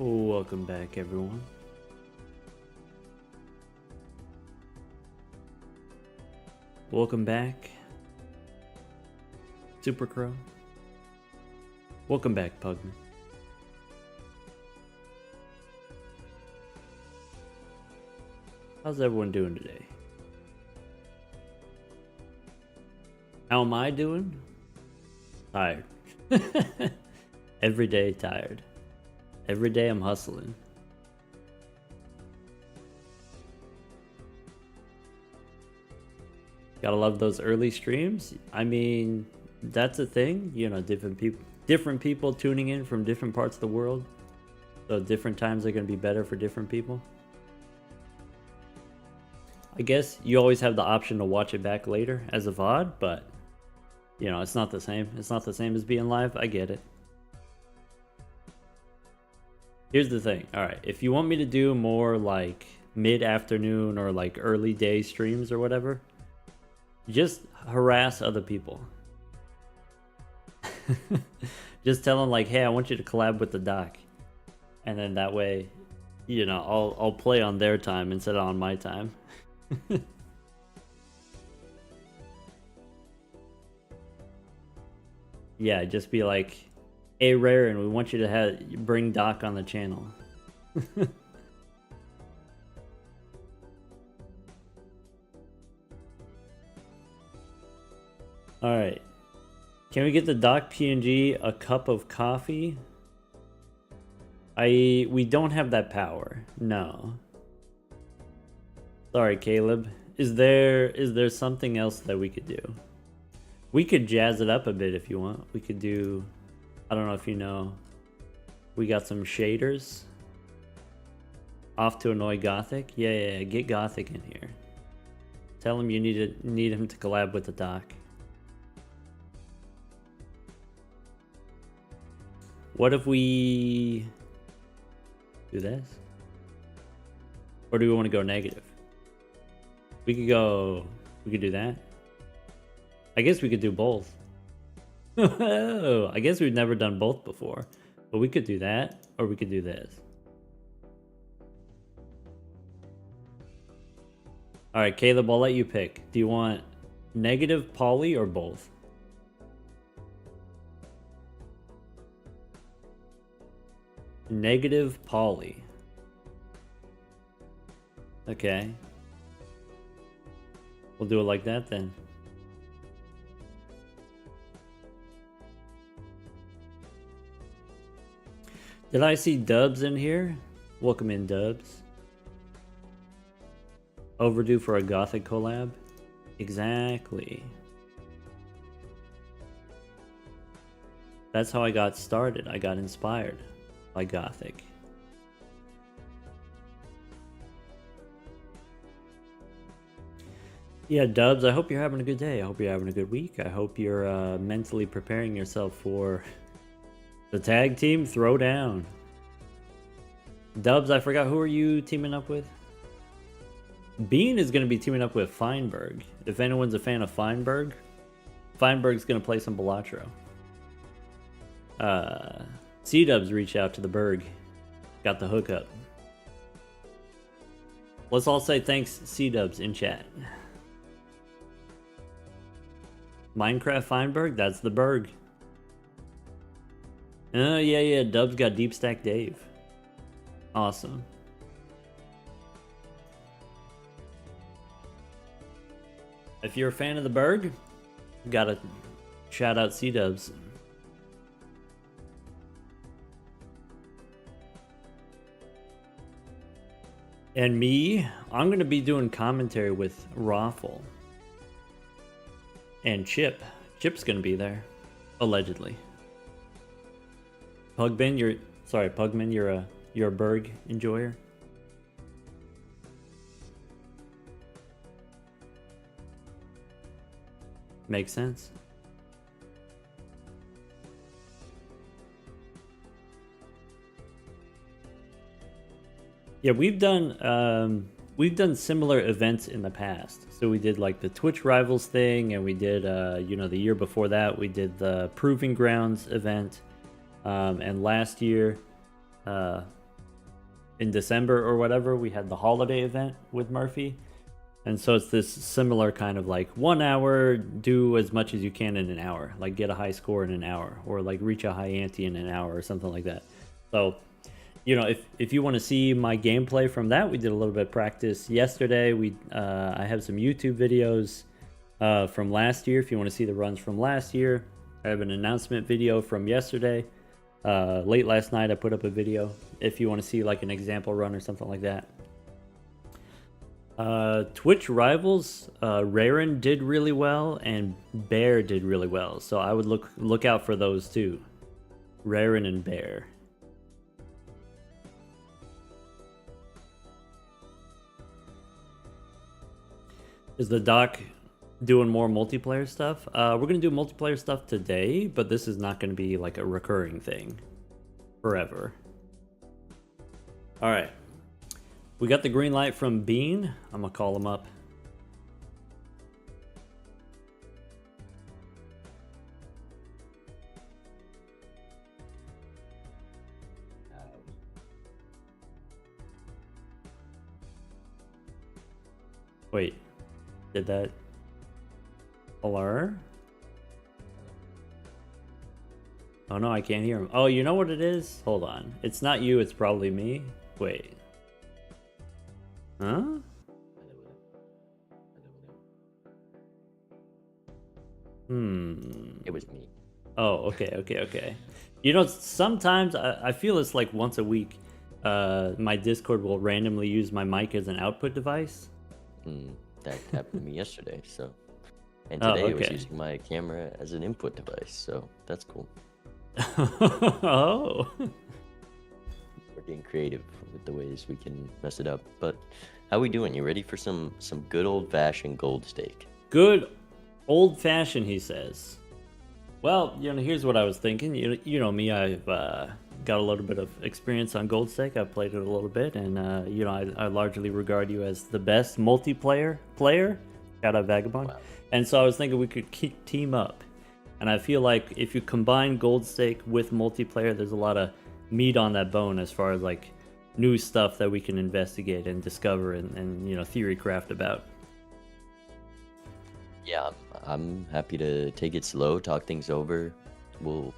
Welcome back, everyone. Welcome back, Super Crow. Welcome back, Pugman. How's everyone doing today? How am I doing? Tired. Every day tired. Every day I'm hustling. Gotta love those early streams. I mean, that's a thing. You know, different people tuning in from different parts of the world. So different times are gonna be better for different people. I guess you always have the option to watch it back later as a VOD, but you know, it's not the same. It's not the same as being live. I get it. Here's the thing. All right, if you want me to do more like mid-afternoon or like early day streams or whatever, just harass other people. Just tell them like, hey, I want you to collab with the doc, and then that way, you know, I'll play on their time instead of on my time. Yeah, just be like, hey, Rare, and we want you to bring Doc on the channel. Alright. Can we get the Doc PNG a cup of coffee? We don't have that power. No. Sorry, Caleb. Is there something else that we could do? We could jazz it up a bit if you want. We could do, I don't know if you know, we got some shaders. Off to annoy Gothic. Yeah, get Gothic in here. Tell him you need him to collab with the doc. What if we do this? Or do we want to go negative? We could do that. I guess we could do both. I guess we've never done both before. But we could do that, or we could do this. Alright, Caleb, I'll let you pick. Do you want negative poly or both? Negative poly. Okay. We'll do it like that then. Did I see Dubs in here? Welcome in, Dubs. Overdue for a Gothic collab? Exactly. That's how I got started. I got inspired by Gothic. Yeah, Dubs, I hope you're having a good day. I hope you're having a good week. I hope you're mentally preparing yourself for the tag team throwdown. Dubs, I forgot, who are you teaming up with? Bean is going to be teaming up with Feinberg. If anyone's a fan of Feinberg, Feinberg's going to play some Balatro. C-Dubs reached out to the Berg. Got the hookup. Let's all say thanks, C-Dubs, in chat. Minecraft Feinberg, that's the Berg. Yeah, Dubs got Deep Stack Dave. Awesome. If you're a fan of the Berg, gotta shout out C-Dubs. And me, I'm gonna be doing commentary with Raffle. And Chip. Chip's gonna be there. Allegedly. Pugman, you're a Berg enjoyer? Makes sense. Yeah, we've done similar events in the past. So we did like the Twitch Rivals thing, and we did you know, the year before that we did the Proving Grounds event, and last year in December or whatever, we had the holiday event with Murphy. And so it's this similar kind of like 1 hour, do as much as you can in an hour, like get a high score in an hour, or like reach a high ante in an hour or something like that. So, if you want to see my gameplay from that, we did a little bit of practice yesterday. I have some YouTube videos from last year. If you want to see the runs from last year, I have an announcement video from yesterday. Late last night, I put up a video. If you want to see like an example run or something like that. Twitch rivals, Raren did really well and Bear did really well, so I would look out for those two, Raren and Bear. Is the doc doing more multiplayer stuff? We're gonna do multiplayer stuff today, but this is not gonna be like a recurring thing forever. All right. We got the green light from Bean. I'm gonna call him up. Wait, did that blur? Oh no, I can't hear him. Oh, you know what it is? Hold on. It's not you, it's probably me. Wait. Huh? It was me. Oh, okay. Sometimes I feel it's like once a week, my Discord will randomly use my mic as an output device. That happened to me yesterday, so. And today it was using my camera as an input device, so that's cool. Oh. We're getting creative with the ways we can mess it up. But how we doing? You ready for some good old-fashioned gold stake? Good old-fashioned, he says. Well, here's what I was thinking. You know me, I've got a little bit of experience on Gold Stake. I've played it a little bit, and I largely regard you as the best multiplayer player. Shout out Vagabond. Wow. And so I was thinking we could team up. And I feel like if you combine Gold Stake with multiplayer, there's a lot of meat on that bone as far as like new stuff that we can investigate and discover and theory craft about. Yeah, I'm happy to take it slow, talk things over. We'll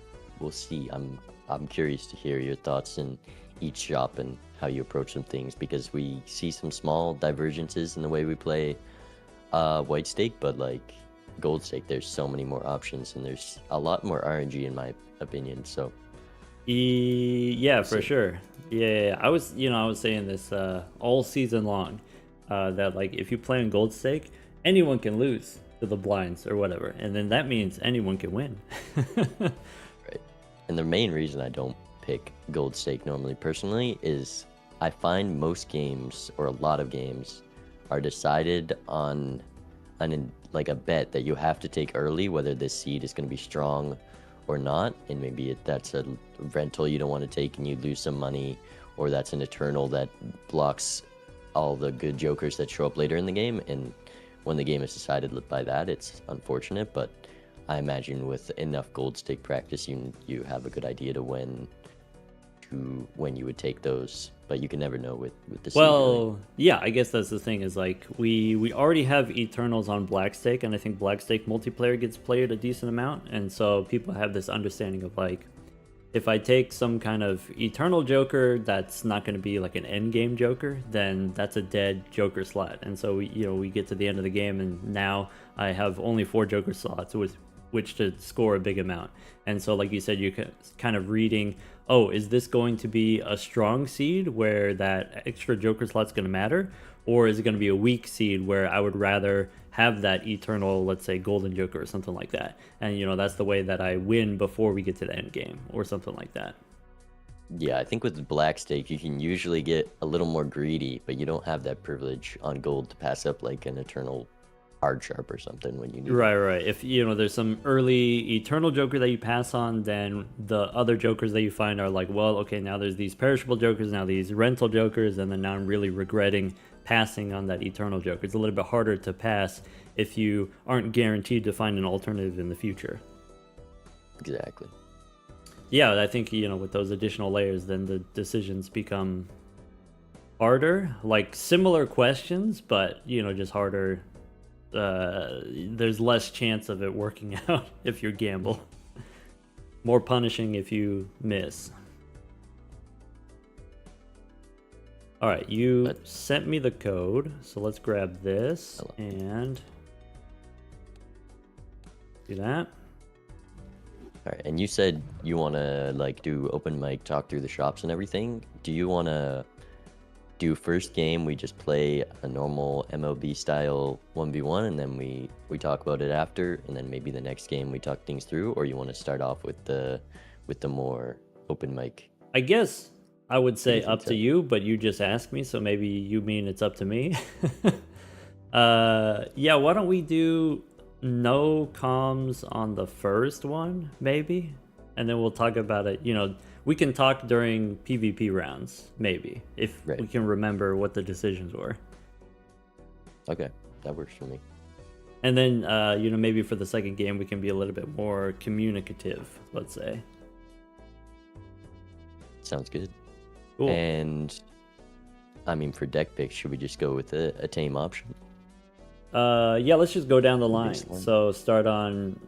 see. I'm curious to hear your thoughts in each shop and how you approach some things, because we see some small divergences in the way we play White Stake, but like Gold Stake, there's so many more options and there's a lot more RNG in my opinion. So yeah, for sure. Yeah. I was saying this all season long, that like if you play on Gold Stake, anyone can lose to the blinds or whatever, and then that means anyone can win. Right. And the main reason I don't pick Gold Stake normally personally is I find most games, or a lot of games, are decided on like a bet that you have to take early, whether this seed is going to be strong or not, and maybe that's a rental you don't want to take and you lose some money, or that's an Eternal that blocks all the good jokers that show up later in the game, and when the game is decided by that, it's unfortunate. But I imagine with enough Gold Stake practice, you have a good idea to when you would take those, but you can never know with the seed. Well, yeah, I guess that's the thing, is like we already have Eternals on Black Stake, and I think Black Stake multiplayer gets played a decent amount, and so people have this understanding of like, if I take some kind of Eternal Joker that's not going to be like an end game Joker, then that's a dead Joker slot. And so we get to the end of the game, and now I have only 4 Joker slots with which to score a big amount. And so, like you said, you're kind of reading, oh, is this going to be a strong seed where that extra Joker slot's going to matter? Or is it going to be a weak seed where I would rather have that Eternal, let's say, Golden Joker or something like that? And, that's the way that I win before we get to the end game or something like that. Yeah, I think with Black Stake, you can usually get a little more greedy, but you don't have that privilege on Gold to pass up like an Eternal Hard Sharp or something when you need Right. If there's some early Eternal Joker that you pass on, then the other Jokers that you find are like, well, okay, now there's these perishable Jokers, now these rental Jokers, and then now I'm really regretting passing on that Eternal Joker. It's a little bit harder to pass if you aren't guaranteed to find an alternative in the future. Exactly. Yeah, I think with those additional layers, then the decisions become harder, like similar questions, but just harder. There's less chance of it working out if you gamble. More punishing if you miss. All right, you sent me the code, so let's grab this and do that. All right, and you said you want to like do open mic, talk through the shops and everything. Do you want to do first game we just play a normal MLB style 1v1 and then we talk about it after, and then maybe the next game we talk things through, or you want to start off with the more open mic? I guess I would say think up so? to you, but you just asked me, so maybe you mean it's up to me. Yeah, why don't we do no comms on the first one, maybe? And then we'll talk about it. We can talk during PvP rounds, maybe, if Right. we can remember what the decisions were. Okay, that works for me. And then, maybe for the second game, we can be a little bit more communicative, let's say. Sounds good. Cool. And I mean, for deck picks, should we just go with a tame option? Yeah, let's just go down the line. Baseline. So start on,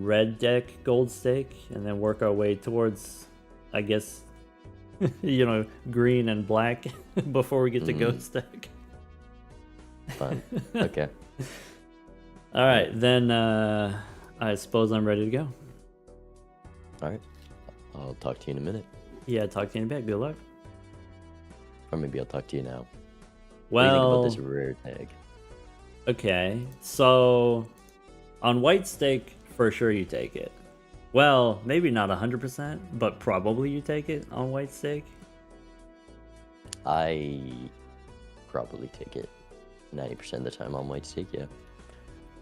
red deck gold stake, and then work our way towards, I guess, green and black before we get to ghost deck. Fun. Okay. All right, then I suppose I'm ready to go. All right. I'll talk to you in a minute. Yeah, talk to you in a bit. Good luck. Or maybe I'll talk to you now. What do you think about Well, this rare tag? okay, so on white stake, for sure you take it. Well, maybe not 100%, but probably you take it on white stake. I probably take it 90% of the time on white stake, yeah.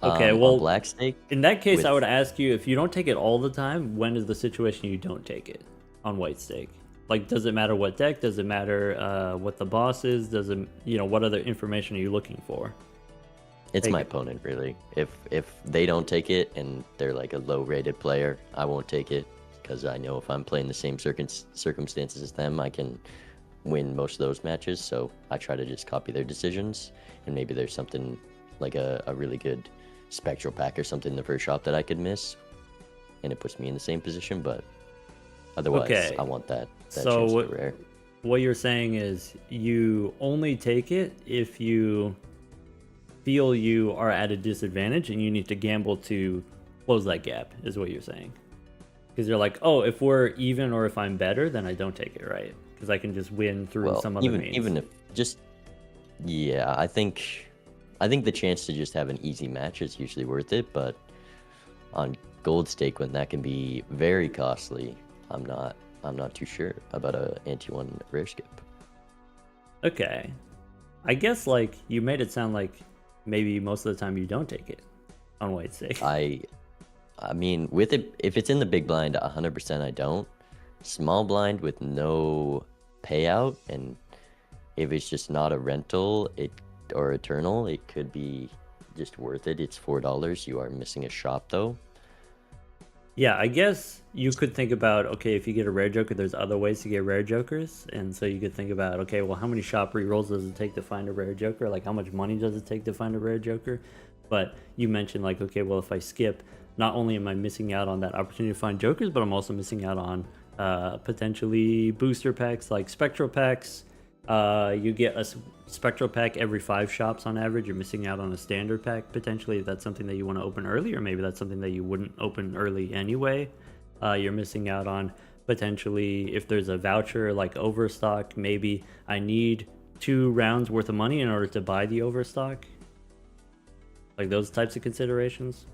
Okay, well, on black stake, in that case, I with- would ask you, if you don't take it all the time, when is the situation you don't take it on white stake? Like, does it matter what deck? Does it matter what the boss is? Does it, what other information are you looking for? it's take my it. opponent, really. If they don't take it and they're like a low-rated player, I won't take it because I know if I'm playing the same circumstances as them, I can win most of those matches. So I try to just copy their decisions, and maybe there's something like a really good spectral pack or something in the first shop that I could miss, and it puts me in the same position. But otherwise, Okay. I want that So chance what- for rare. What you're saying is you only take it if you feel you are at a disadvantage and you need to gamble to close that gap, is what you're saying. Because you're like, oh, if we're even or if I'm better, then I don't take it, right? Because I can just win through Well, some other means. even if just yeah, I think the chance to just have an easy match is usually worth it, but on gold stake when that can be very costly, I'm not too sure about a anti-1 rare skip. Okay. I guess, like, you made it sound like maybe most of the time you don't take it on white stake. I mean, with it, if it's in the big blind, 100% I don't. Small blind with no payout, and if it's just not a rental or eternal, it could be just worth it. It's $4. You are missing a shop though. Yeah, I guess you could think about, okay, if you get a rare joker, there's other ways to get rare jokers. And so you could think about, okay, well, how many shop rerolls does it take to find a rare joker? Like, how much money does it take to find a rare joker? But you mentioned, like, okay, well, if I skip, not only am I missing out on that opportunity to find jokers, but I'm also missing out on potentially booster packs like spectral packs. You get a spectral pack every 5 shops on average. You're missing out on a standard pack potentially if that's something that you want to open early, or maybe that's something that you wouldn't open early anyway. You're missing out on potentially if there's a voucher like overstock. Maybe I need 2 rounds worth of money in order to buy the overstock. Like those types of considerations.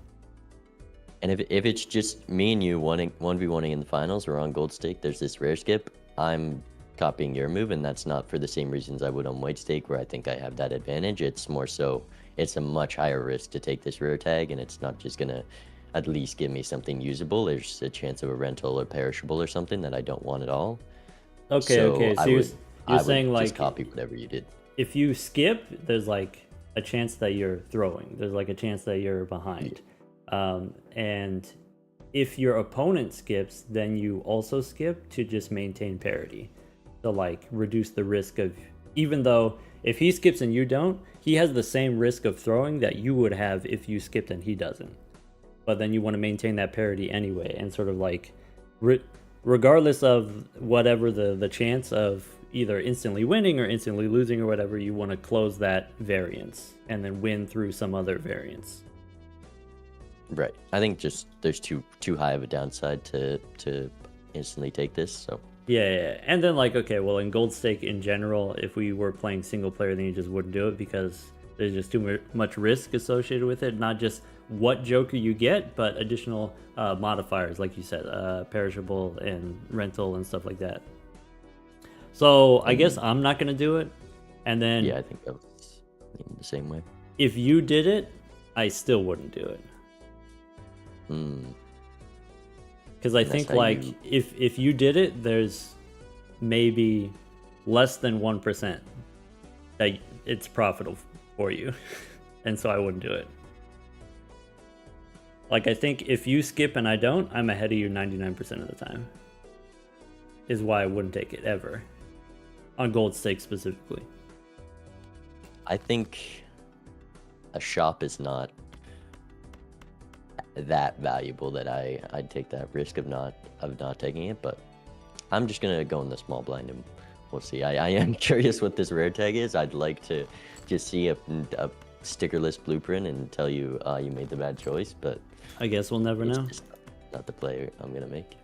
And if it's just me and you 1v1ing in the finals or on gold stake, there's this rare skip, I'm copying your move, and that's not for the same reasons I would on white stake where I think I have that advantage. It's more so it's a much higher risk to take this rare tag, and it's not just gonna at least give me something usable. There's a chance of a rental or perishable or something that I don't want at all. Okay, okay. So you're I saying would like just copy whatever you did. if you skip, there's like a chance that you're throwing. There's like a chance that you're behind. And if your opponent skips, then you also skip to just maintain parity. So like reduce the risk of Even though if he skips and you don't, he has the same risk of throwing that you would have if you skipped and he doesn't. But then you want to maintain that parity anyway, and sort of like, regardless of whatever the chance of either instantly winning or instantly losing or whatever, you want to close that variance and then win through some other variance. Right. I think just there's too high of a downside to instantly take this. So Yeah. And then like, okay, well, in Gold Stake in general, if we were playing single player, then you just wouldn't do it because there's just too much risk associated with it. Not just what Joker you get, but additional modifiers, like you said, perishable and rental and stuff like that. So I guess I'm not gonna do it. And then yeah, I think that was the same way. if you did it, I still wouldn't do it. Because I think like if you did it, there's maybe less than 1% that it's profitable for you. And so I wouldn't do it. Like I think if you skip and I don't, I'm ahead of you 99% of the time. Is why I wouldn't take it ever. On Gold Stake specifically. I think a shop is not that valuable that I'd take that risk of not taking it, but I'm just gonna go in the small blind and we'll see. I am curious what this rare tag is. I'd like to just see a stickerless blueprint and tell you you made the bad choice, but I guess we'll never know. Just not the play I'm gonna make.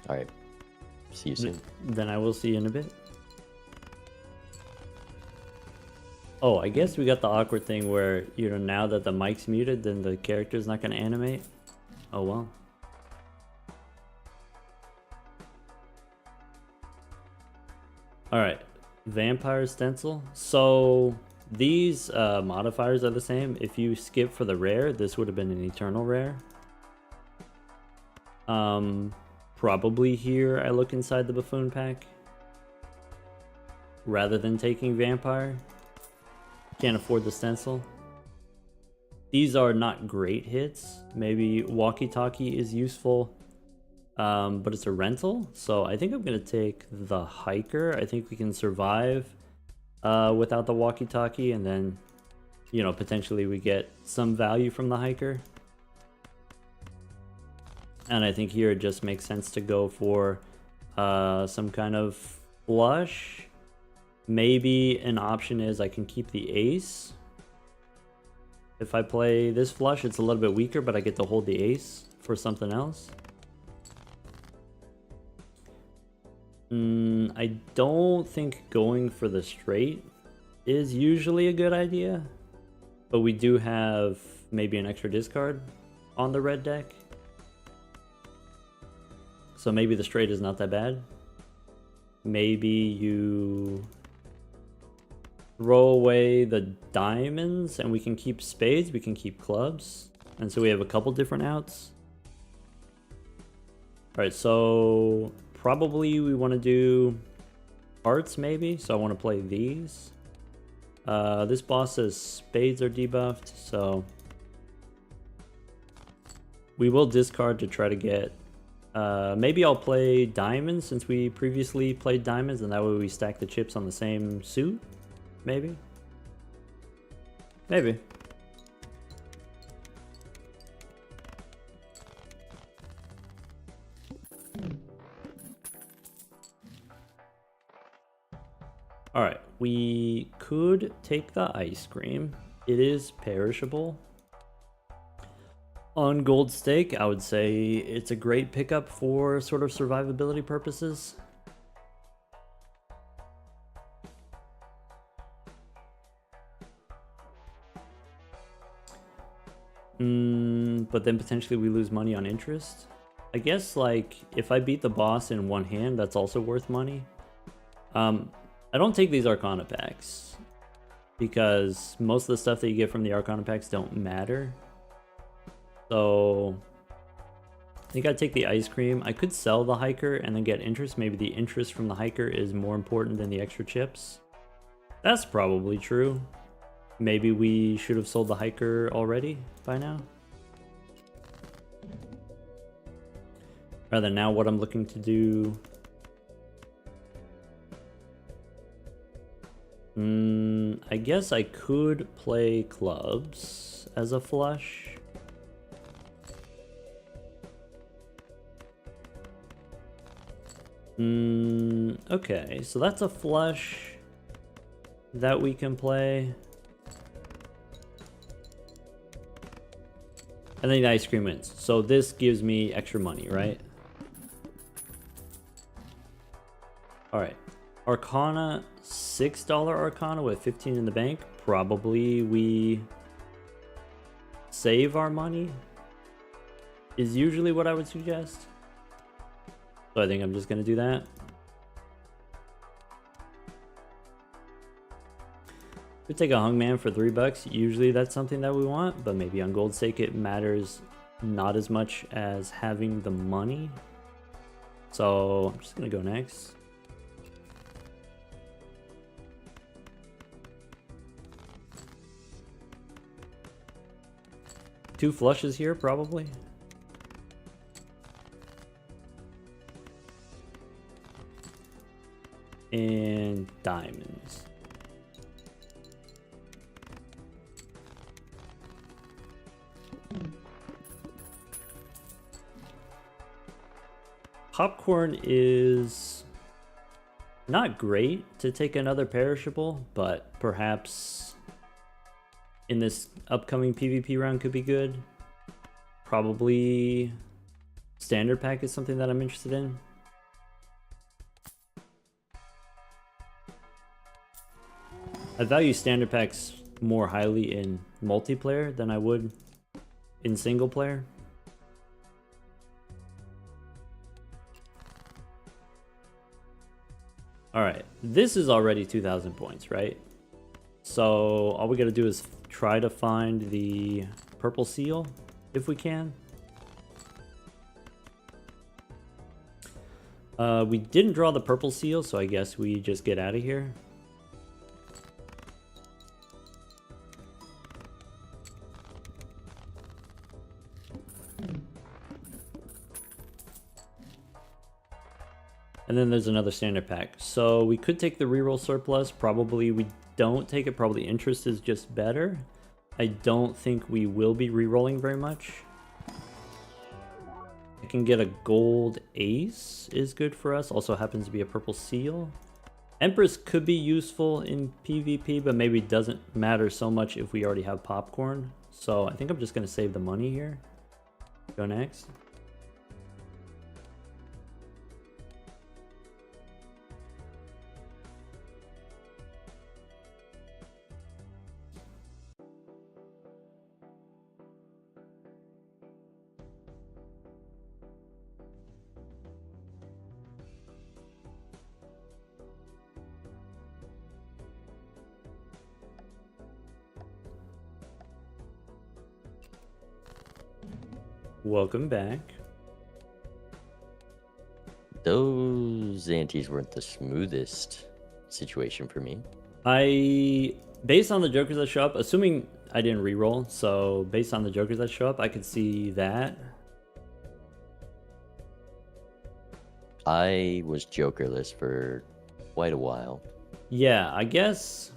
All right, see you soon. Then I will see you in a bit. Oh, I guess we got the awkward thing where, you know, now that the mic's muted, then the character's not going to animate. Oh, well. Alright, Vampire Stencil. So, these modifiers are the same. If you skip for the rare, this would have been an Eternal Rare. Probably here I look inside the Buffoon pack. Rather than taking Vampire. Can't afford the stencil. These are not great hits. Maybe Walkie Talkie is useful, but it's a rental. So I think I'm going to take the Hiker. I think we can survive without the Walkie Talkie, and then, you know, potentially we get some value from the Hiker. And I think here it just makes sense to go for some kind of flush. Maybe an option is I can keep the ace. If I play this flush, it's a little bit weaker, but I get to hold the ace for something else. I don't think going for the straight is usually a good idea, but we do have maybe an extra discard on the red deck. So maybe the straight is not that bad. Maybe you throw away the diamonds and we can keep spades, we can keep clubs. And so we have a couple different outs. Alright, so probably we want to do hearts maybe. So I want to play these. This boss says spades are debuffed, so we will discard to try to get maybe I'll play diamonds since we previously played diamonds, and that way we stack the chips on the same suit. Maybe. Alright, we could take the ice cream. It is perishable. On Gold Stake, I would say it's a great pickup for sort of survivability purposes. But then potentially we lose money on interest. I guess like if I beat the boss in one hand, that's also worth money. I don't take these Arcana packs because most of the stuff that you get from the Arcana packs don't matter. So I think I'd take the ice cream. I could sell the Hiker and then get interest. Maybe the interest from the Hiker is more important than the extra chips. That's probably true. Maybe we should have sold the Hiker already by now. Rather now what I'm looking to do I guess I could play clubs as a flush. Okay, so that's a flush that we can play. And then the ice cream wins. So this gives me extra money, right? Alright. Arcana, $6 Arcana with 15 in the bank. Probably we save our money is usually what I would suggest. So I think I'm just gonna do that. We take a Hungman for $3. Usually that's something that we want, but maybe on Gold Stake it matters not as much as having the money. So I'm just gonna go next. Two flushes here, probably. And diamonds. Popcorn is not great to take another perishable, but perhaps in this upcoming PvP round could be good. Probably standard pack is something that I'm interested in. I value standard packs more highly in multiplayer than I would in single player. Alright, this is already 2,000 points, right? So all we gotta do is try to find the purple seal, if we can. We didn't draw the purple seal, so I guess we just get out of here. And then there's another standard pack. So we could take the reroll surplus. Probably we don't take it. Probably interest is just better. I don't think we will be rerolling very much. I can get a gold ace is good for us. Also happens to be a purple seal. Empress could be useful in PvP, but maybe doesn't matter so much if we already have popcorn. So I think I'm just going to save the money here. Go next. Welcome back. Those antes weren't the smoothest situation for me. Based on the jokers that show up, assuming I didn't reroll, so based on the jokers that show up, I could see that. I was jokerless for quite a while. Yeah, I guess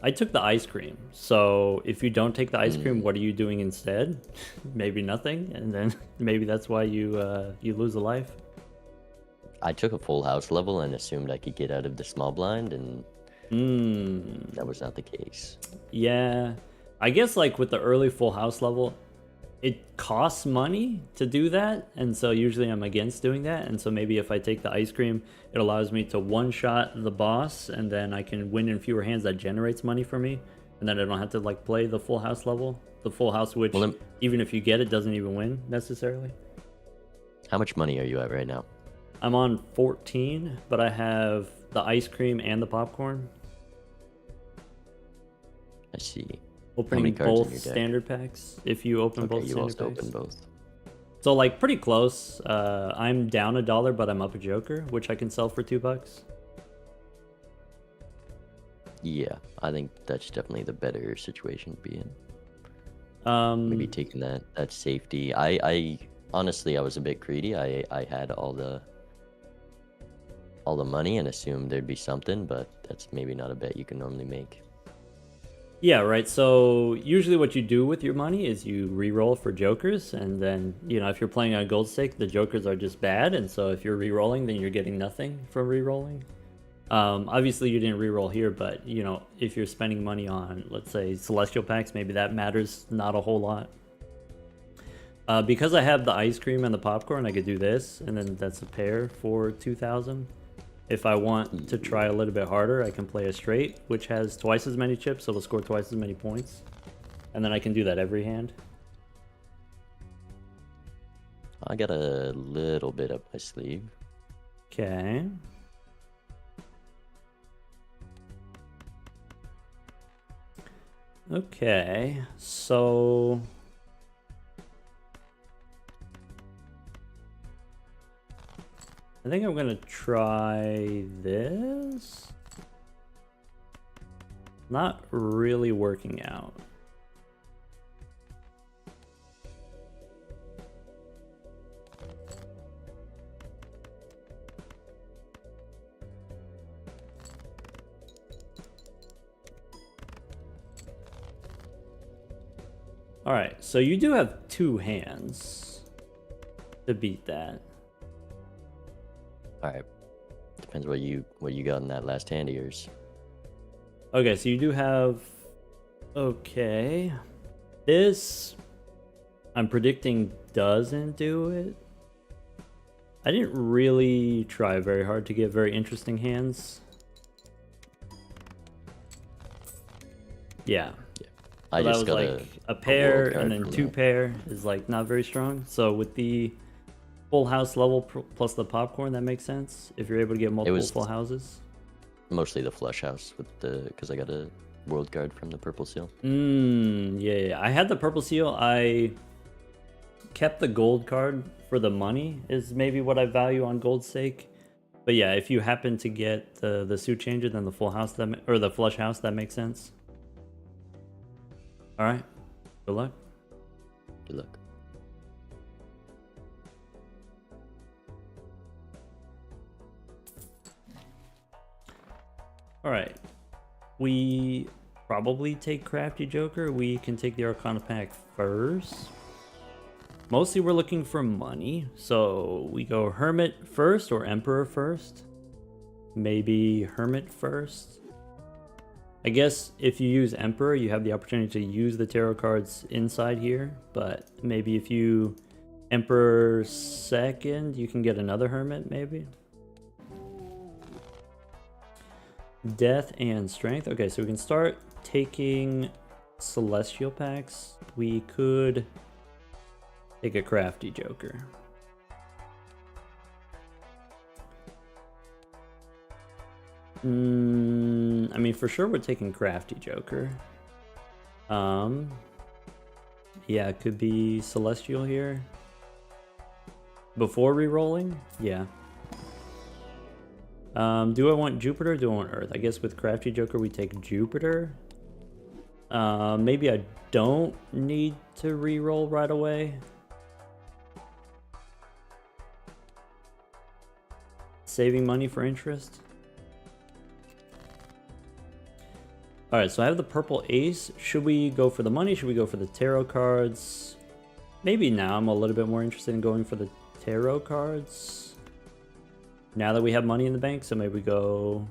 I took the ice cream. So if you don't take the ice cream, what are you doing instead? Maybe nothing, and then maybe that's why you you lose a life. I took a full house level and assumed I could get out of the small blind, and that was not the case. Yeah, I guess like with the early full house level, it costs money to do that, and so usually I'm against doing that. And so maybe if I take the ice cream, it allows me to one-shot the boss, and then I can win in fewer hands. That generates money for me, and then I don't have to like play the full house level, the full house, which even if you get it, doesn't even win necessarily. How much money are you at right now? I'm on 14, but I have the ice cream and the popcorn. I see. Opening both standard packs. If you open both you standard also packs. open both. So like pretty close. I'm down $1, but I'm up a joker, which I can sell for $2. Yeah, I think that's definitely the better situation to be in. Maybe taking that safety. I honestly I was a bit greedy. I had all all the money and assume there'd be something, but that's maybe not a bet you can normally make. Yeah, right. So usually what you do with your money is you re-roll for jokers, and then, you know, if you're playing on gold stake, the jokers are just bad, and so if you're re-rolling, then you're getting nothing from re-rolling. Obviously you didn't re-roll here, but, you know, if you're spending money on, let's say, celestial packs, maybe that matters not a whole lot. Because I have the ice cream and the popcorn, I could do this, and then that's a pair for 2,000. If I want to try a little bit harder, I can play a straight, which has twice as many chips, so it'll score twice as many points. And then I can do that every hand. I got a little bit up my sleeve. Okay. Okay, so... I think I'm gonna try this. Not really working out. All right, so you do have 2 hands to beat that. All right, depends what you got in that last hand of yours. Okay, so you do have... Okay. This, I'm predicting doesn't do it. I didn't really try very hard to get very interesting hands. Yeah. I So just that was got like a pair, world card and then from 2 that. pair is like not very strong. So with the full house level plus the popcorn, that makes sense. If you're able to get multiple was- full houses. Mostly the flush house with the because I got a world card from the purple seal. Yeah. I had the purple seal. I kept the gold card for the money is maybe what I value on gold stake. But yeah, if you happen to get the suit changer, then the full house or the flush house, that makes sense. All right. Good luck. Good luck. All right. We probably take Crafty Joker. We can take the Arcana pack first. Mostly we're looking for money. So we go Hermit first or Emperor first. Maybe Hermit first. I guess if you use Emperor, you have the opportunity to use the tarot cards inside here. But maybe if you Emperor second, you can get another Hermit maybe. Death and Strength. Okay, so we can start taking Celestial packs. We could take a Crafty Joker. I mean, for sure we're taking Crafty Joker. Yeah, it could be Celestial here. Before re-rolling? Yeah. Do I want Jupiter or do I want Earth? I guess with Crafty Joker we take Jupiter. Maybe I don't need to re-roll right away. Saving money for interest. Alright, so I have the purple ace. Should we go for the money? Should we go for the tarot cards? Maybe now I'm a little bit more interested in going for the tarot cards. Now that we have money in the bank, so maybe we go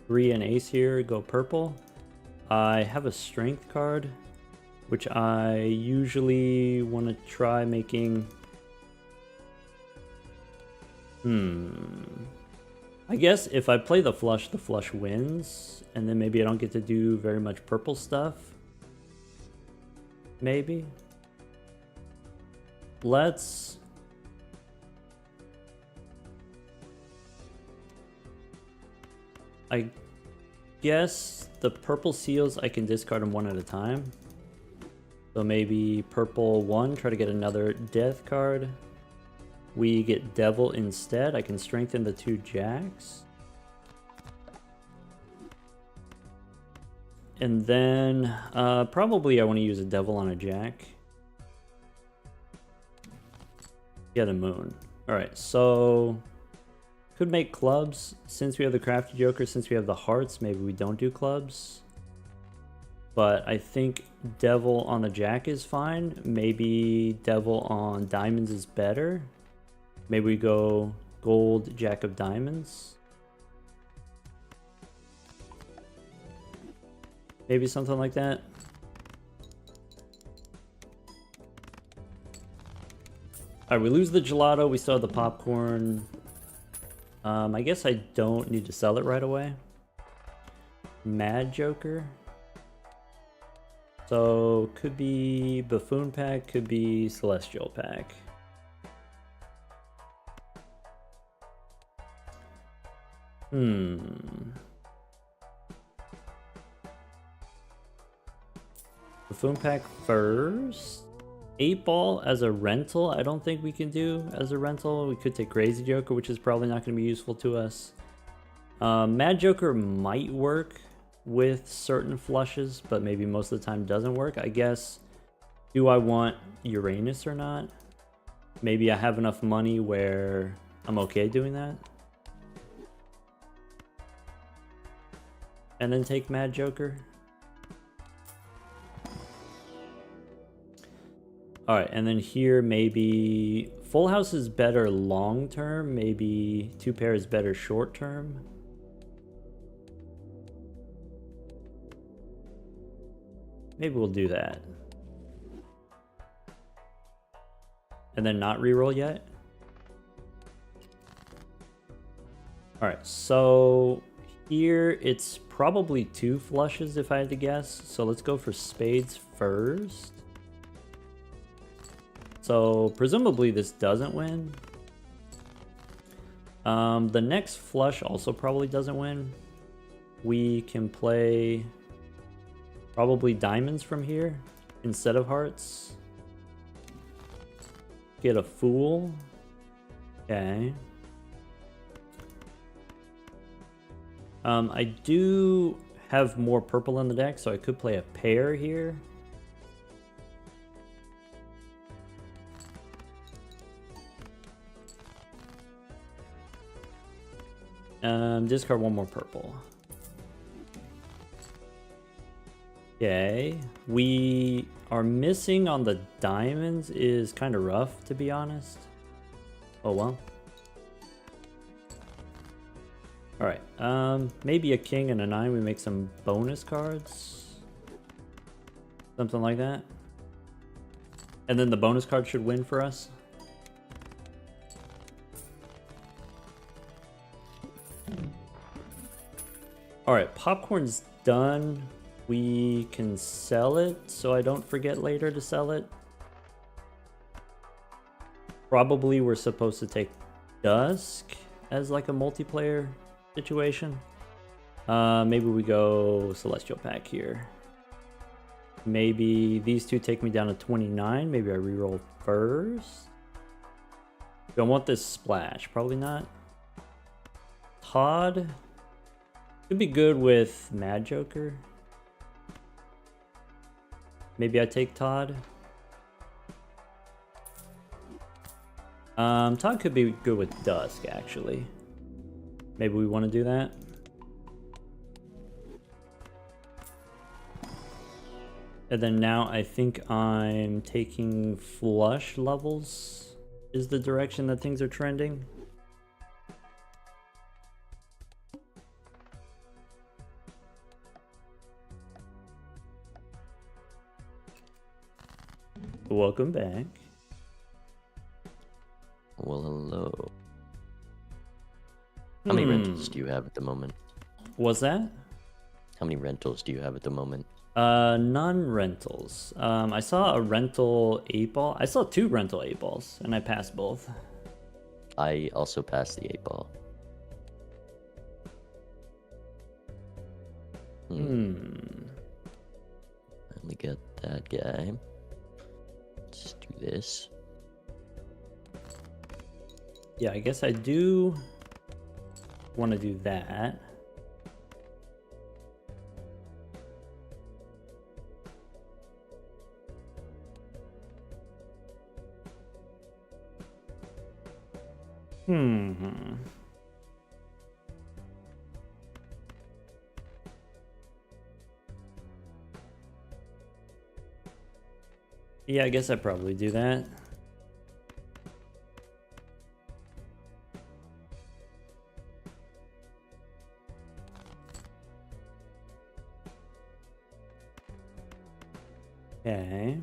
3 and ace here, go purple. I have a strength card, which I usually want to try making... I guess if I play the flush wins, and then maybe I don't get to do very much purple stuff. Maybe. Let's... I guess the purple seals, I can discard them one at a time. So maybe purple 1, try to get another death card. We get devil instead. I can strengthen the 2 jacks. And then probably I want to use a devil on a jack. Yeah, the moon. All right, so Could make clubs. Since we have the crafty joker, since we have the hearts, maybe we don't do clubs. But I think devil on the jack is fine. Maybe devil on diamonds is better. Maybe we go gold, jack of diamonds. Maybe something like that. Alright, we lose the gelato. We still have the popcorn. I guess I don't need to sell it right away. Mad Joker. So, could be Buffoon Pack, could be Celestial Pack. Buffoon Pack first. 8 Ball as a rental, I don't think we can do as a rental. We could take Crazy Joker, which is probably not going to be useful to us. Mad Joker might work with certain flushes, but maybe most of the time doesn't work. I guess, do I want Uranus or not? Maybe I have enough money where I'm okay doing that. And then take Mad Joker. Alright, and then here maybe full house is better long term, maybe 2 pair is better short term. Maybe we'll do that. And then not reroll yet. Alright, so here it's probably 2 flushes if I had to guess. So let's go for spades first. So presumably this doesn't win. The next flush also probably doesn't win. We can play probably diamonds from here instead of hearts. Get a fool. Okay. I do have more purple in the deck, so I could play a pair here. Discard 1 more purple. Okay, we are missing on the diamonds is kind of rough, to be honest. Oh well. Alright, maybe a king and a 9, we make some bonus cards. Something like that. And then the bonus card should win for us. Alright, popcorn's done. We can sell it, so I don't forget later to sell it. Probably we're supposed to take Dusk as like a multiplayer situation. Maybe we go Celestial Pack here. Maybe these two take me down to 29. Maybe I reroll first. Do I want this splash? Probably not. Todd could be good with Mad Joker. Maybe I take Todd. Todd could be good with Dusk, actually. Maybe we want to do that. And then now I think I'm taking flush levels is the direction that things are trending. Welcome back. Well, hello. How many rentals do you have at the moment? Was that? How many rentals do you have at the moment? None rentals. I saw a rental 8 ball. I saw 2 rental 8 balls, and I passed both. I also passed the 8 ball. Let me get that guy. Let's do this. Yeah, I guess I do want to do that. Yeah, I guess I'd probably do that. Okay.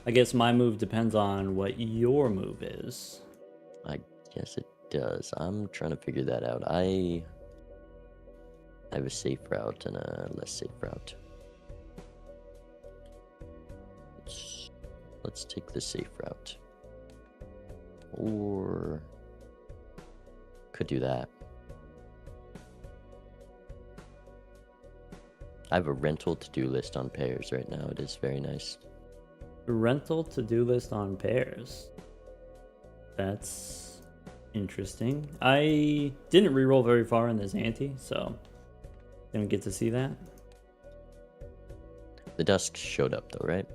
I guess my move depends on what your move is. I guess it does. I'm trying to figure that out. I have a safe route and a less safe route. Let's take the safe route. Or could do that. I have a rental to-do list on pairs right now. It is very nice. Rental to-do list on pairs. That's interesting. I didn't reroll very far in this ante, so didn't get to see that. The dusk showed up though, right?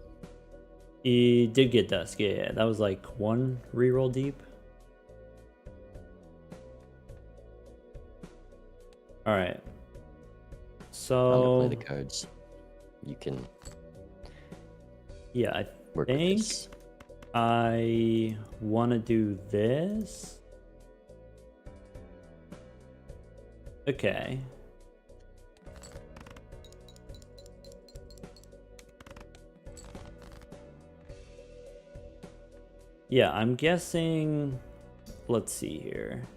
He did get dusk, yeah. That was like one reroll deep. All right. So I'm gonna play the cards. You can yeah, I work think with this. I want to do this. Okay. Yeah, I'm guessing. Let's see here.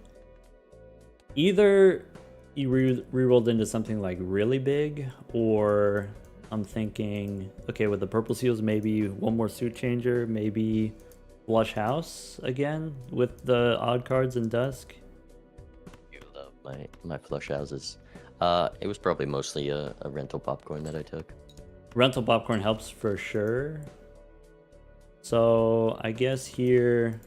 Either you rerolled into something like really big, or I'm thinking, okay, with the purple seals, maybe one more suit changer, maybe flush house again with the odd cards and dusk. You love my flush houses. It was probably mostly a rental popcorn that I took. Rental popcorn helps for sure. So I guess here,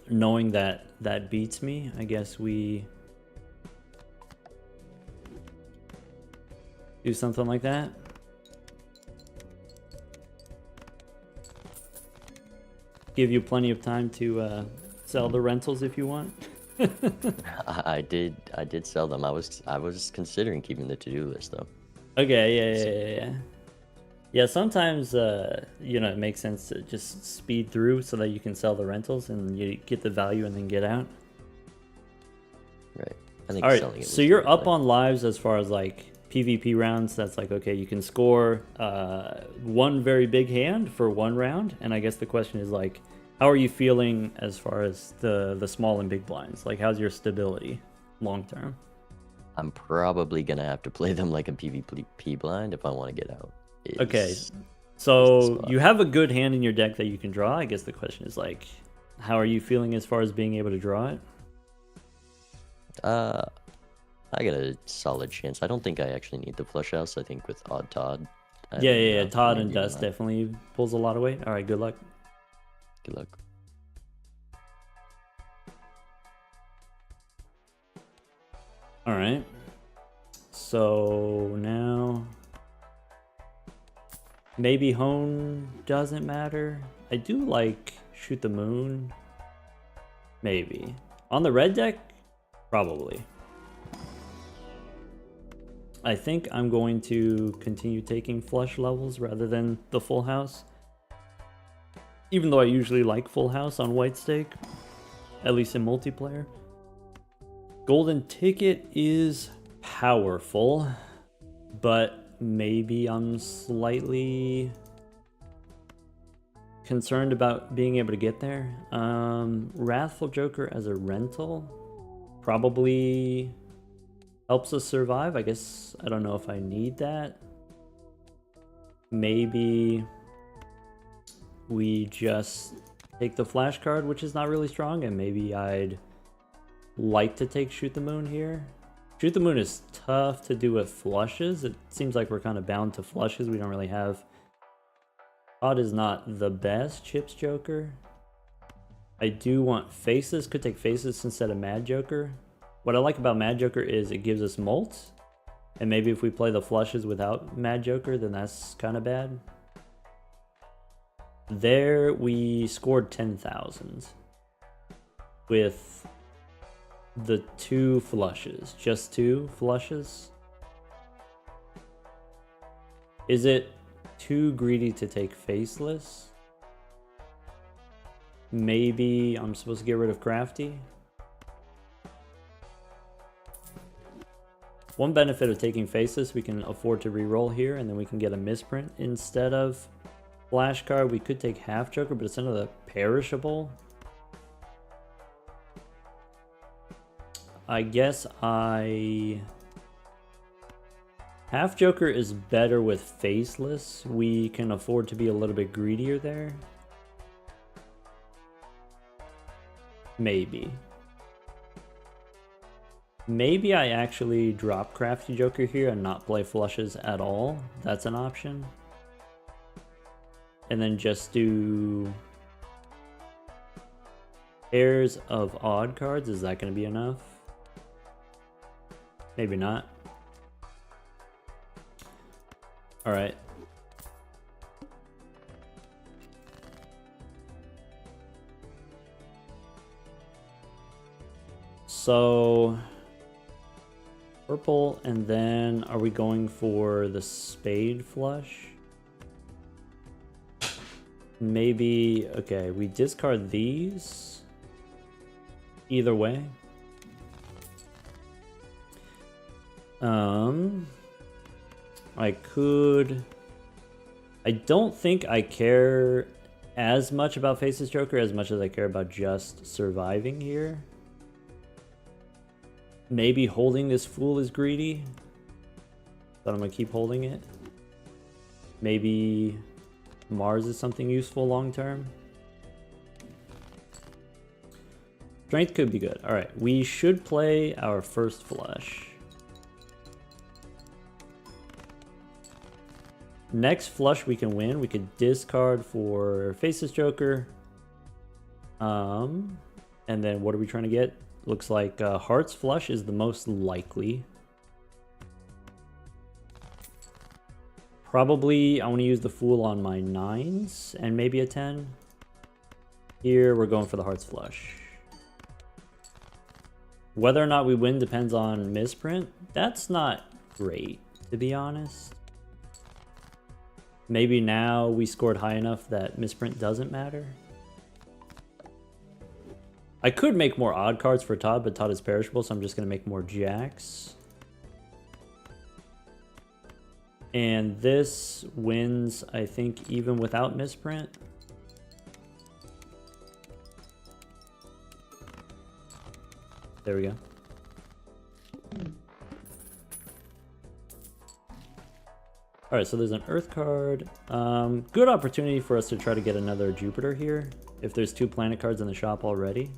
knowing that that beats me, I guess we do something like that. Give you plenty of time to sell the rentals if you want. I did sell them. I was considering keeping the to-do list though. Okay, yeah. Yeah, sometimes, it makes sense to just speed through so that you can sell the rentals and you get the value and then get out. Right. I think All selling right, it so was you're the up play. on lives as far as like PvP rounds. That's like, okay, you can score one very big hand for one round. And I guess the question is like, how are you feeling as far as the small and big blinds? Like, how's your stability long term? I'm probably gonna have to play them like a PvP blind if I want to get out. Okay, Is the so spot. you have a good hand in your deck that you can draw. I guess the question is like, how are you feeling as far as being able to draw it? I got a solid chance. I don't think I actually need the flush house. I think with Odd Todd. I have Yeah, enough, Todd and maybe Dust not. definitely pulls a lot of weight. All right, good luck. Good luck. All right. So now maybe Hone doesn't matter. I do like Shoot the Moon. Maybe. On the red deck, probably. I think I'm going to continue taking flush levels rather than the full house. Even though I usually like full house on white stake, at least in multiplayer. Golden ticket is powerful, but maybe I'm slightly concerned about being able to get there. Wrathful Joker as a rental probably helps us survive. I guess I don't know if I need that. Maybe we just take the flash card, which is not really strong, and maybe I'd like to take Shoot the Moon here. Shoot the Moon is tough to do with flushes. It seems like we're kind of bound to flushes. We don't really have... Todd is not the best Chips Joker. I do want faces. Could take faces instead of Mad Joker. What I like about Mad Joker is it gives us mults. And maybe if we play the flushes without Mad Joker, then that's kind of bad. There we scored 10,000 with the 2 flushes. Just 2 flushes. Is it too greedy to take Faceless? Maybe I'm supposed to get rid of Crafty? One benefit of taking Faceless, we can afford to reroll here, and then we can get a misprint instead of Flashcard. We could take Half Joker, but it's another perishable. I guess Half Joker is better with Faceless. We can afford to be a little bit greedier there. Maybe. Maybe I actually drop Crafty Joker here and not play flushes at all. That's an option. And then just do pairs of odd cards. Is that going to be enough? Maybe not. All right. So purple, and then are we going for the spade flush? Maybe, okay, we discard these. Either way. I don't think I care as much about Faceless Joker as much as I care about just surviving here. Maybe holding this Fool is greedy, but I'm gonna keep holding it. Maybe Mars is something useful long term. Strength could be good. All right, we should play our first flush. Next flush we can win. We could discard for Faceless Joker. And then what are we trying to get? Looks like Hearts flush is the most likely. Probably I want to use the Fool on my 9s and maybe a 10. Here we're going for the Hearts flush. Whether or not we win depends on misprint. That's not great, to be honest. Maybe now we scored high enough that misprint doesn't matter. I could make more odd cards for Todd, but Todd is perishable, so I'm just going to make more jacks. And this wins, I think, even without misprint. There we go. Alright, so there's an Earth card. Good opportunity for us to try to get another Jupiter here, if there's 2 planet cards in the shop already.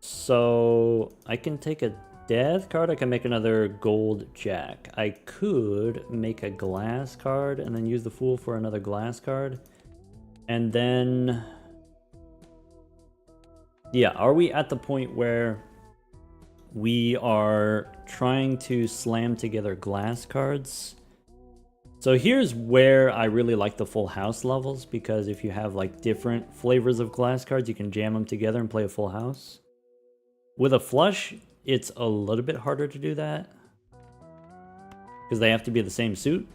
So I can take a Death card, I can make another Gold Jack. I could make a Glass card and then use the Fool for another Glass card. And then... yeah, are we at the point where we are trying to slam together Glass cards? So here's where I really like the Full House levels, because if you have like different flavors of Glass cards, you can jam them together and play a Full House. With a flush, it's a little bit harder to do that, because they have to be the same suit.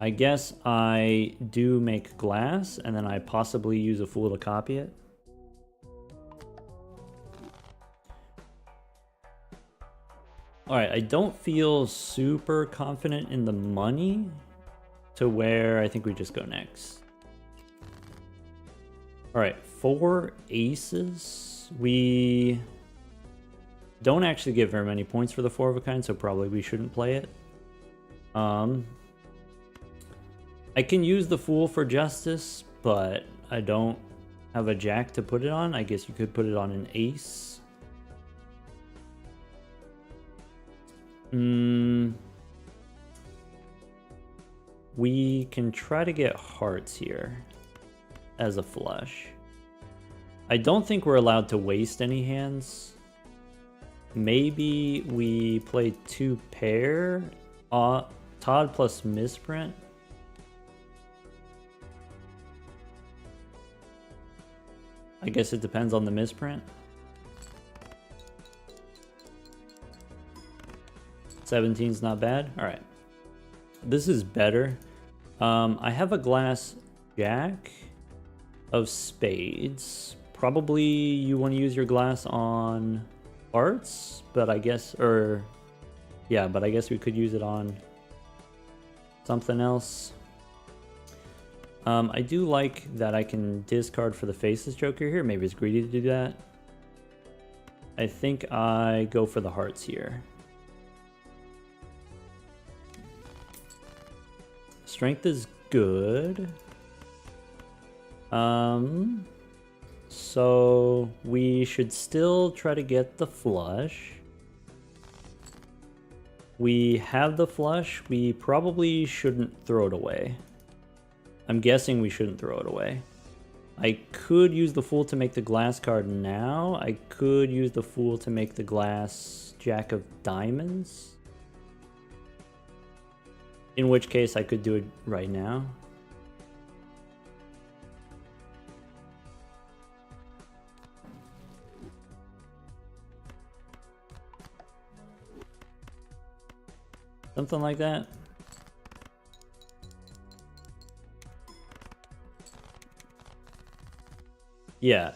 I guess I do make Glass, and then I possibly use a Fool to copy it. Alright, I don't feel super confident in the money to where I think we just go next. Alright, 4 aces. We don't actually get very many points for the 4 of a kind, so probably we shouldn't play it. I can use the Fool for Justice, but I don't have a Jack to put it on. I guess you could put it on an ace. We can try to get Hearts here as a flush. I don't think we're allowed to waste any hands. Maybe we play 2 pair. Todd plus misprint. I guess it depends on the misprint. 17's not bad. All right. This is better. I have a glass jack of spades. Probably you want to use your glass on hearts, but I guess, but I guess we could use it on something else. I do like that I can discard for the faceless joker here. Maybe it's greedy to do that. I think I go for the hearts here. Strength is good. So we should still try to get the flush. We have the flush. We probably shouldn't throw it away. I'm guessing we shouldn't throw it away. I could use the fool to make the glass card now. I could use the fool to make the glass jack of diamonds. In which case I could do it right now. Something like that. Yeah,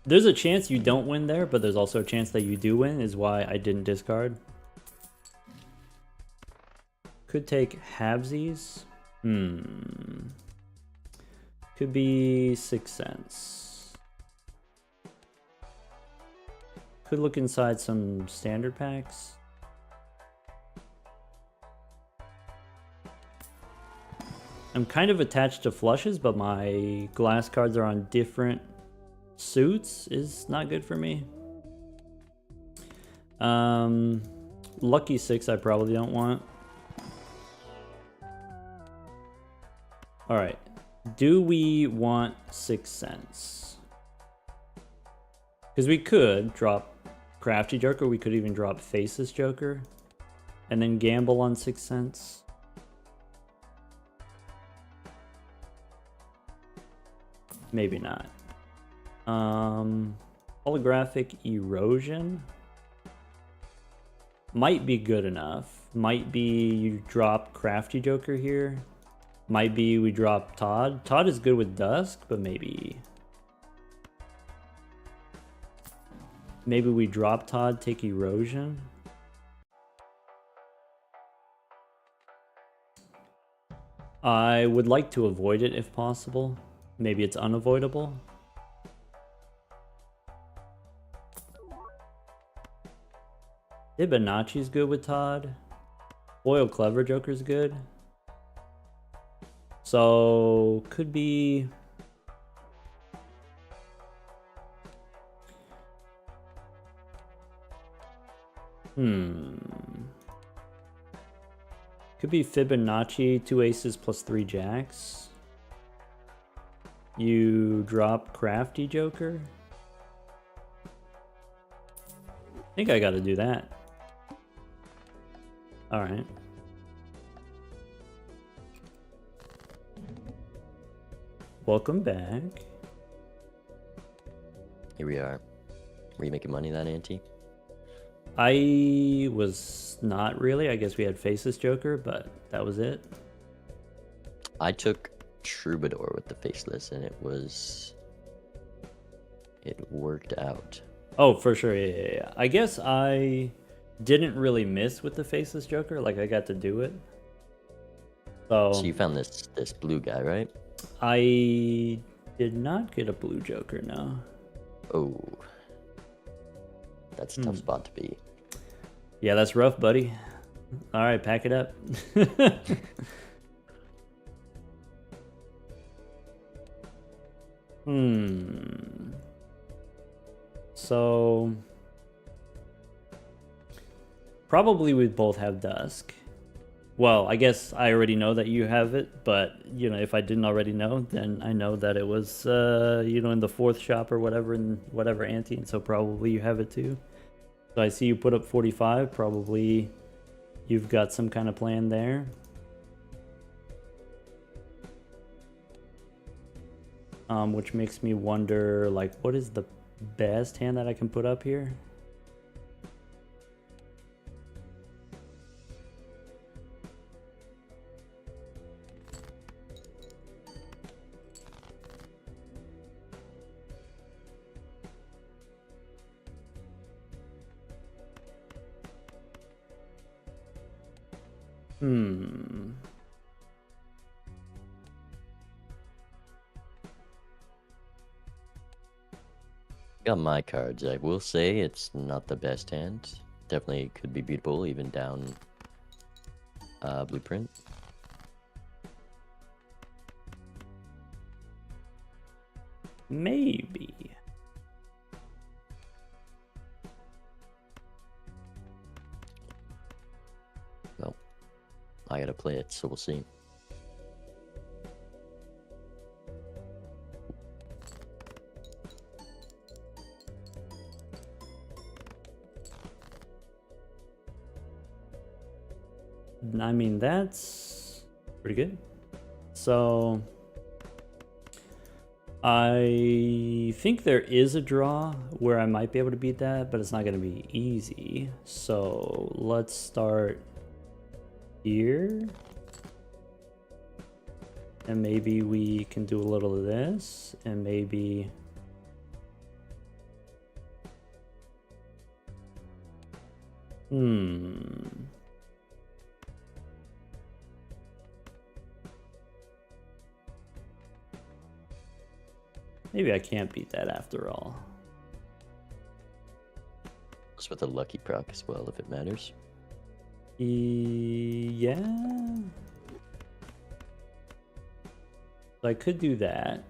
there's a chance you don't win there, but there's also a chance that you do win, is why I didn't discard. Could take halvesies. Could be 6 cents. Could look inside some standard packs. I'm kind of attached to flushes, but my glass cards are on different suits is not good for me. Lucky 6 I probably don't want. All right, do we want 6 cents? Because we could drop Crafty Joker, we could even drop Faceless Joker, and then gamble on 6 cents. Maybe not. Holographic Erosion might be good enough. Might be you drop Crafty Joker here. Might be we drop Todd. Todd is good with Dusk, but maybe we drop Todd, take Erosion. I would like to avoid it if possible. Maybe it's unavoidable. Fibonacci's good with Todd. Foil Clever Joker's good. So, could be... Could be Fibonacci, 2 aces plus 3 jacks. You drop Crafty Joker. I think I gotta do that. Alright. Welcome back. Here we are. Were you making money that ante? I was not really. I guess we had Faceless Joker, but that was it. I took Troubadour with the Faceless, and it worked out. Oh, for sure. Yeah. I guess I didn't really miss with the Faceless Joker. Like, I got to do it. So you found this blue guy, right? I did not get a blue Joker, no. Oh. That's a tough spot to be. Yeah, that's rough, buddy. All right, pack it up. So probably we both have Dusk. Well, I guess I already know that you have it, but you know, if I didn't already know, then I know that it was you know, in the 4th shop or whatever, in whatever ante, and so probably you have it too. So I see you put up 45, probably you've got some kind of plan there. Which makes me wonder, like, what is the best hand that I can put up here? Hmm. Got my cards. I will say it's not the best hand. Definitely could be beatable even down blueprint. Maybe. Well, I gotta play it, so we'll see. I mean, that's pretty good. So I think there is a draw where I might be able to beat that, but it's not going to be easy. So let's start here. And maybe we can do a little of this, and maybe... Maybe I can't beat that after all. It's with a lucky proc as well, if it matters. Yeah. So I could do that.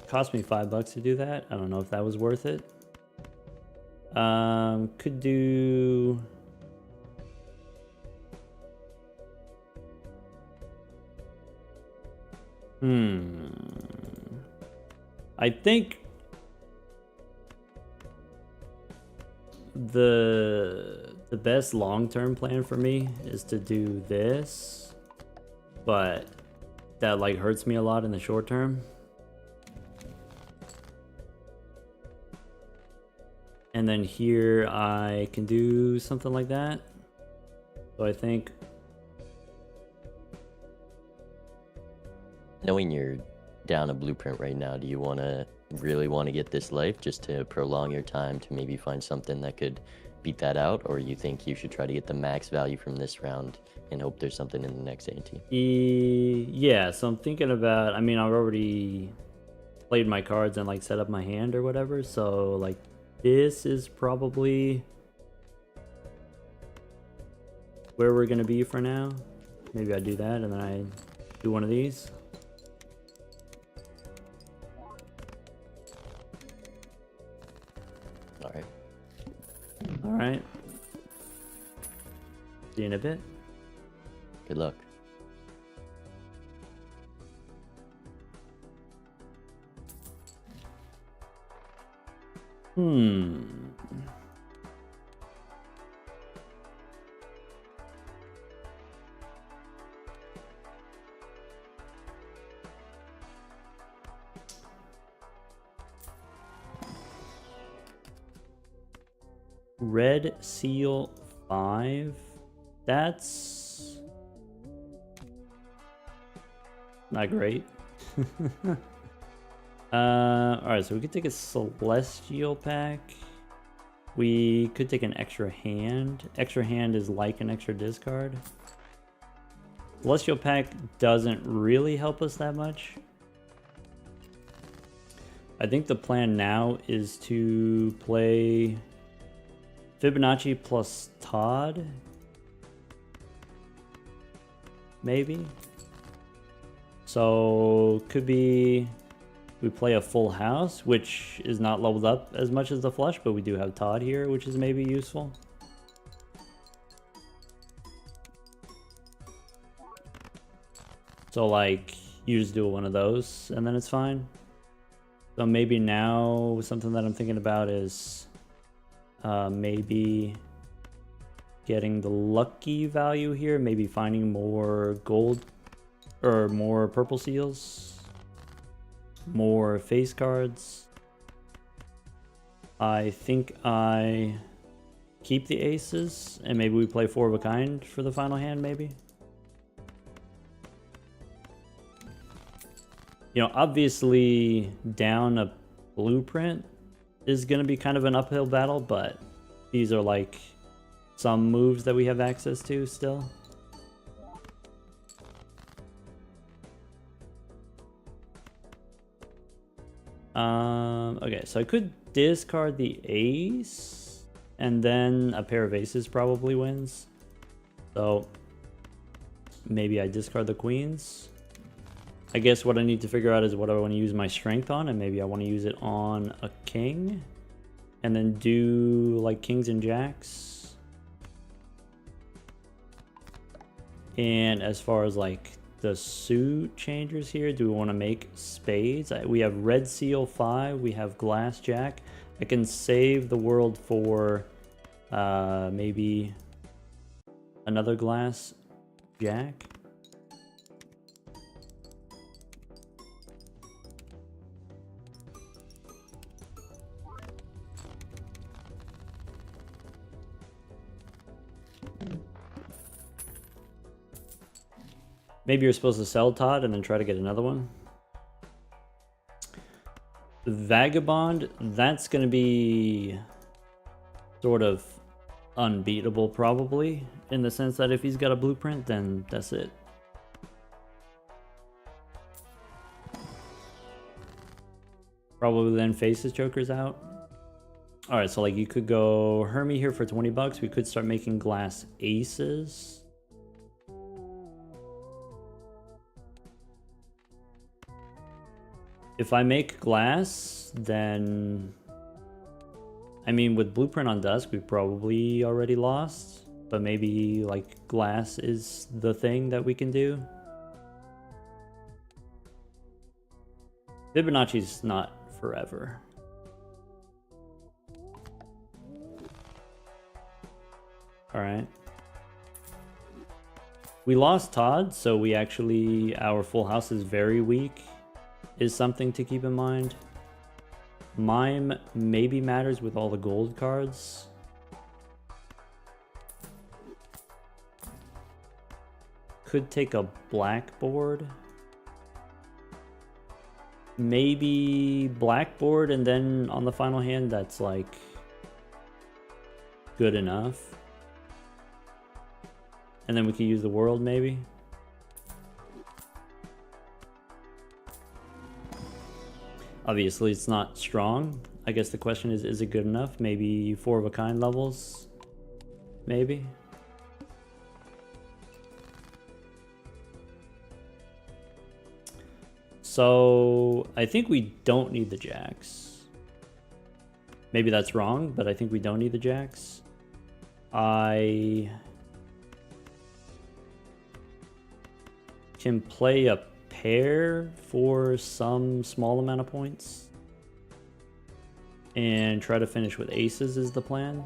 Cost me $5 to do that. I don't know if that was worth it. Could do... I think the best long-term plan for me is to do this, but that like hurts me a lot in the short term. And then here I can do something like that. So I think... Knowing you're down a blueprint right now, do you really want to get this life just to prolong your time to maybe find something that could beat that out? Or you think you should try to get the max value from this round and hope there's something in the next ante? Yeah, so I'm thinking about... I mean, I've already played my cards and like set up my hand or whatever, so like this is probably where we're gonna be for now. Maybe I do that and then I do one of these. Alright. Alright. See you in a bit. Good luck. Red Seal 5. That's not great. Alright, so we could take a Celestial pack. We could take an extra hand. Extra hand is like an extra discard. Celestial pack doesn't really help us that much. I think the plan now is to play Fibonacci plus Todd. Maybe. So could be we play a full house, which is not leveled up as much as the flush, but we do have Todd here, which is maybe useful. So like you just do one of those and then it's fine. So maybe now something that I'm thinking about is maybe getting the lucky value here, maybe finding more gold or more purple seals, more face cards. I think I keep the aces and maybe we play 4 of a kind for the final hand, maybe. You know, obviously down a blueprint is going to be kind of an uphill battle, but these are like some moves that we have access to still. Okay, so I could discard the ace, and then a pair of aces probably wins. So maybe I discard the queens. I guess what I need to figure out is what I want to use my strength on, and maybe I want to use it on a king, and then do like kings and jacks. And as far as like the suit changers here, do we want to make spades? We have red seal 5, we have glass jack. I can save the world for maybe another glass jack. Maybe you're supposed to sell Todd and then try to get another one. Vagabond, that's going to be sort of unbeatable probably, in the sense that if he's got a blueprint, then that's it. Probably then face his jokers out. Alright, so like you could go Hermie here for 20 bucks. We could start making glass aces. If I make glass, then I mean, with blueprint on dusk, we probably already lost, but maybe like glass is the thing that we can do. Fibonacci's not forever. All right. We lost Todd, so we actually, our full house is very weak, is something to keep in mind. Mime maybe matters with all the gold cards. Could take a blackboard. Maybe blackboard, and then on the final hand, that's like good enough. And then we could use the world maybe. Obviously, it's not strong. I guess the question is it good enough? Maybe 4 of a kind levels? Maybe. So, I think we don't need the jacks. Maybe that's wrong, but I think we don't need the jacks. I can play a pair for some small amount of points and try to finish with aces is the plan.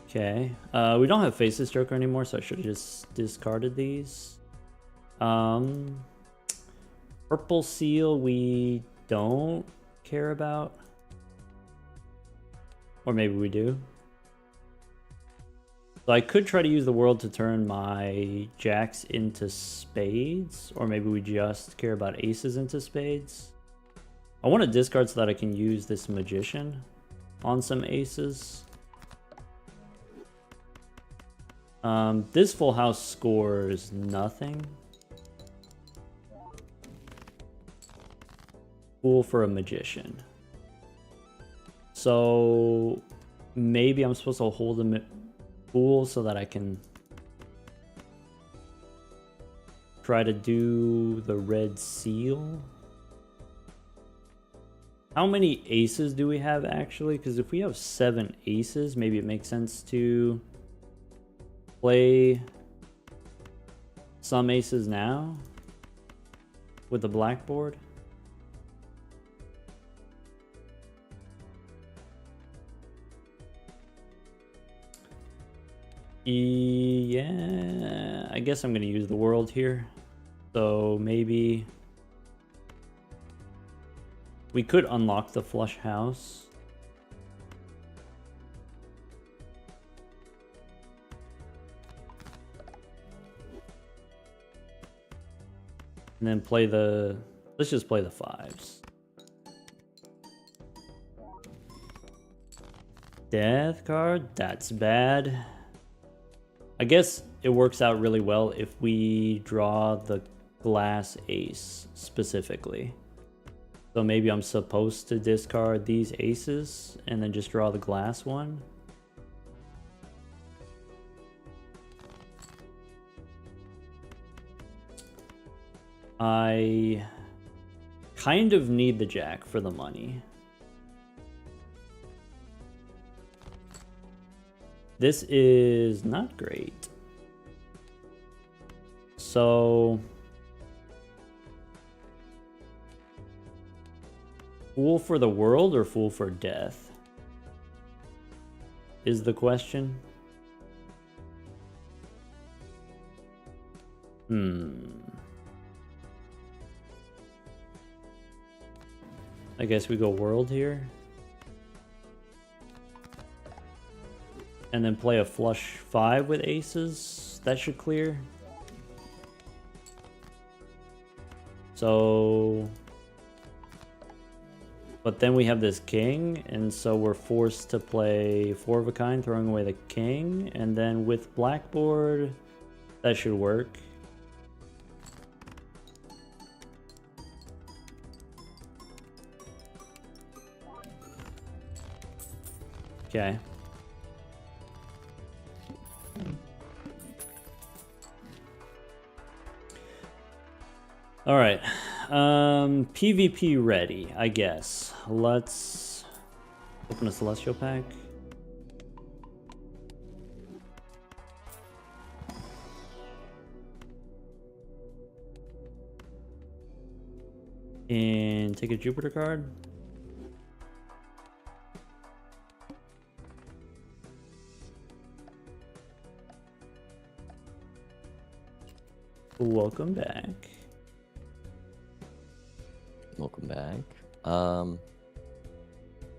Okay, we don't have faces joker anymore, so I should have just discarded these. Purple seal we don't care about, or maybe we do. So I could try to use the world to turn my jacks into spades, or maybe we just care about aces into spades. I want to discard so that I can use this magician on some aces. This full house scores nothing. Cool for a magician. So maybe I'm supposed to hold him Fool so that I can try to do the red seal. How many aces do we have actually? Because if we have 7 aces, maybe it makes sense to play some aces now with the blackboard. Yeah, I guess I'm gonna use the world here. So maybe we could unlock the flush house. And then play the, let's just play the 5s. Death card? That's bad. I guess it works out really well if we draw the glass ace specifically. So maybe I'm supposed to discard these aces and then just draw the glass one. I kind of need the jack for the money. This is not great. So fool for the world or fool for death is the question. I guess we go world here. And then play a flush 5 with aces. That should clear. So... But then we have this king, and so we're forced to play 4 of a kind, throwing away the king. And then with blackboard, that should work. Okay. All right. PvP ready, I guess. Let's open a Celestial pack. And take a Jupiter card. Welcome back. Welcome back.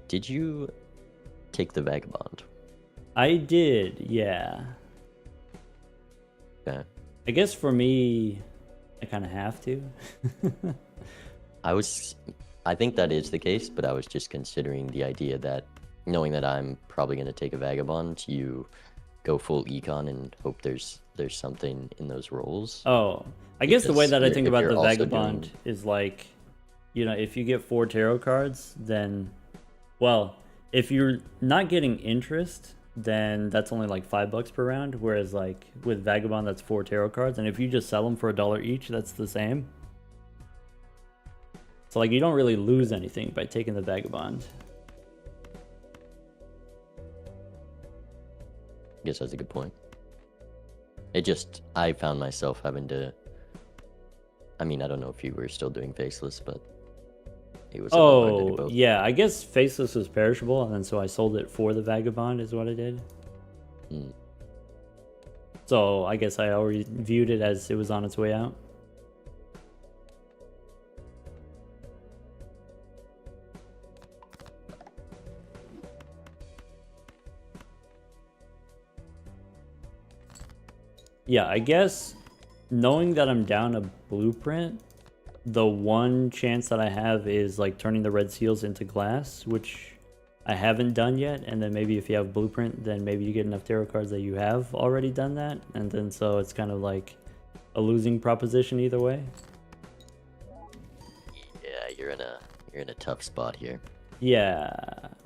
Did you take the Vagabond? I did, yeah. Okay. I guess for me, I kind of have to. I think that is the case, but I was just considering the idea that knowing that I'm probably going to take a Vagabond, you go full econ and hope there's something in those rolls. Oh, I guess the way that I think about the also Vagabond is like, you know, if you get 4 tarot cards, then, well, if you're not getting interest, then that's only like $5 per round. Whereas like with Vagabond, that's 4 tarot cards. And if you just sell them for $1 each, that's the same. So like you don't really lose anything by taking the Vagabond. I guess that's a good point. I found myself having to, I mean, I don't know if you were still doing Faceless, but it was a little hard to do both. Yeah, I guess Faceless was perishable, and then so I sold it for the Vagabond is what I did. So I guess I already viewed it as it was on its way out. Yeah, I guess knowing that I'm down a blueprint, the one chance that I have is like turning the red seals into glass, which I haven't done yet. And then maybe if you have blueprint, then maybe you get enough tarot cards that you have already done that. And then so it's kind of like a losing proposition either way. Yeah, you're in a tough spot here. Yeah,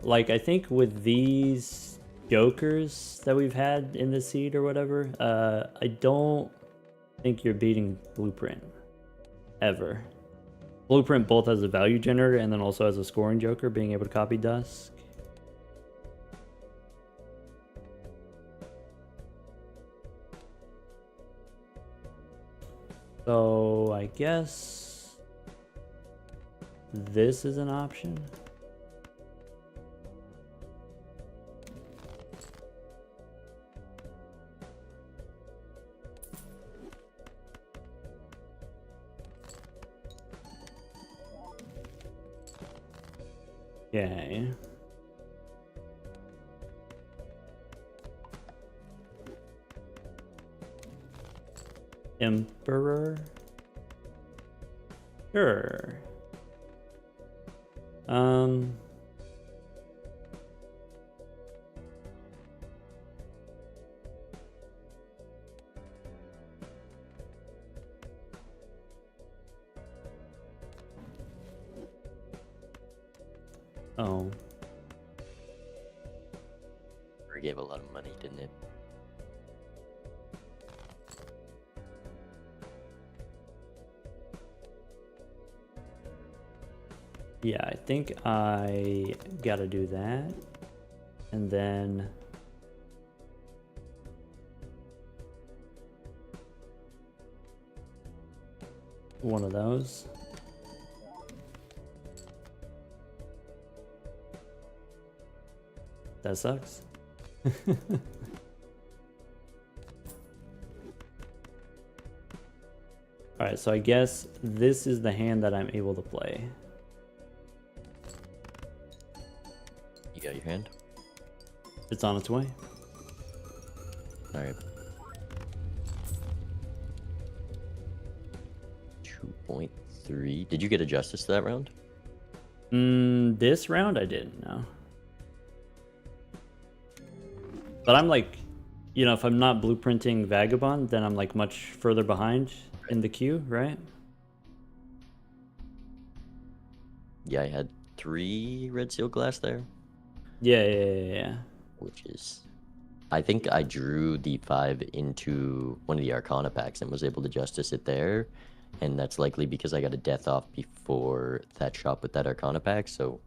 like I think with these Jokers that we've had in the seed or whatever, I don't think you're beating Blueprint ever. Blueprint both has a value generator and then also has a scoring joker, being able to copy Dusk. So I guess this is an option. Okay. Emperor? Sure. Oh. Or gave a lot of money, didn't it? Yeah, I think I gotta do that. And then one of those. That sucks. Alright, so I guess this is the hand that I'm able to play. You got your hand? It's on its way. Alright. 2.3. Did you get a justice to that round? This round I didn't know. But I'm like, you know, if I'm not blueprinting Vagabond, then I'm like much further behind in the queue, right? Yeah, I had 3 red seal glass there, Yeah. which is... I think I drew the 5 into one of the Arcana packs and was able to justice it there. And that's likely because I got a death off before that shop with that Arcana pack, so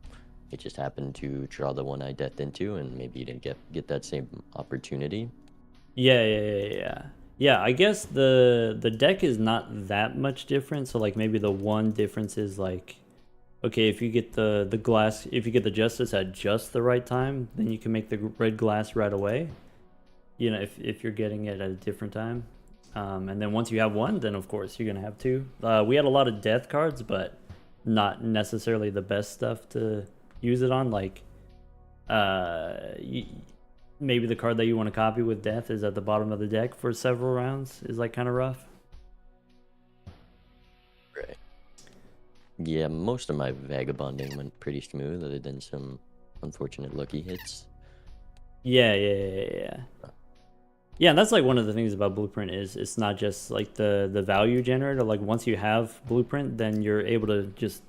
it just happened to draw the one I deathed into, and maybe you didn't get that same opportunity. Yeah. Yeah, I guess the deck is not that much different. So like maybe the one difference is like, okay, if you get the glass, if you get the justice at just the right time, then you can make the red glass right away. You know, if you're getting it at a different time. And then once you have one, then of course you're gonna have two. We had a lot of death cards, but not necessarily the best stuff to use it on. Like, maybe the card that you want to copy with death is at the bottom of the deck for several rounds is like kind of rough. Right. Yeah, most of my vagabonding went pretty smooth, other than some unfortunate lucky hits. Yeah. Yeah, and that's like one of the things about Blueprint is it's not just like the value generator. Like once you have Blueprint, then you're able to just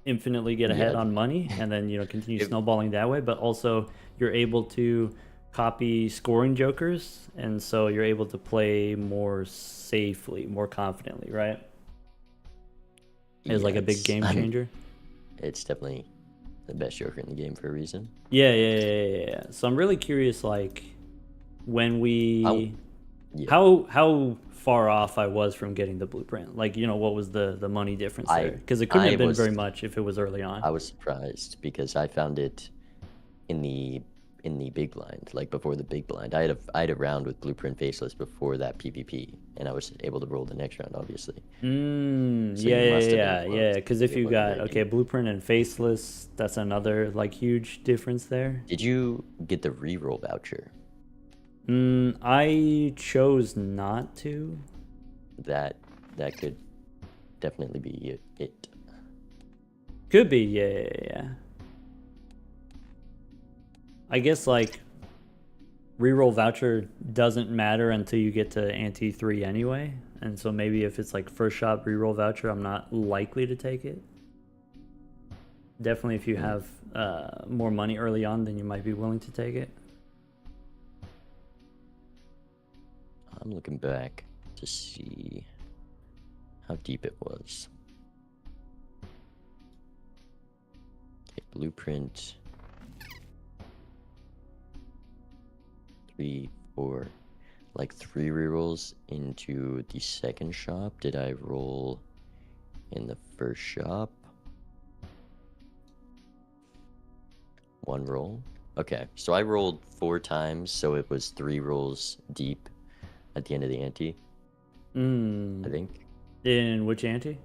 infinitely get ahead on money, and then continue snowballing that way. But also you're able to copy scoring jokers, and so you're able to play more safely, more confidently, right? It's like a big game changer. It's definitely the best joker in the game for a reason. Yeah. So I'm really curious, like, when we how far off I was from getting the Blueprint. Like, what was the money difference there? Because it couldn't have been very much if it was early on. I was surprised because I found it in the big blind, like before the big blind. I had a round with Blueprint Faceless before that PvP, and I was able to roll the next round, obviously. Yeah. Because if you got Blueprint and Faceless, that's another like huge difference there. Did you get the reroll voucher? I chose not to. That could definitely be it. Could be, yeah. I guess like reroll voucher doesn't matter until you get to ante 3 anyway, and so maybe if it's like first shot reroll voucher, I'm not likely to take it. Definitely if you have more money early on, then you might be willing to take it. I'm looking back to see how deep it was. Okay, Blueprint 3, 4, like 3 rerolls into the second shop. Did I roll in the first shop? 1 roll. Okay, so I rolled 4 times, so it was 3 rolls deep at the end of the ante. I think. In which ante?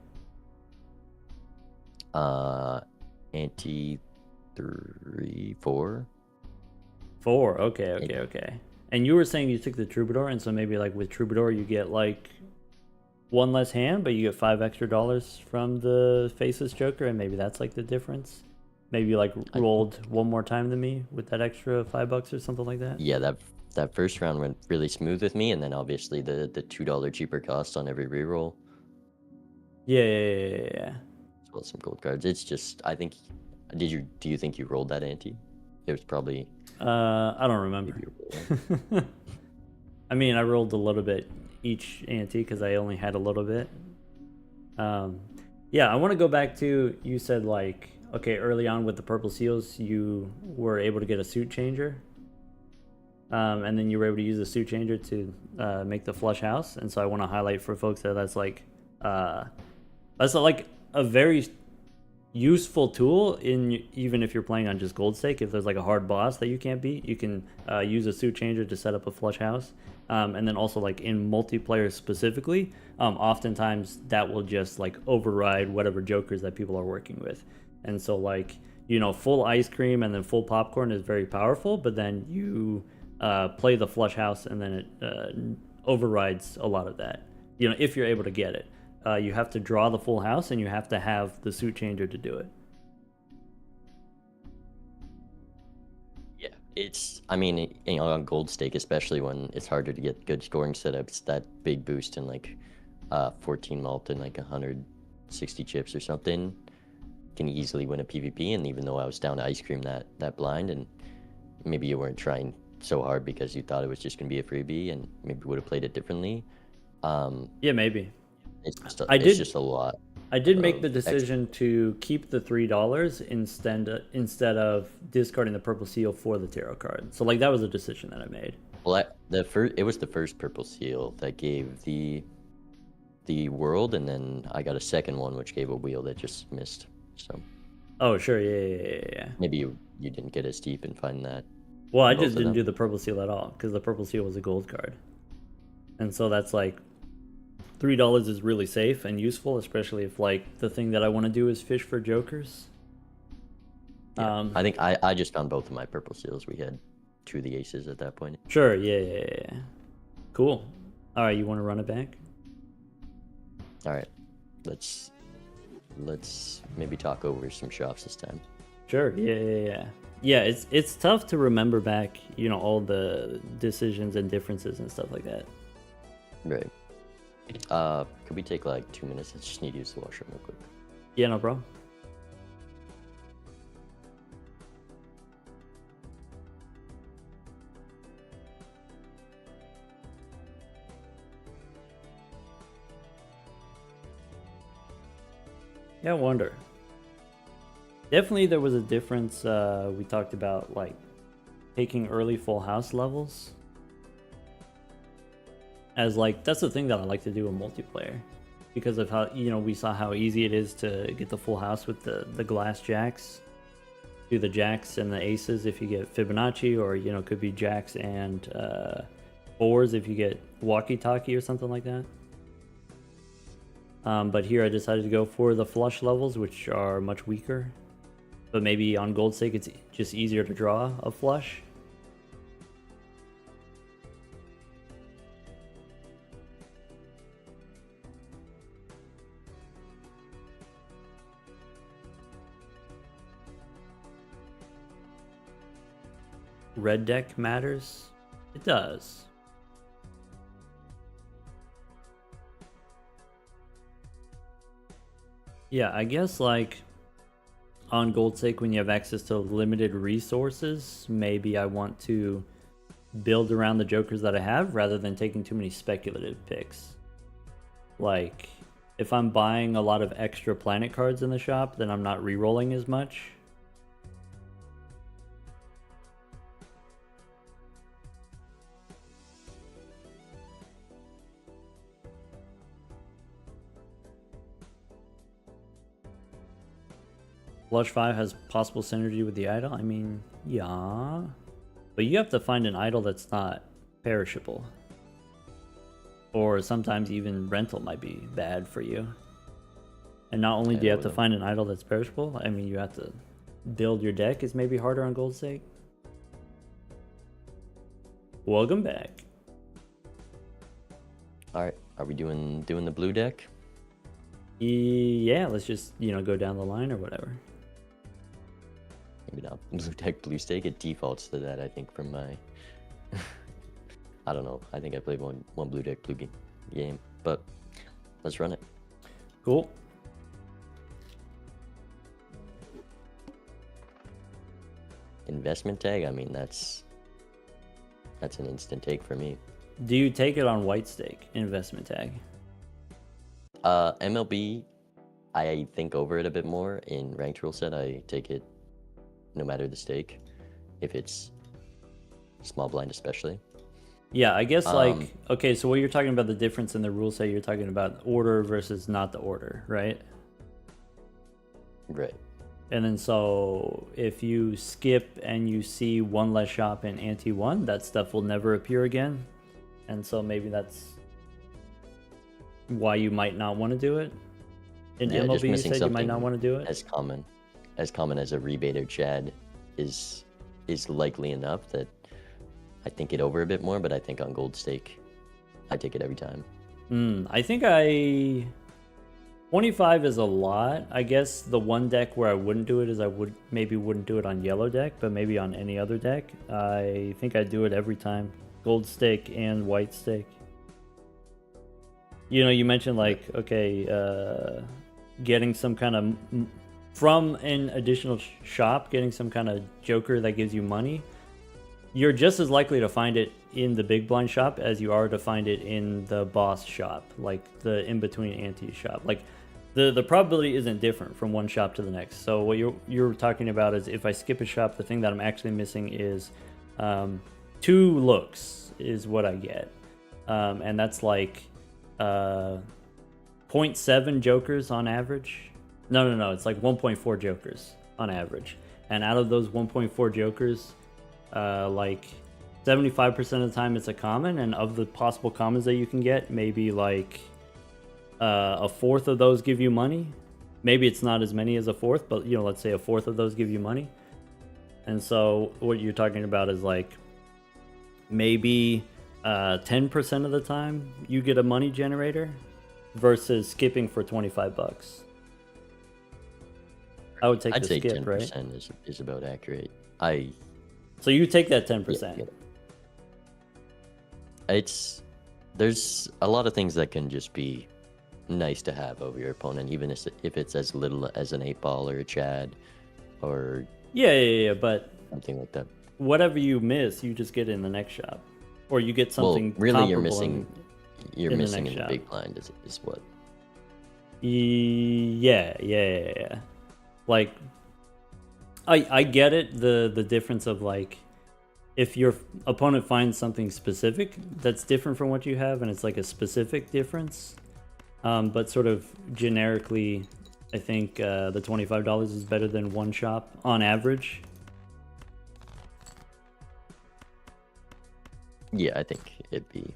Ante 3, 4. 4. Okay. And you were saying you took the Troubadour, and so maybe like with Troubadour you get like 1 less hand, but you get $5 extra from the Faceless Joker, and maybe that's like the difference. Maybe you like rolled 1 more time than me with that extra $5 or something like that. Yeah, that first round went really smooth with me, and then obviously the $2 cheaper cost on every reroll. Yeah. As well as some gold cards. It's just, I think Do you think you rolled that ante? It was probably I don't remember. maybe you rolled I mean, I rolled a little bit each ante because I only had a little bit. Yeah, I want to go back to, you said like, okay, early on with the purple seals, you were able to get a suit changer. And then you were able to use the suit changer to make the flush house. And so I want to highlight for folks that that's like a very useful tool in, even if you're playing on just gold stake. If there's like a hard boss that you can't beat, you can use a suit changer to set up a flush house. And then also like in multiplayer specifically, oftentimes that will just like override whatever jokers that people are working with. And so like, you know, full ice cream and then full popcorn is very powerful, but then you play the flush house and then it overrides a lot of that, you know, if you're able to get it. You have to draw the full house and you have to have the suit changer to do it. Yeah, it's, I mean, you know, on gold stake, especially when it's harder to get good scoring setups, that big boost in like 14 malt and like 160 chips or something can easily win a PvP. And even though I was down to ice cream that blind, and maybe you weren't trying so hard because you thought it was just going to be a freebie and maybe would have played it differently. Yeah, maybe. It's just it's just a lot. I did make the of decision to keep the $3 instead of discarding the purple seal for the tarot card. So like that was a decision that I made. Well, it was the first purple seal that gave the world, and then I got a second one which gave a wheel that just missed. So Oh sure, yeah. maybe you didn't get as deep and find that. Well, I both just of didn't them. do the purple seal at all because the purple seal was a gold card, and so that's like $3 is really safe and useful, especially if like the thing that I want to do is fish for jokers. Yeah. I think I just found both of my purple seals. We had two of the aces at that point. Sure, yeah. Cool. All right, you want to run it back? All right, let's maybe talk over some shops this time. Sure, yeah. Yeah, it's tough to remember back, you know, all the decisions and differences and stuff like that. Right. Could we take like 2 minutes? I just need to use the washroom real quick. Yeah, no problem. Yeah, I wonder. Definitely there was a difference. We talked about like taking early full house levels as like, that's the thing that I like to do in multiplayer because of how, you know, we saw how easy it is to get the full house with the glass jacks. Do the jacks and the aces if you get Fibonacci, or, you know, it could be jacks and fours if you get walkie-talkie or something like that. But here I decided to go for the flush levels, which are much weaker. But maybe on gold stake it's just easier to draw a flush. Red deck matters? It does. Yeah, I guess like on gold stake when you have access to limited resources, maybe I want to build around the jokers that I have rather than taking too many speculative picks. Like if I'm buying a lot of extra planet cards in the shop, then I'm not re-rolling as much. Flush 5 has possible synergy with the idol. I mean, yeah. But you have to find an idol that's not perishable. Or sometimes even rental might be bad for you. And not only do you have to find an idol that's perishable, I mean, you have to build your deck is maybe harder on gold stake. Welcome back. All right, are we doing the blue deck? Yeah, let's just, you know, go down the line or whatever. Maybe not blue deck, blue stake. It defaults to that, I think, from my. I don't know. I think I played one blue deck blue game, but let's run it. Cool. investment tag, I mean that's an instant take for me. Do you take it on white stake investment tag? MLB, I think over it a bit more. In ranked rule set, I take it no matter the stake, if it's small blind especially. Yeah, I guess like okay, so what you're talking about the difference in the rule set, you're talking about order versus not the order, right? Right. And then so if you skip and you see one less shop in ante 1, that stuff will never appear again. And so maybe that's why you might not want to do it. In Yeah, just MLB, you missing said you might not something want to do it. as common as a rebate or Chad is likely enough that I think it over a bit more, but I think on gold stake, I take it every time. I think 25 is a lot. I guess the one deck where I wouldn't do it is I wouldn't do it on yellow deck, but maybe on any other deck. I think I do it every time. Gold stake and white stake. You know, you mentioned like, okay, getting some kind of, from an additional shop, getting some kind of joker that gives you money. You're just as likely to find it in the big blind shop as you are to find it in the boss shop, like the in-between ante shop. Like the probability isn't different from one shop to the next. So what you're talking about is if I skip a shop, the thing that I'm actually missing is 2 looks is what I get. And that's like 0.7 jokers on average. No, it's like 1.4 jokers on average. And out of those 1.4 jokers, like 75% of the time it's a common, and of the possible commons that you can get, maybe like a fourth of those give you money. Maybe it's not as many as a fourth, but you know, let's say a fourth of those give you money. And so what you're talking about is like maybe 10% of the time you get a money generator versus skipping for $25. I would take I'd the say skip, 10% right? is about accurate. So you take that 10%. Yeah. There's a lot of things that can just be nice to have over your opponent, even if it's as little as an 8-ball or a Chad or Yeah, but something like that. whatever you miss, you just get it in the next shop, or you get something. Well, really, you're comparable missing in the in next the shop. big blind is what. Yeah. Like, I get it. The difference of like, if your opponent finds something specific that's different from what you have, and it's like a specific difference, but sort of generically, I think the $25 is better than one shop on average. Yeah, I think it'd be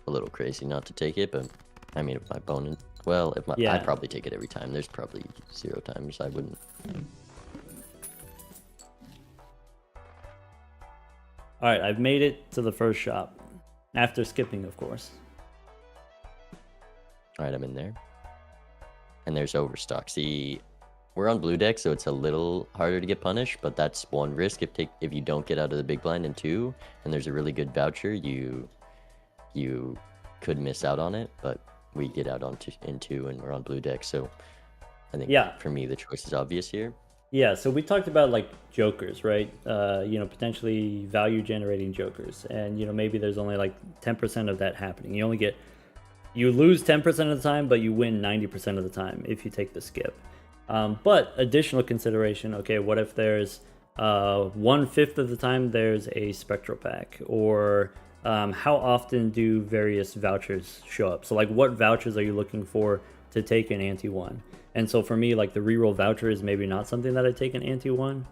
a little crazy not to take it, but I mean, if my opponent, I'd probably take it every time. There's probably 0 times I wouldn't. All right, I've made it to the first shop after skipping, of course. All right, I'm in there. And there's Overstock. See, we're on blue deck, so it's a little harder to get punished, but that's one risk if you don't get out of the big blind in 2, and there's a really good voucher, you could miss out on it, but we get out in 2 and we're on blue deck, so I think for me the choice is obvious here. Yeah, so we talked about like jokers, right? You know, potentially value generating jokers, and you know, maybe there's only like 10% of that happening. You lose 10% of the time, but you win 90% of the time if you take the skip. But additional consideration, okay, what if there's 1/5 of the time there's a spectral pack, or how often do various vouchers show up? So like, what vouchers are you looking for to take an ante 1? And so for me, like the reroll voucher is maybe not something that I take an ante 1,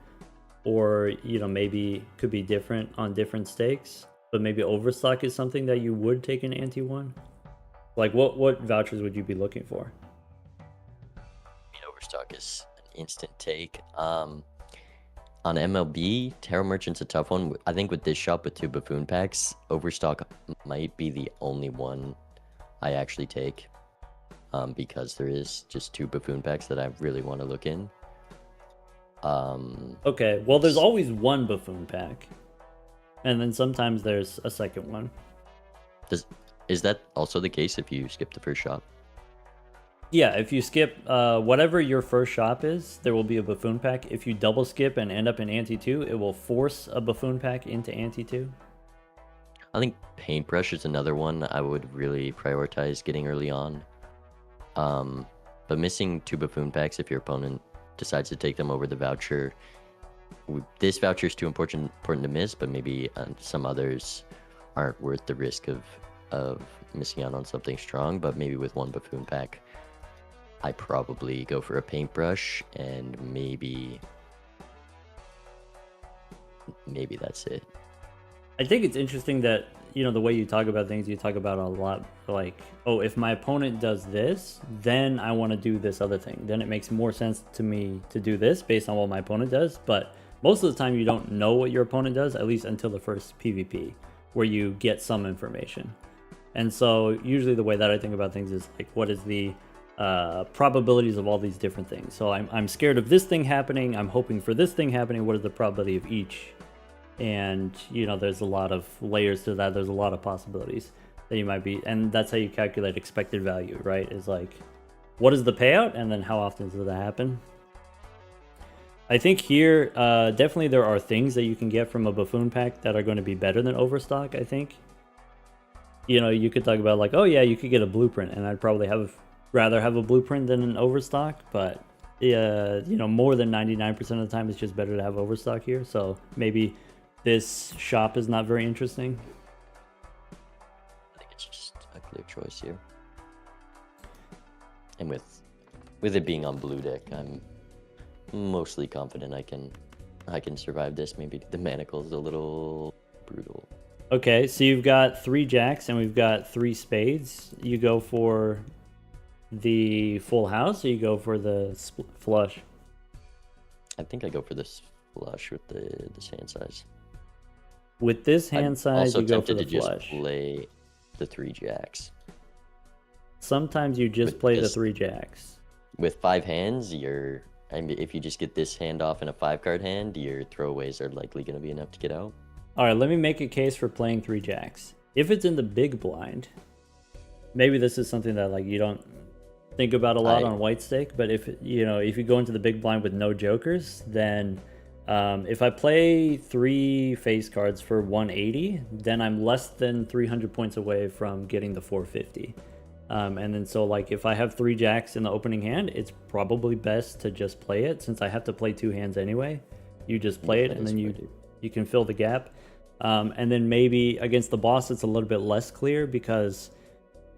or you know, maybe could be different on different stakes, but maybe overstock is something that you would take an ante 1. Like what vouchers would you be looking for? Overstock is an instant take. On MLB, Tarot Merchant's a tough one. I think with this shop with 2 buffoon packs, Overstock might be the only one I actually take. Because there is just 2 buffoon packs that I really want to look in. Okay, well there's always one buffoon pack, and then sometimes there's a second one. Is that also the case if you skip the first shop? Yeah, if you skip whatever your first shop is, there will be a buffoon pack. If you double skip and end up in ante 2, it will force a buffoon pack into ante 2. I think paintbrush is another one I would really prioritize getting early on. But missing 2 buffoon packs if your opponent decides to take them over the voucher. This voucher is too important to miss, but maybe some others aren't worth the risk of missing out on something strong. But maybe with 1 buffoon pack, I probably go for a paintbrush, and maybe that's it. I think it's interesting that, you know, the way you talk about things, you talk about a lot like, oh, if my opponent does this, then I want to do this other thing. Then it makes more sense to me to do this based on what my opponent does. But most of the time you don't know what your opponent does, at least until the first PvP, where you get some information. And so usually the way that I think about things is like, what is the probabilities of all these different things? So I'm scared of this thing happening. I'm hoping for this thing happening. What is the probability of each? And, you know, there's a lot of layers to that. There's a lot of possibilities that you might be, and that's how you calculate expected value, right? Is like, what is the payout, and then how often does that happen? I think here, definitely there are things that you can get from a buffoon pack that are going to be better than overstock, I think. You know, you could talk about like, oh yeah, you could get a blueprint, and I'd probably rather have a blueprint than an overstock, but yeah, you know, more than 99% of the time it's just better to have overstock here. So maybe this shop is not very interesting. I think it's just a clear choice here. And with it being on blue deck, I'm mostly confident I can survive this. Maybe the manacle's a little brutal. Okay, so you've got 3 jacks and we've got 3 spades. You go for the full house, or you go for the flush? I think I go for this flush with this hand size. With this hand size, you go for the flush. Just play the 3 jacks. Sometimes you just play the 3 jacks. With 5 hands, if you just get this hand off in a 5-card hand, your throwaways are likely going to be enough to get out. All right, let me make a case for playing 3 jacks. If it's in the big blind, maybe this is something that like you don't think about a lot on white stake, but if you go into the big blind with no jokers, then if I play 3 face cards for 180, then I'm less than 300 points away from getting the 450. And then so like if I have 3 jacks in the opening hand, it's probably best to just play it, since I have to play 2 hands anyway. You just play it, and then you can fill the gap. And then maybe against the boss it's a little bit less clear, because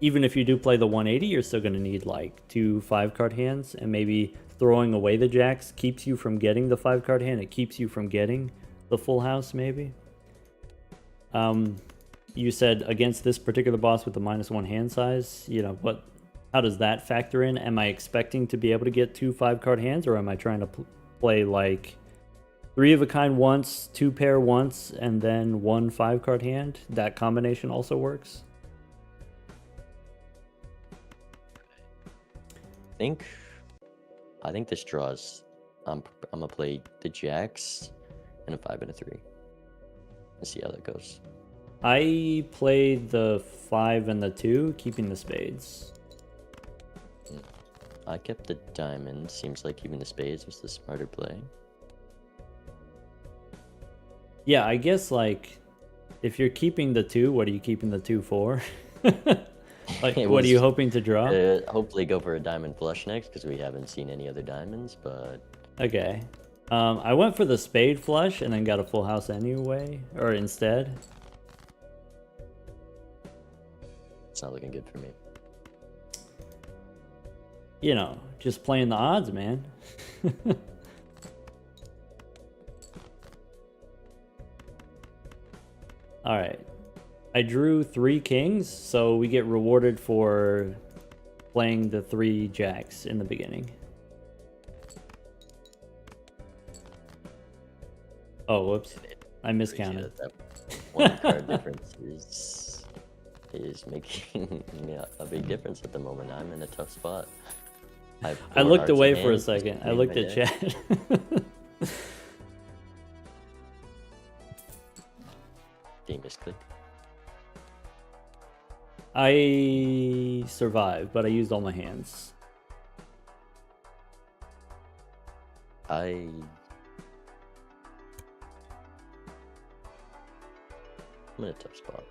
even if you do play the 180, you're still going to need like 2 5-card hands, and maybe throwing away the jacks keeps you from getting the 5-card hand. It keeps you from getting the full house, maybe. You said against this particular boss with the -1 hand size, you know, how does that factor in? Am I expecting to be able to get 2 5-card hands, or am I trying to play like 3 of a kind once, 2 pair once, and then 1 5-card hand? That combination also works. I think this draws. I'm gonna play the jacks and a 5 and a 3. Let's see how that goes. I played the 5 and the 2, keeping the spades. I kept the diamond. Seems like keeping the spades was the smarter play. Yeah, I guess like if you're keeping the 2, what are you keeping the 2 for? Like, what are you hoping to draw? Hopefully go for a diamond flush next, because we haven't seen any other diamonds, but... Okay. I went for the spade flush and then got a full house anyway, or instead. It's not looking good for me. You know, just playing the odds, man. All right. I drew 3 kings, so we get rewarded for playing the 3 jacks in the beginning. Oh, whoops. I miscounted. That 1 card difference is making a big difference at the moment. I'm in a tough spot. I looked away for a second. I looked at chat. Game misclick. I survived, but I used all my hands. I'm in a tough spot.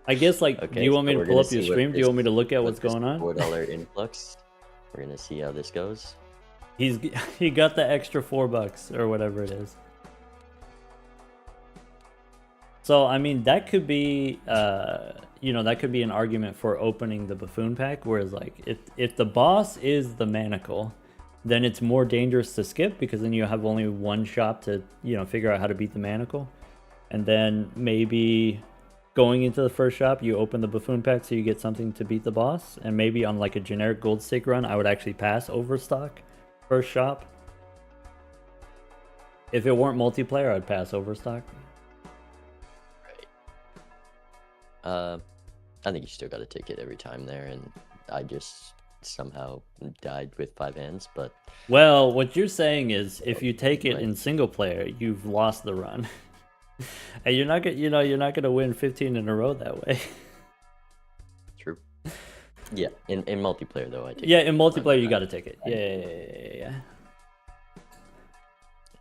I guess, like, do Okay, you want me so to we're pull gonna up your see what stream? Do you this want me to look at what what's this going on? $4 influx. We're gonna see how this goes. He got the extra $4 or whatever it is. So I mean, that could be that could be an argument for opening the buffoon pack. Whereas, like, if the boss is the manacle, then it's more dangerous to skip, because then you have only one shot to figure out how to beat the manacle, and then maybe going into the first shop you open the buffoon pack so you get something to beat the boss. And maybe on like a generic gold stake run, I would actually pass Overstock first shop. If it weren't multiplayer, I'd pass Overstock. I think you still got to take it every time there, and I just somehow died with 5 hands. But Well, what you're saying is, if you take it in single player, you've lost the run, and you're not gonna win 15 in a row that way. true. Yeah, in multiplayer though, I take Yeah, it in every time. multiplayer you got to take it. Yeah.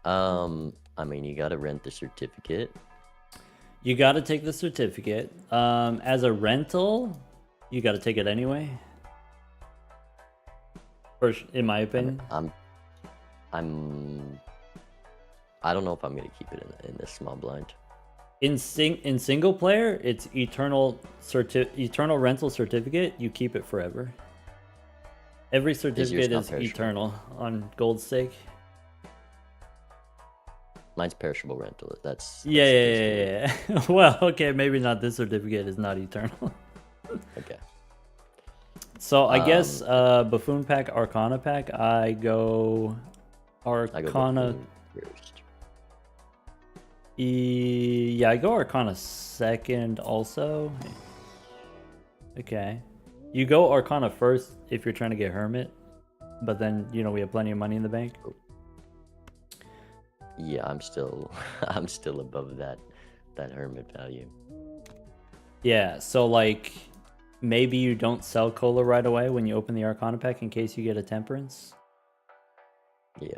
I mean, you got to rent the certificate. You got to take the certificate. As a rental, you got to take it anyway. First, in my opinion. I don't know if I'm gonna keep it in this small blind. In single player, it's eternal rental certificate. You keep it forever. Every certificate is eternal on gold stake. Mine's perishable rental. That's yeah. Well, okay, maybe not. This certificate is not eternal. Okay. So I guess buffoon pack, arcana pack. I go arcana. First. Yeah, I go arcana second also. Okay. You go arcana first if you're trying to get hermit, but then we have plenty of money in the bank. Yeah, I'm still above that hermit value. Yeah, so like maybe you don't sell cola right away when you open the arcana pack in case you get a temperance. Yeah.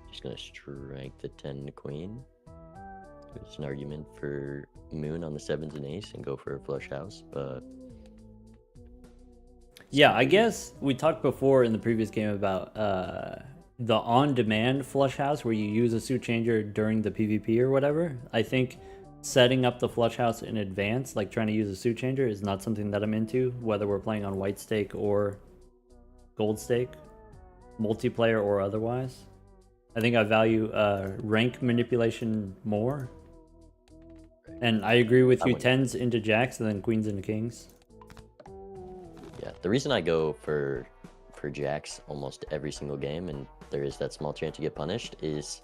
Just gonna strike the 10 to queen. It's an argument for moon on the 7s and ace and go for a flush house, but yeah, I guess we talked before in the previous game about the on-demand flush house where you use a suit changer during the PvP or whatever. I think setting up the flush house in advance, like trying to use a suit changer, is not something that I'm into, whether we're playing on white stake or gold stake, multiplayer or otherwise. I think I value rank manipulation more. And I agree with you, 10s into jacks and then queens into kings. Yeah, the reason I go for jacks almost every single game, and there is that small chance you get punished, is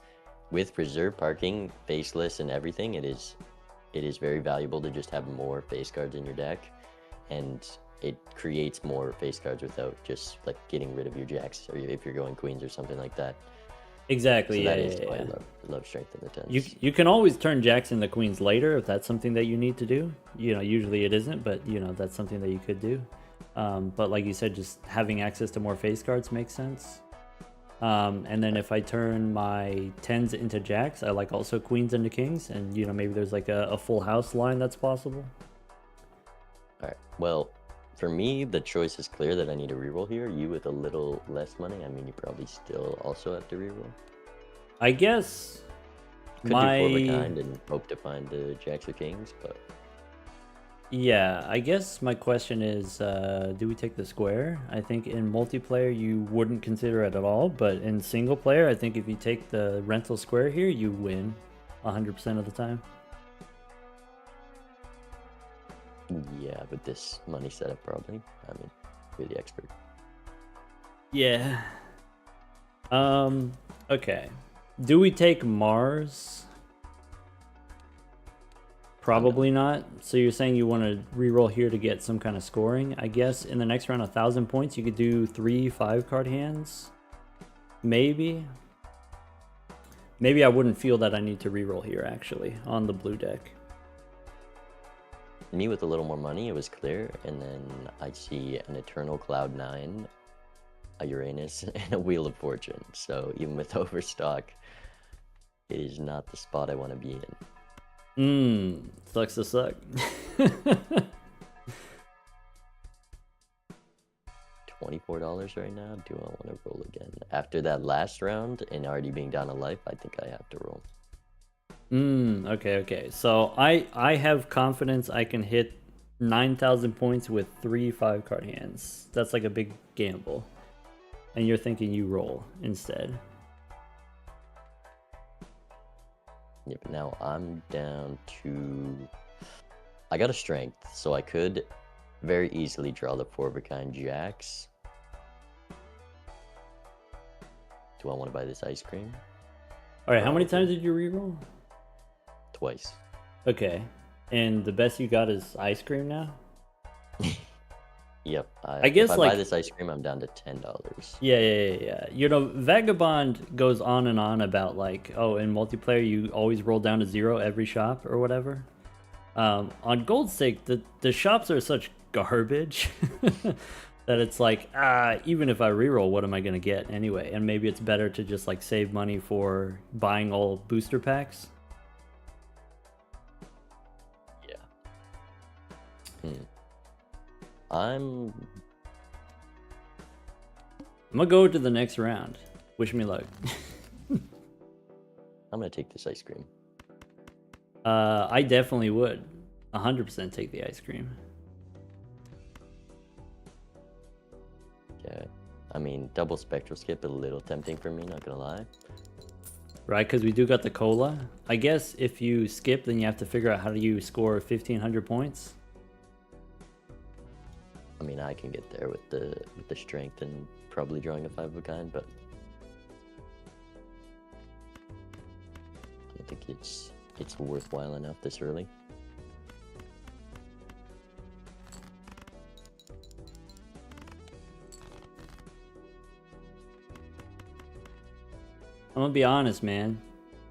with reserve parking, faceless, and everything. It is very valuable to just have more face cards in your deck, and it creates more face cards without just like getting rid of your jacks, or if you're going queens or something like that. Exactly. So yeah, that is yeah, why yeah. I love strength in the 10s. You can always turn jacks into queens later if that's something that you need to do. Usually it isn't, but that's something that you could do. But like you said, just having access to more face cards makes sense. And then if I turn my 10s into jacks, I like also queens into kings, and maybe there's like a full house line that's possible. All right. Well, for me, the choice is clear that I need to reroll here. You with a little less money, I mean, you probably still also have to reroll. I guess Could do 4 of a kind and hope to find the jacks or kings, but yeah, I guess my question is, do we take the square? I think in multiplayer you wouldn't consider it at all, but in single player, I think if you take the rental square here, you win 100% of the time. yeah, with this money setup, probably. I mean, you're the expert. Yeah. Okay. Do we take Mars? Probably not. So you're saying you want to reroll here to get some kind of scoring? I guess in the next round, 1,000 points, you could do 3 5-card hands. Maybe. Maybe I wouldn't feel that I need to reroll here, actually, on the blue deck. Me with a little more money, it was clear, and then I see an Eternal Cloud 9, a Uranus, and a Wheel of Fortune. So even with Overstock, it is not the spot I want to be in. Sucks to suck. $24 right now. Do I want to roll again? After that last round and already being down a life, I think I have to roll. Okay. So I have confidence I can hit 9,000 points with 3 5-card hands. That's like a big gamble. And you're thinking you roll instead. Yeah, but now I'm down to... I got a strength, so I could very easily draw the 4-of-a-kind jacks. Do I want to buy this ice cream? Alright, how many times did you reroll? Twice. Okay. And the best you got is ice cream now? Yep. I guess, if I like, buy this ice cream, I'm down to $10. Yeah. You know, Vagabond goes on and on about, like, oh, in multiplayer, you always roll down to 0 every shop or whatever. On Gold Stake, the shops are such garbage that it's like, even if I reroll, what am I going to get anyway? And maybe it's better to just, like, save money for buying all booster packs. Yeah. I'm gonna go to the next round. Wish me luck. I'm gonna take this ice cream. I definitely would 100% take the ice cream. Yeah, I mean, double spectral skip a little tempting for me, not gonna lie. Right, because we do got the cola. I guess if you skip, then you have to figure out how do you score 1,500 points. I mean, I can get there with the strength and probably drawing a 5-of-a-kind, but I don't think it's worthwhile enough this early. I'm gonna be honest, man.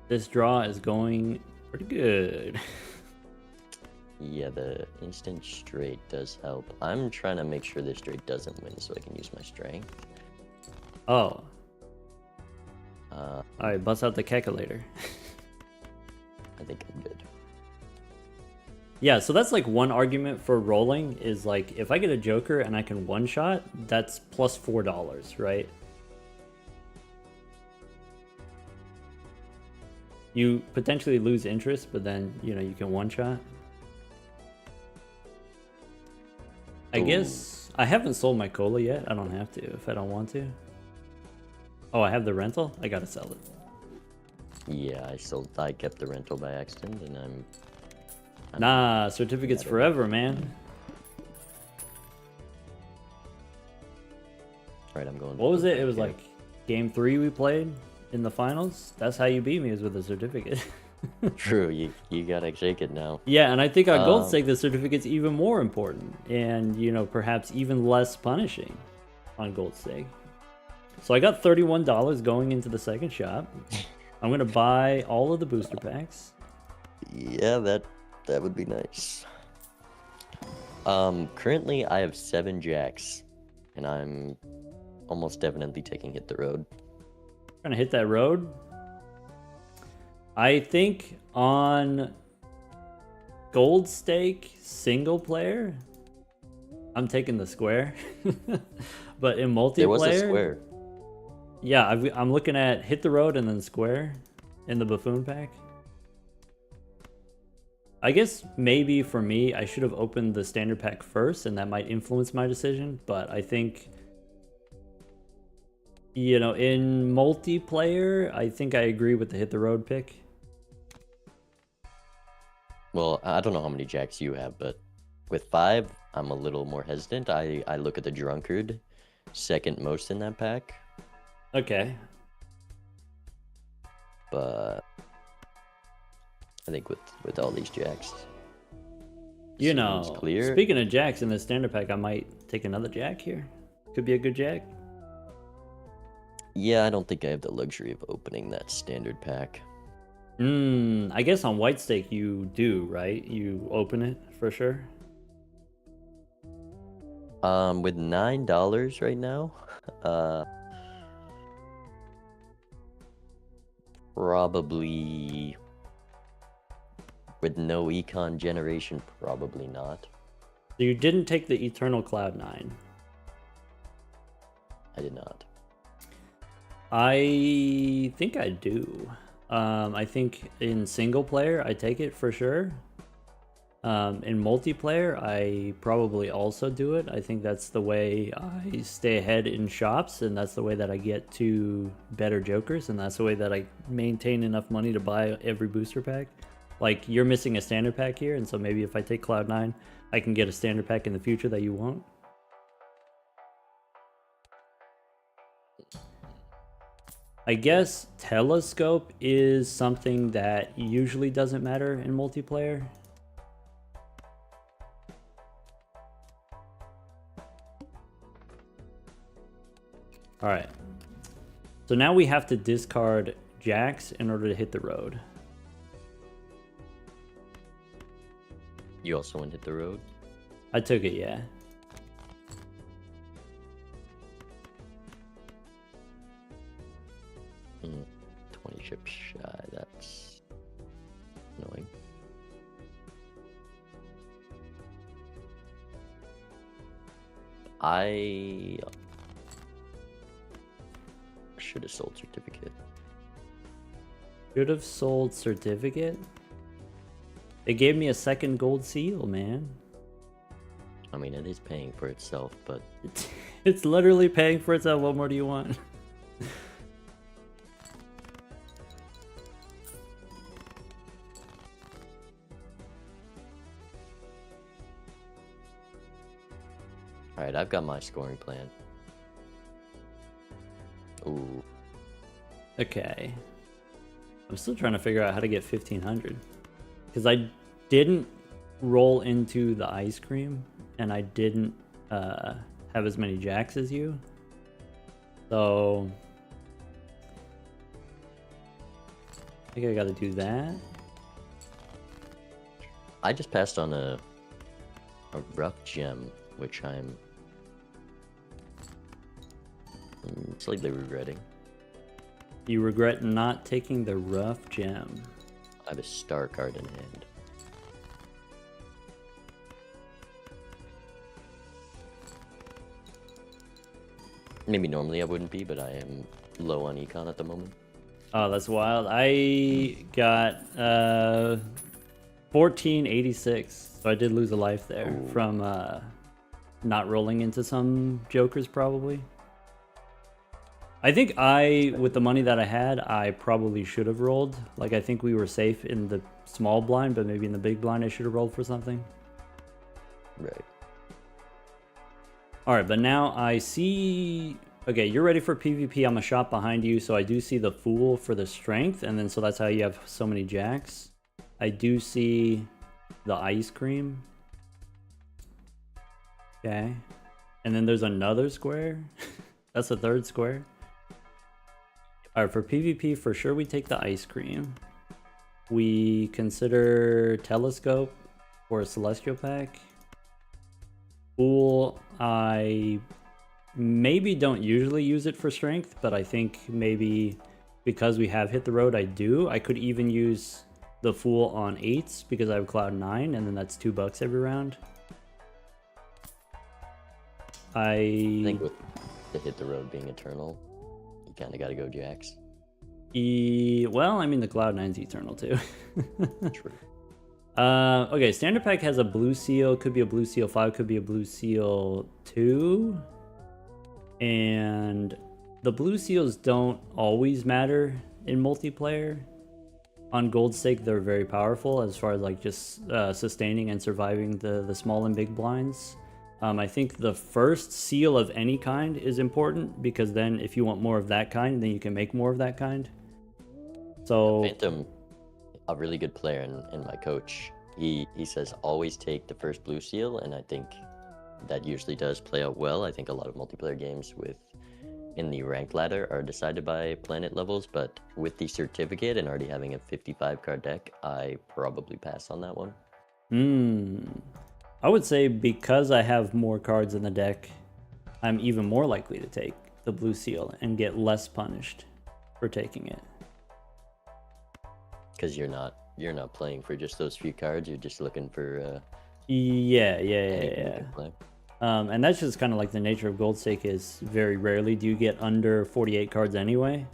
This draw is going pretty good. Yeah, the instant straight does help. I'm trying to make sure this straight doesn't win so I can use my strength. Oh. Alright, bust out the calculator. I think I'm good. Yeah, so that's like one argument for rolling is like, if I get a Joker and I can one-shot, that's plus $4, right? You potentially lose interest, but then, you know, you can one-shot. I guess I haven't sold my cola yet. I don't have to if I don't want to. Oh, I have the rental? I gotta sell it. Yeah, I kept the rental by accident, and I'm Nah, certificates forever, man. Right, I'm going. What was it? It was like game 3 we played in the finals. That's how you beat me, is with a certificate. True, you gotta shake it now. Yeah, and I think on Gold Stake the certificate's even more important, and you know, perhaps even less punishing on Gold Stake. So I got $31 going into the second shop. I'm gonna buy all of the booster packs. Yeah, that would be nice. Currently I have 7 jacks, and I'm almost definitely taking Hit the Road. Gonna hit that road. I think on Gold Stake single player, I'm taking the square. But in multiplayer, there was a square. Yeah, I'm looking at Hit the Road and then square in the Buffoon pack. I guess maybe for me, I should have opened the standard pack first, and that might influence my decision. But I think, you know, in multiplayer, I think I agree with the Hit the Road pick. Well, I don't know how many jacks you have, but with 5, I'm a little more hesitant. I look at the Drunkard, second most in that pack. Okay. But I think with all these jacks, you know, clear. Speaking of jacks in the standard pack, I might take another jack here. Could be a good jack. Yeah, I don't think I have the luxury of opening that standard pack. I guess on White Stake you do, right? You open it for sure. With $9 right now, probably with no econ generation, probably not. So you didn't take the Eternal Cloud9. I did not. I think I do. I think in single player I take it for sure. In multiplayer I probably also do it. I think that's the way I stay ahead in shops, and that's the way that I get to better jokers, and that's the way that I maintain enough money to buy every booster pack. Like, you're missing a standard pack here, and so maybe if I take Cloud9, I can get a standard pack in the future that you won't. I guess Telescope is something that usually doesn't matter in multiplayer. Alright. So now we have to discard Jacks in order to hit the road. You also want to hit the road? I took it, yeah. Mm, 20 chips shy, that's annoying. I should have sold certificate. Should have sold certificate? It gave me a second gold seal, man. I mean, it is paying for itself, but It's literally paying for itself. What more do you want? alright, I've got my scoring plan. Ooh. Okay. I'm still trying to figure out how to get 1500. Because I didn't roll into the ice cream, and I didn't have as many jacks as you. So I think I gotta do that. I just passed on a rough gem, which I'm slightly regretting. You regret not taking the rough gem. I have a star card in hand. Maybe normally I wouldn't be, but I am low on econ at the moment. Oh, that's wild. I got 1486, so I did lose a life there. Ooh. From not rolling into some jokers, probably. I think with the money that I had, I probably should have rolled. Like, I think we were safe in the small blind, but maybe in the big blind I should have rolled for something. Right. Alright, but now I see... Okay, you're ready for PvP. I'm a shot behind you, so I do see the Fool for the strength, and then so that's how you have so many jacks. I do see the ice cream. Okay. And then there's another square. That's the third square. Alright, for PvP, for sure we take the ice cream. We consider Telescope for a Celestial pack. Fool, I maybe don't usually use it for strength, but I think maybe because we have hit the road, I do. I could even use the Fool on 8s because I have Cloud9, and then that's $2 every round. I think with the hit the road being eternal, you kind of got to go jacks. Well, I mean, the Cloud9's eternal too. True. Okay, standard pack has a blue seal, could be a blue seal 5, could be a blue seal 2. And the blue seals don't always matter in multiplayer. On Gold Stake, they're very powerful as far as like just sustaining and surviving the small and big blinds. I think the first seal of any kind is important, because then if you want more of that kind, then you can make more of that kind. So Phantom, a really good player and my coach, he says always take the first blue seal, and I think that usually does play out well. I think a lot of multiplayer games with in the rank ladder are decided by planet levels, but with the certificate and already having a 55 card deck, I probably pass on that one. I would say because I have more cards in the deck, I'm even more likely to take the blue seal and get less punished for taking it. Because you're not playing for just those few cards. You're just looking for Yeah. anything you can play. And that's just kind of like the nature of Gold Stake is very rarely do you get under 48 cards anyway.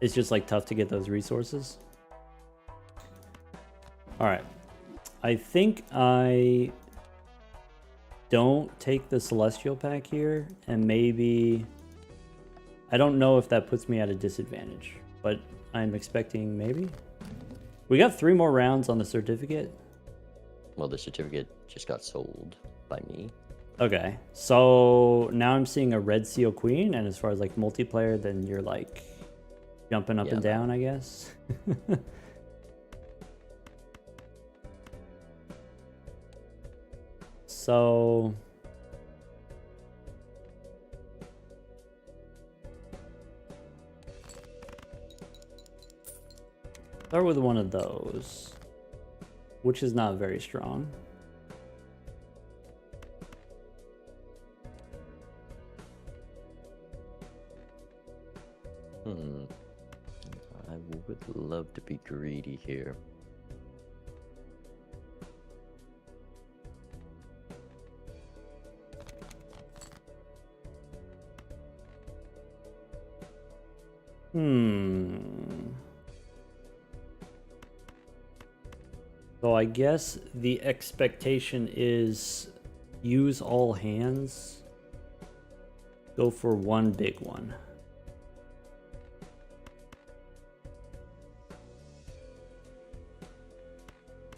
It's just like tough to get those resources. All right. I think I don't take the Celestial pack here, and maybe I don't know if that puts me at a disadvantage, but I'm expecting maybe. We got 3 more rounds on the certificate. Well, the certificate just got sold by me. Okay, so now I'm seeing a red seal queen, and as far as like multiplayer, then you're like jumping up and down, I guess. So start with one of those, which is not very strong. I would love to be greedy here. So I guess the expectation is use all hands. Go for one big one.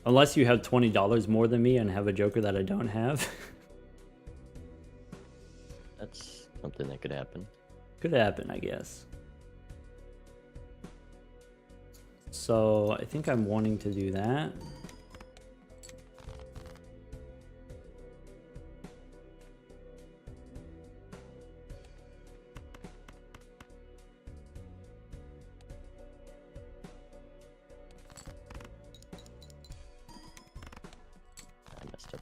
Unless you have $20 more than me and have a joker that I don't have. That's something that could happen. Could happen, I guess. So I think I'm wanting to do that. I messed up.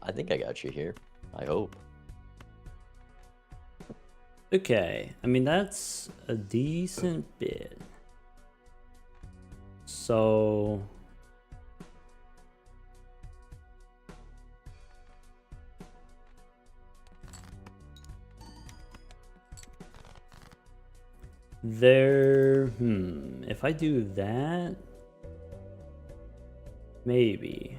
I think I got you here. I hope. Okay, I mean, that's a decent bit. So there, if I do that, maybe.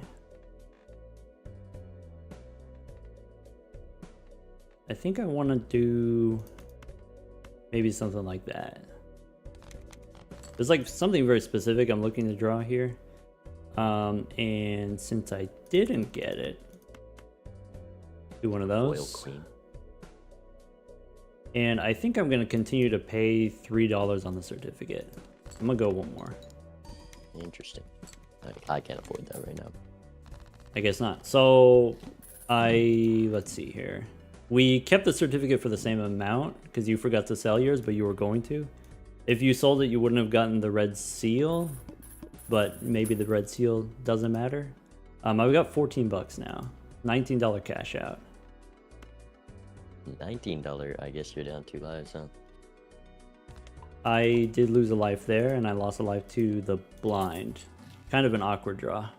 I think I want to do maybe something like that. There's like something very specific I'm looking to draw here. And since I didn't get it, do one of those. Royal Queen. And I think I'm going to continue to pay $3 on the certificate. I'm going to go one more. Interesting. I can't afford that right now. I guess not. So let's see here. We kept the certificate for the same amount because you forgot to sell yours, but you were going to. If you sold it, you wouldn't have gotten the red seal, but maybe the red seal doesn't matter. I've got $14 now. $19 cash out. $19. I guess you're down 2 lives, huh? I did lose a life there, and I lost a life to the blind. Kind of an awkward draw.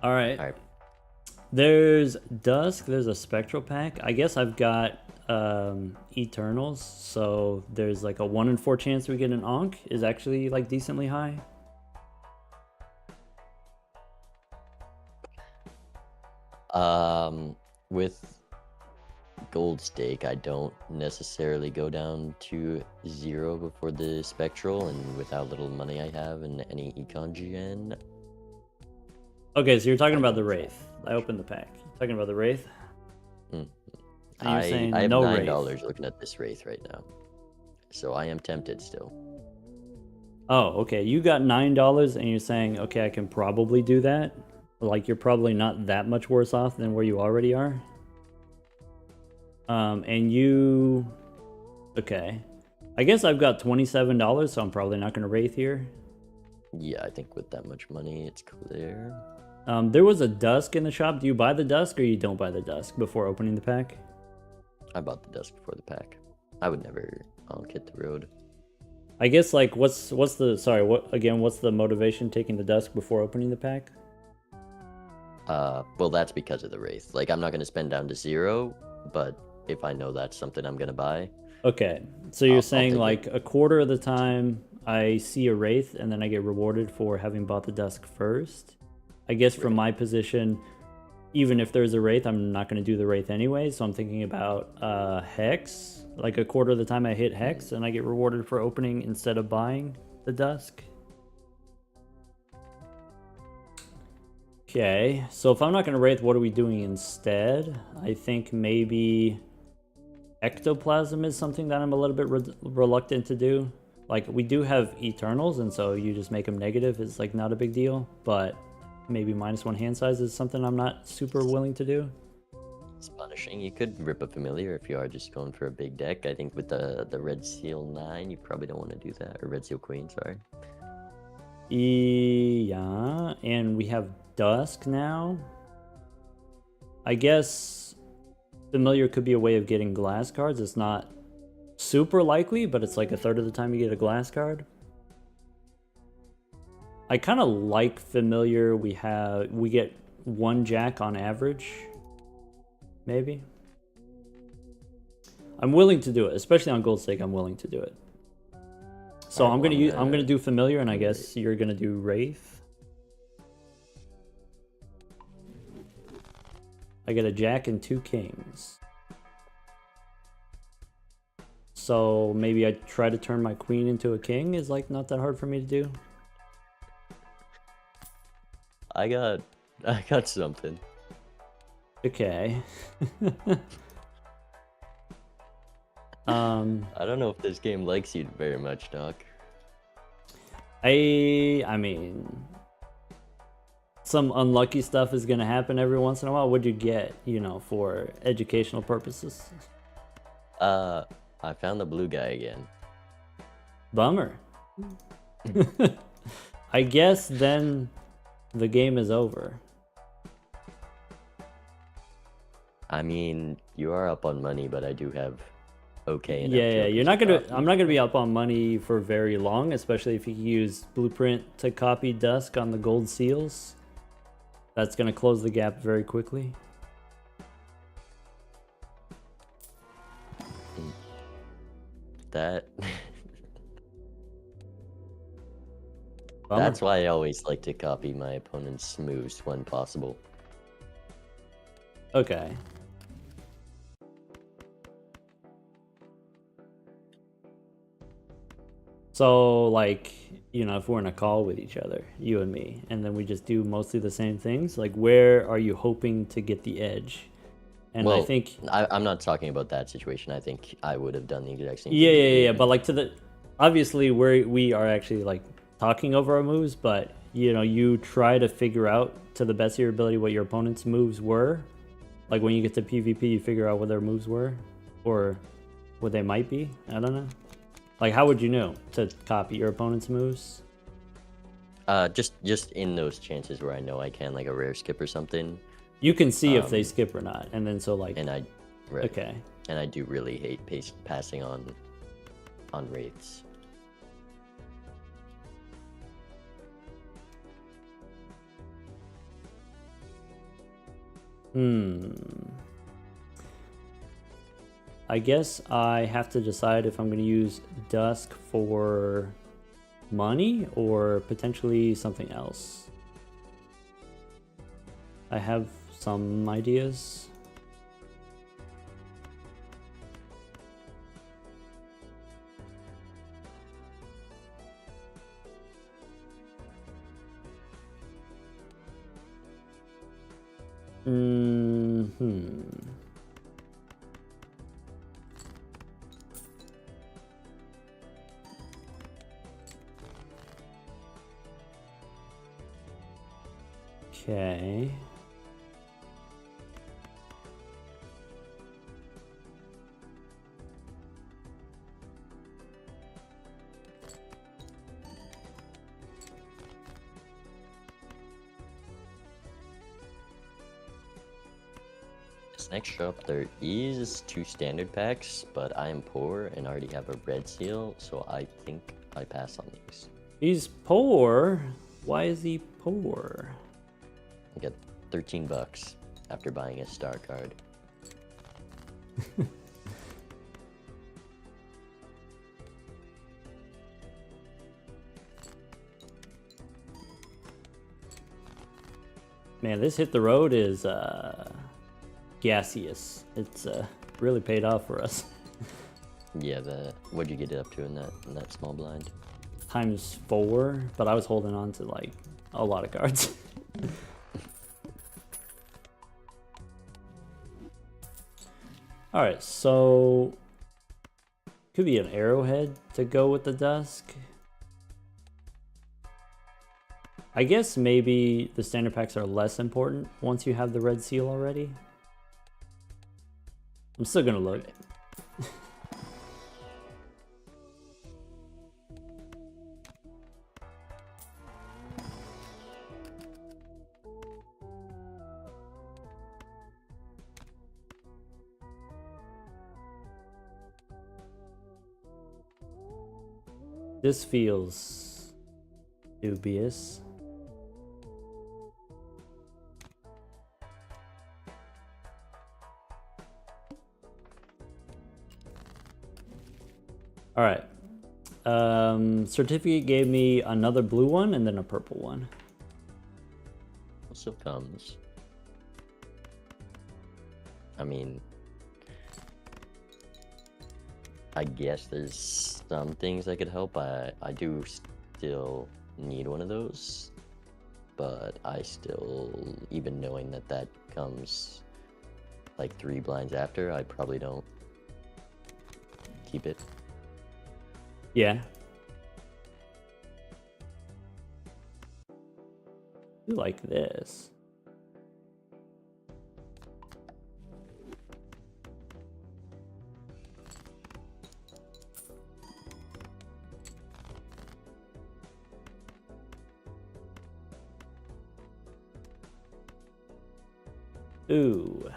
All right. There's Dusk. There's a Spectral pack. I guess I've got Eternals. So there's like a 1 in 4 chance we get an Ankh is actually like decently high. With Gold Stake, I don't necessarily go down to 0 before the Spectral, and with how little money I have in any Econ GN. Okay, so you're talking about the Wraith. I opened the pack. You're talking about the Wraith? I have no $9 Wraith. looking at this Wraith right now, so I am tempted still. Oh, okay. You got $9 and you're saying, okay, I can probably do that. Like you're probably not that much worse off than where you already are. And you, okay. I guess I've got $27, so I'm probably not going to Wraith here. Yeah, I think with that much money, it's clear. There was a Dusk in the shop. Do you buy the Dusk or you don't buy the Dusk before opening the pack? I bought the Dusk before the pack. I would never hit the road. I guess like what's the sorry, what's the motivation taking the Dusk before opening the pack? Well, that's because of the Wraith. Like, I'm not going to spend down to 0, but if I know that's something I'm going to buy. Okay, so you're I'll saying take like a quarter of the time I see a Wraith and then I get rewarded for having bought the Dusk first. I guess from my position, even if there's a Wraith, I'm not going to do the Wraith anyway, so I'm thinking about Hex. Like a quarter of the time I hit Hex and I get rewarded for opening instead of buying the Dusk. Okay, so if I'm not going to Wraith, what are we doing instead? I think maybe Ectoplasm is something that I'm a little bit reluctant to do. Like, we do have Eternals, and so you just make them negative. It's, like, not a big deal, but maybe -1 hand size is something I'm not super willing to do. It's punishing. You could rip a Familiar if you are just going for a big deck. I think with the Red Seal 9, you probably don't want to do that. Or Red Seal Queen, sorry. Yeah, and we have Dusk now. I guess Familiar could be a way of getting glass cards. It's not super likely, but it's like a third of the time you get a glass card. I kind of like Familiar. We get 1 Jack on average. Maybe. I'm willing to do it, especially on Gold Stake. I'm willing to do it. So I'm gonna do Familiar, and I guess you're gonna do Wraith. I get a Jack and 2 Kings. So maybe I try to turn my Queen into a King. Is like not that hard for me to do. I got something. Okay. I don't know if this game likes you very much, Doc. I mean, some unlucky stuff is gonna happen every once in a while. What'd you get, for educational purposes? I found the blue guy again. Bummer. I guess then the game is over. I mean, you are up on money, but I do have okay enough. Yeah, you're not gonna. I'm not gonna be up on money for very long, especially if you use Blueprint to copy Dusk on the gold seals. That's gonna close the gap very quickly. That. Bummer. That's why I always like to copy my opponent's moves when possible. Okay. So, like, if we're in a call with each other, you and me, and then we just do mostly the same things, like, where are you hoping to get the edge? And well, I think... I'm not talking about that situation. I think I would have done the exact same thing. Yeah, but, like, obviously, we are actually, like, talking over our moves, but, you try to figure out, to the best of your ability, what your opponent's moves were. Like, when you get to PvP, you figure out what their moves were, or what they might be. I don't know. Like, how would you know to copy your opponent's moves? Just in those chances where I know I can, like a rare skip or something. You can see if they skip or not, and then so like. Right. Okay. And I do really hate passing on wraiths. I guess I have to decide if I'm going to use Dusk for money or potentially something else. I have some ideas. Okay. This next shop, there is 2 standard packs, but I am poor and already have a red seal, so I think I pass on these. He's poor. Why is he poor? I get 13 bucks after buying a star card. Man, this hit the road is gaseous. It's really paid off for us. Yeah, what'd you get it up to in that small blind? ×4, but I was holding on to like a lot of cards. All right, so could be an arrowhead to go with the dusk. I guess maybe the standard packs are less important once you have the red seal already. I'm still gonna look. This feels dubious. All right. Certificate gave me another blue one and then a purple one. Also comes. I mean, I guess there's some things that could help. I do still need one of those, but I still, even knowing that comes like 3 blinds after, I probably don't keep it. Yeah. I like this. Ooh.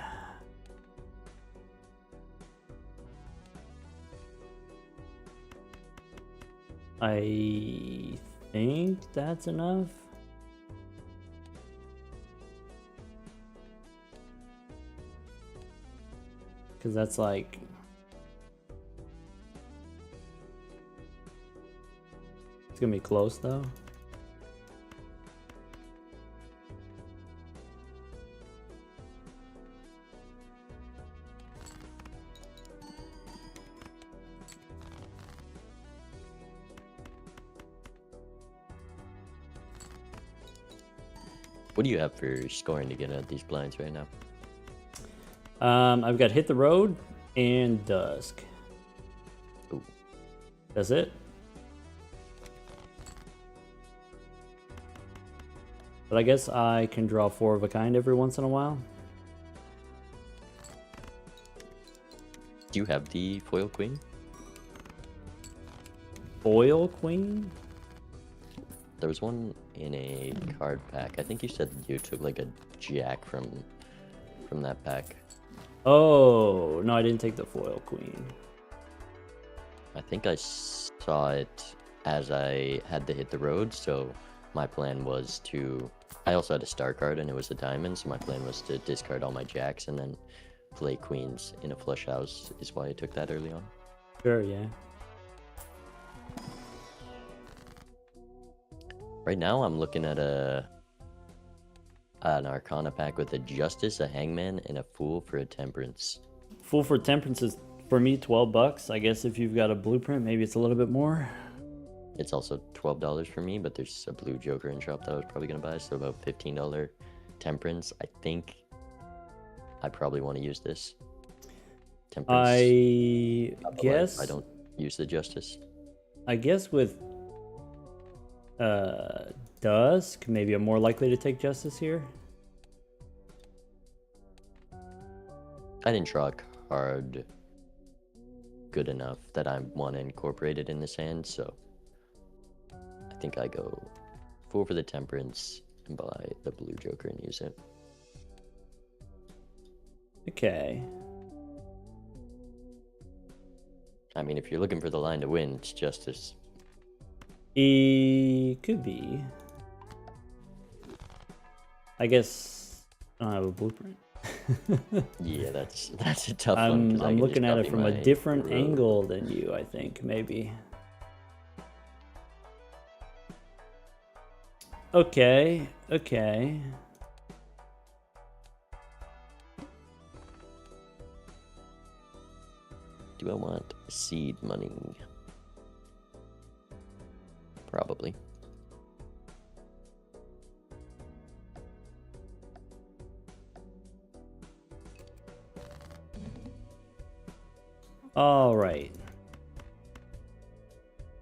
I think that's enough. Because that's like... It's gonna be close though. What do you have for scoring to get at these blinds right now? I've got Hit the Road and Dusk. Ooh. That's it. But I guess I can draw 4 of a kind every once in a while. Do you have the foil queen? Foil Queen? There was one in a card pack. I think you said you took like a jack from that pack. Oh, no, I didn't take the Foil Queen. I think I saw it as I had to hit the road, so my plan was to... I also had a star card and it was a diamond, so my plan was to discard all my jacks and then play queens in a flush house, is why I took that early on. Sure, yeah. Right now I'm looking at an Arcana pack with a Justice, a Hangman, and a Fool for a Temperance. Fool for Temperance is, for me, 12 bucks. I guess if you've got a blueprint, maybe it's a little bit more. It's also $12 for me, but there's a blue Joker in shop that I was probably going to buy, so about $15 Temperance. I think I probably want to use this. Temperance. I guess... I don't use the Justice. I guess with Dusk. Maybe I'm more likely to take Justice here. I didn't draw a card good enough that I want to incorporate it in this hand, so I think I go Fool for the Temperance and buy the blue Joker and use it. Okay. I mean, if you're looking for the line to win, it's Justice. Could be. I guess I don't have a blueprint. Yeah, that's a tough one. I'm looking at it from a different angle than you, I think, maybe. Okay, okay. Do I want seed money? Probably. All right.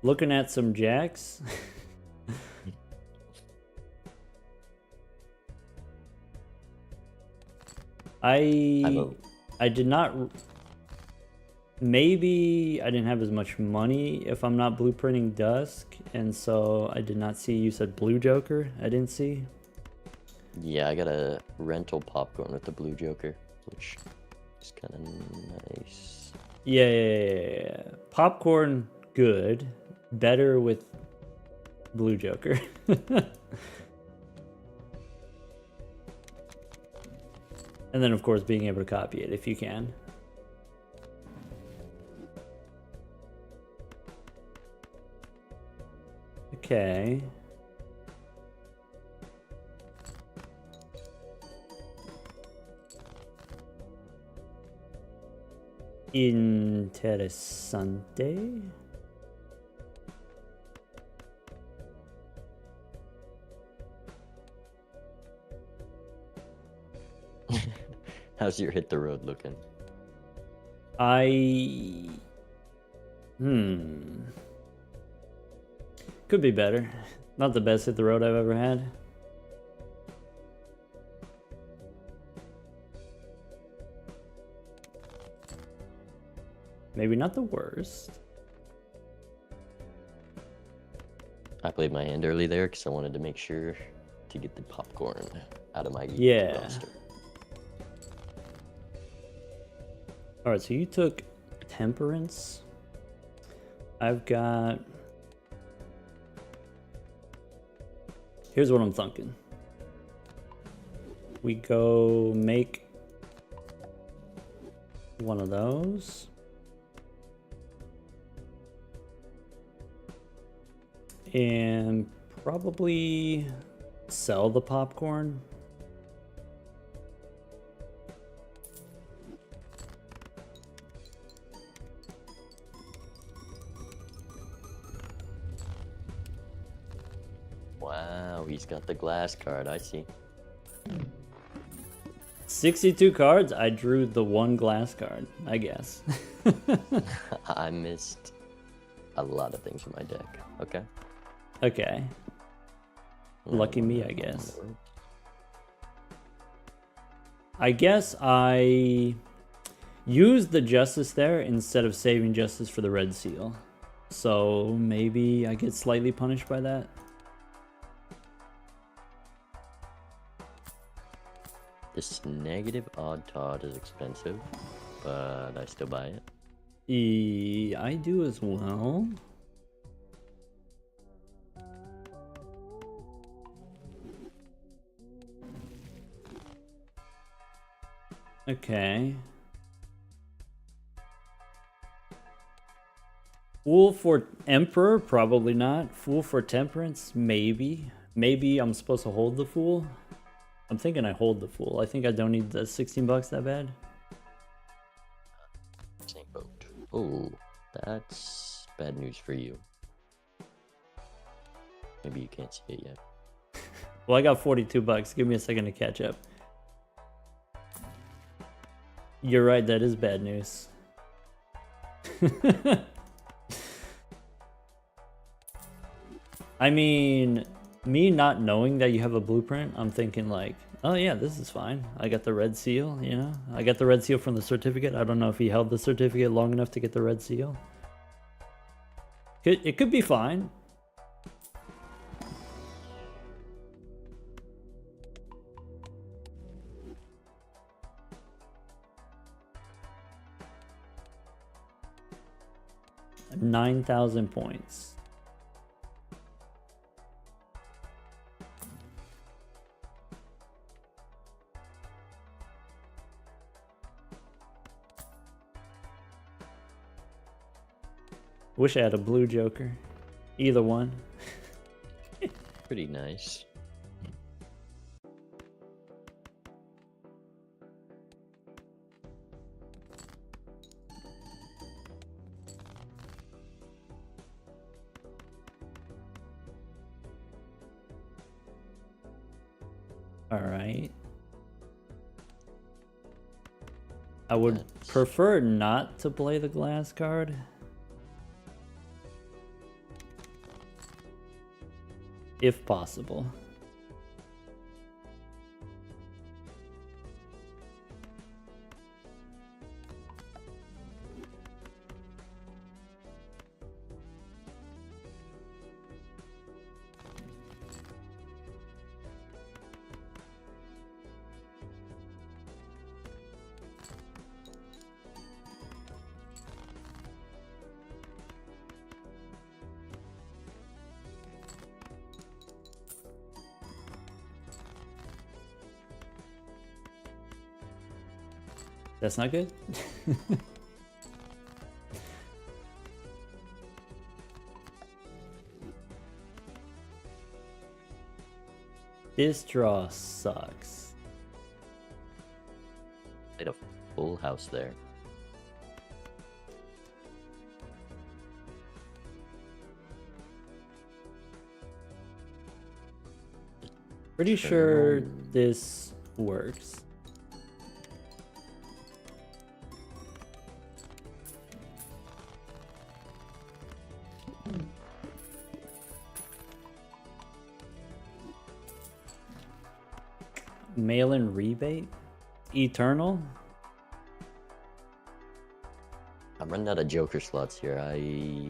Looking at some jacks. I did not. Maybe I didn't have as much money if I'm not blueprinting Dusk, and so I did not see. You said blue Joker. I didn't see. Yeah, I got a rental popcorn with the blue Joker, which is kind of nice. Yeah. Popcorn, good. Better with blue Joker. And then, of course, being able to copy it if you can. Okay. Interesante. How's your hit the road looking? Could be better. Not the best hit the road I've ever had. Maybe not the worst. I played my hand early there because I wanted to make sure to get the popcorn out of my roster. All right, so you took Temperance. I've got... Here's what I'm thinking. We go make one of those. And probably sell the popcorn. Wow, he's got the glass card, I see. 62 cards? I drew the one glass card, I guess. I missed a lot of things from my deck. Okay. Okay. Lucky me, I guess. I guess I used the Justice there instead of saving Justice for the Red Seal. So maybe I get slightly punished by that. This negative Odd Todd is expensive, but I still buy it. I do as well. Okay. Fool for Emperor? Probably not. Fool for Temperance? Maybe. Maybe I'm supposed to hold the Fool. I'm thinking I hold the Fool. I think I don't need the 16 bucks that bad. Same boat. Oh, that's bad news for you. Maybe you can't see it yet. Well, I got 42 bucks. Give me a second to catch up. You're right, that is bad news. I mean, Me not knowing that you have a blueprint, I'm thinking like, oh yeah, this is fine. I got the red seal, you know? I got the red seal from the certificate. I don't know if he held the certificate long enough to get the red seal. It could be fine. $9,000 points. Wish I had a blue Joker. Either one. Pretty nice. Alright. I would prefer not to play the glass card. If possible. That's not good. This draw sucks. Played a full house there. Pretty sure this works. Mail-in rebate? Eternal? I'm running out of Joker slots here. I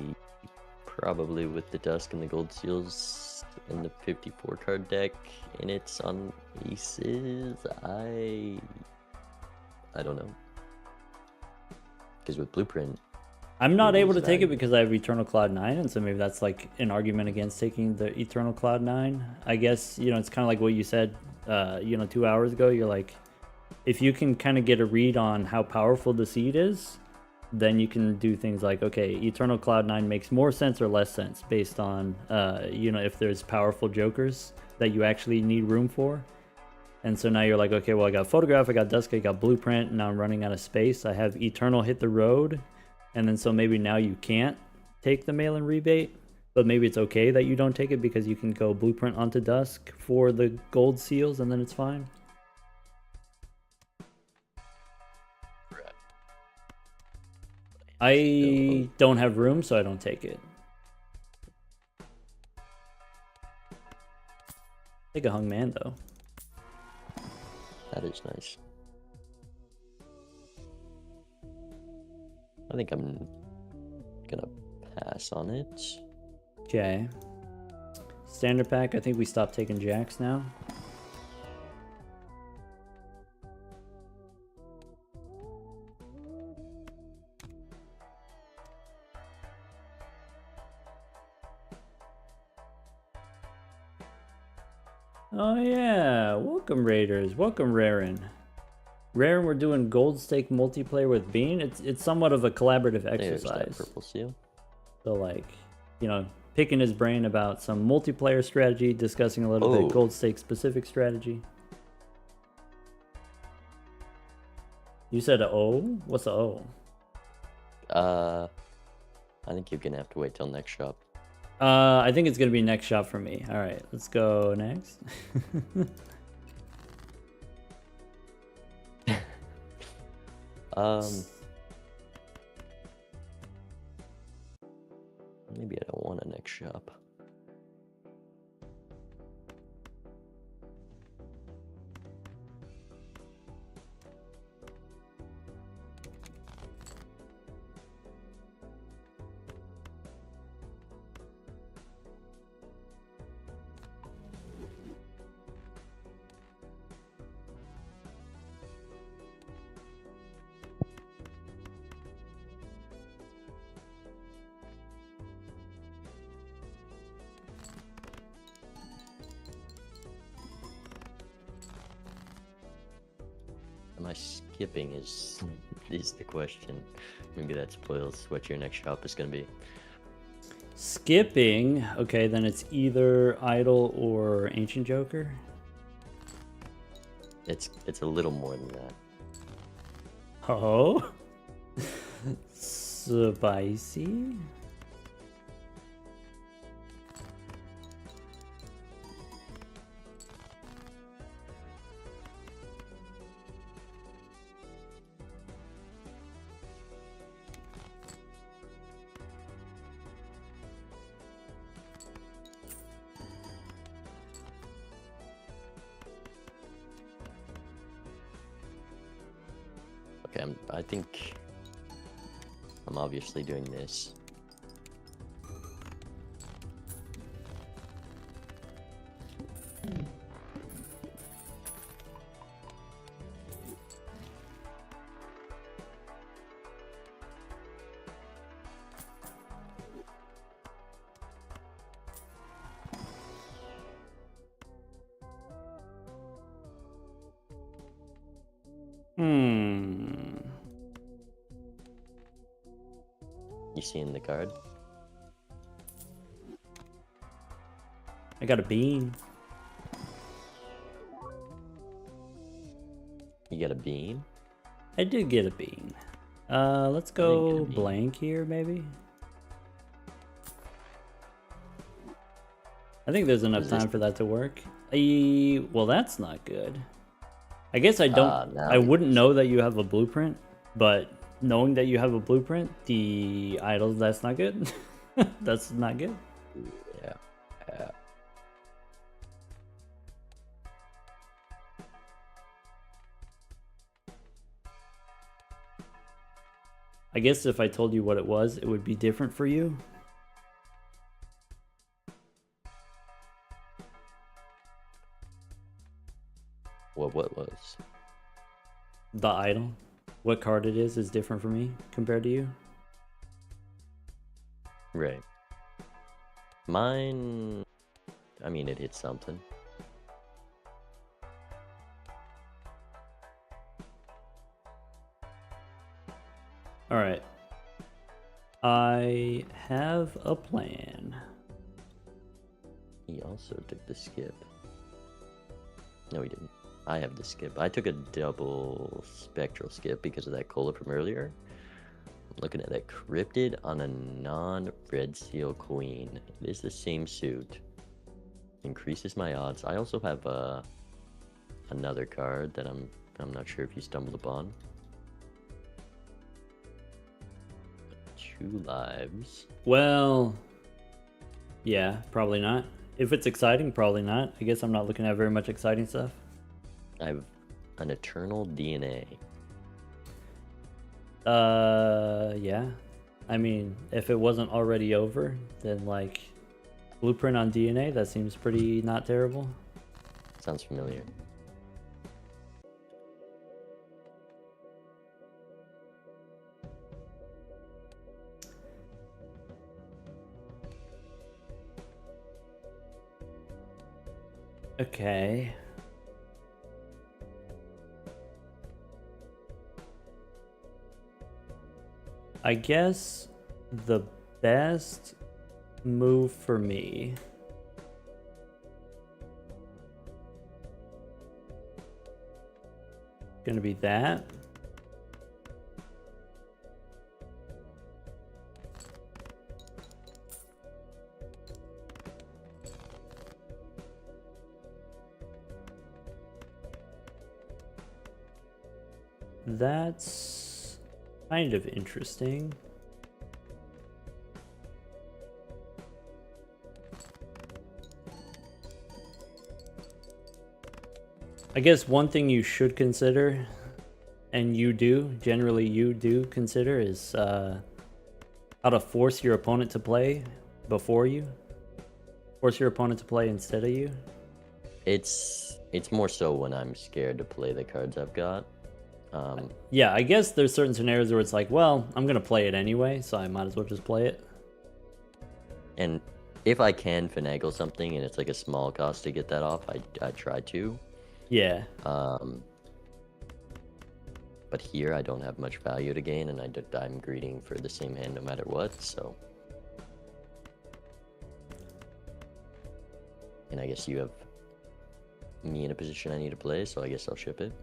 probably with the Dusk and the Gold Seals and the 54 card deck, and it's on aces. I don't know. Because with Blueprint, I'm not able to take it because I have Eternal Cloud 9, and so maybe that's like an argument against taking the Eternal Cloud 9. I guess, you know, it's kind of like what you said, 2 hours ago. You're like, if you can kind of get a read on how powerful the seed is, then you can do things like, okay, Eternal Cloud 9 makes more sense or less sense based on, if there's powerful jokers that you actually need room for. And so now you're like, okay, well, I got Photograph, I got Dusk, I got Blueprint, and now I'm running out of space. I have Eternal hit the road. And then so maybe now you can't take the mail-in rebate, but maybe it's okay that you don't take it because you can go Blueprint onto Dusk for the gold seals and then it's fine. I don't have room, so I don't take it. Take a hung man though. That is nice. I think I'm gonna pass on it. Okay. Standard pack, I think we stopped taking jacks now. Oh yeah, welcome Raiders, welcome Rarin. Rarin, we're doing Gold Stake multiplayer with Bean. It's somewhat of a collaborative exercise. There's that purple seal. So like, picking his brain about some multiplayer strategy, discussing a little bit Gold Stake specific strategy. You said O? What's the O? I think you're gonna have to wait till next shop. I think it's gonna be next shop for me. All right, let's go next. Maybe I don't want a next shop. I skipping is the question. Maybe that spoils what your next shop is gonna be. Skipping. Okay, then it's either Idol or Ancient Joker. It's a little more than that. Oh, spicy. Okay, I think I'm obviously doing this. You seeing the card? I got a bean. You got a bean? I did get a bean. Let's go blank here, maybe. I think there's enough time for that to work. Well, that's not good. I guess I don't. I wouldn't know that you have a blueprint, but knowing that you have a blueprint, the idols, that's not good. That's not good. Yeah. I guess if I told you what it was, it would be different for you. What was? The idol. What card it is different for me compared to you. Right. Mine, I mean, it hits something. All right. I have a plan. He also took the skip. No, he didn't. I have the skip. I took a double spectral skip because of that cola from earlier. I'm looking at that cryptid on a non-red seal queen. It is the same suit. Increases my odds. I also have another card that I'm not sure if you stumbled upon. 2 lives. Well, yeah, probably not. If it's exciting, probably not. I guess I'm not looking at very much exciting stuff. I have an eternal DNA. Yeah. I mean, if it wasn't already over, then like blueprint on DNA, that seems pretty not terrible. Sounds familiar. Okay. I guess the best move for me gonna be that. That's kind of interesting. I guess one thing you should consider, and generally you do consider, is how to force your opponent to play before you. Force your opponent to play instead of you. It's more so when I'm scared to play the cards I've got. Yeah, I guess there's certain scenarios where it's like, well, I'm gonna play it anyway, so I might as well just play it. And if I can finagle something and it's like a small cost to get that off, I try to. Yeah. But here I don't have much value to gain, and I'm greeting for the same hand no matter what, so. And I guess you have me in a position I need to play, so I guess I'll ship it.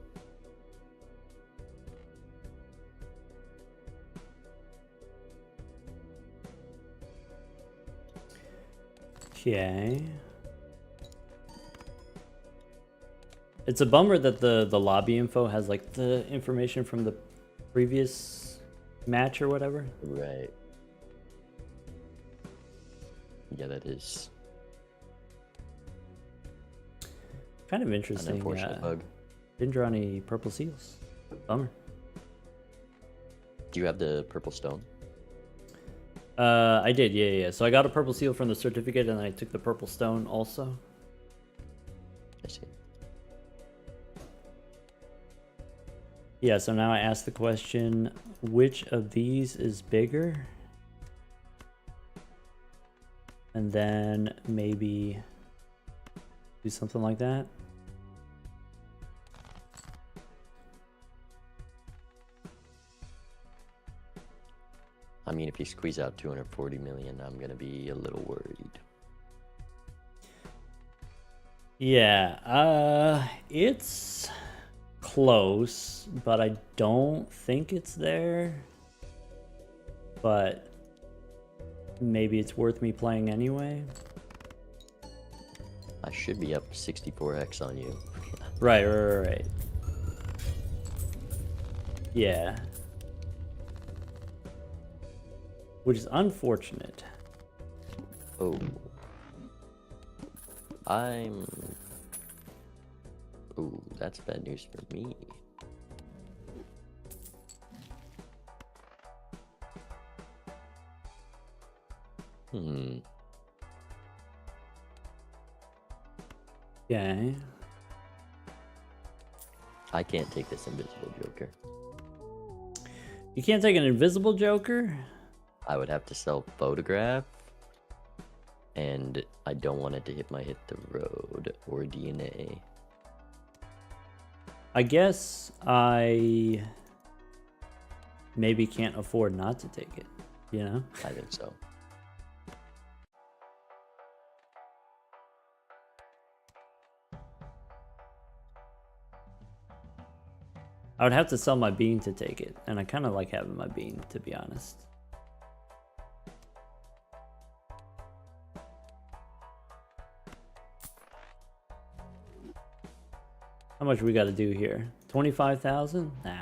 Okay. It's a bummer that the lobby info has like the information from the previous match or whatever. Right. Yeah, that is Kind of an interesting. unfortunate bug. Didn't draw any purple seals. Bummer. Do you have the purple stone? I did, yeah. So I got a purple seal from the certificate, and I took the purple stone also. I see. Yeah, so now I ask the question, which of these is bigger? And then maybe do something like that. I mean, if you squeeze out 240 million, I'm gonna be a little worried. Yeah, it's close, but I don't think it's there. But maybe it's worth me playing anyway. I should be up 64x on you. Right. Yeah. Which is unfortunate. Oh. Ooh, that's bad news for me. Okay. I can't take this invisible joker. You can't take an invisible joker? I would have to sell photograph, and I don't want it to hit the road or DNA. I guess I maybe can't afford not to take it, you know? I think so. I would have to sell my bean to take it, and I kind of like having my bean, to be honest. How much we got to do here? 25,000? Nah.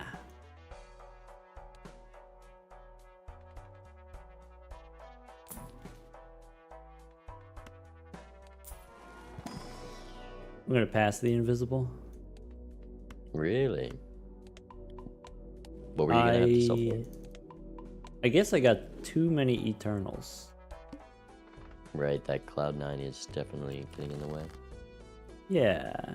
I'm gonna pass the invisible. Really? What were you gonna have to sell for? I guess I got too many Eternals. Right, that Cloud9 is definitely getting in the way. Yeah.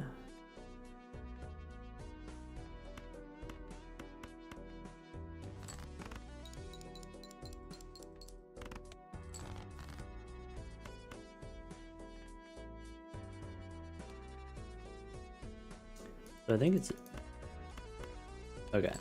So I think it's okay.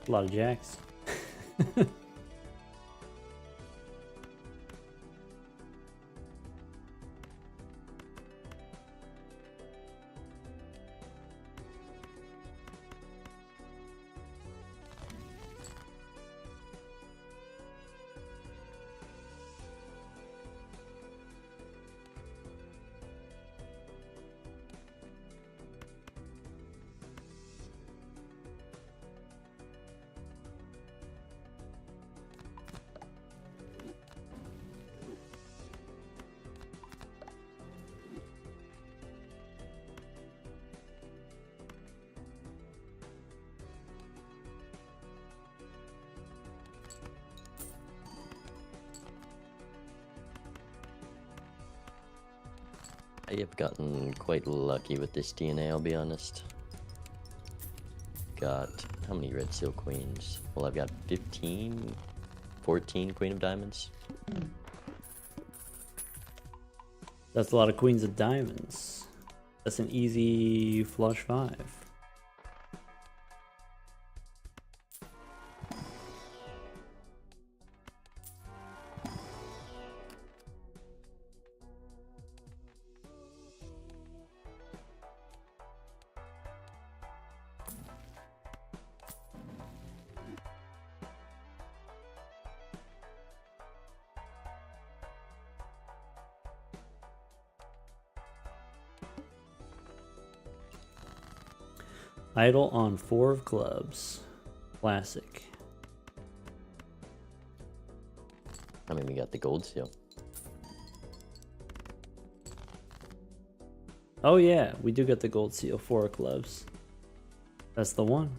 A lot of jacks. I have gotten quite lucky with this DNA, I'll be honest. Got how many red seal queens? Well, I've got 15, 14 queen of diamonds. That's a lot of queens of diamonds. That's an easy flush 5. Idle on 4 of clubs. Classic. I mean, we got the gold seal. Oh yeah, we do get the gold seal, 4 of clubs. That's the one.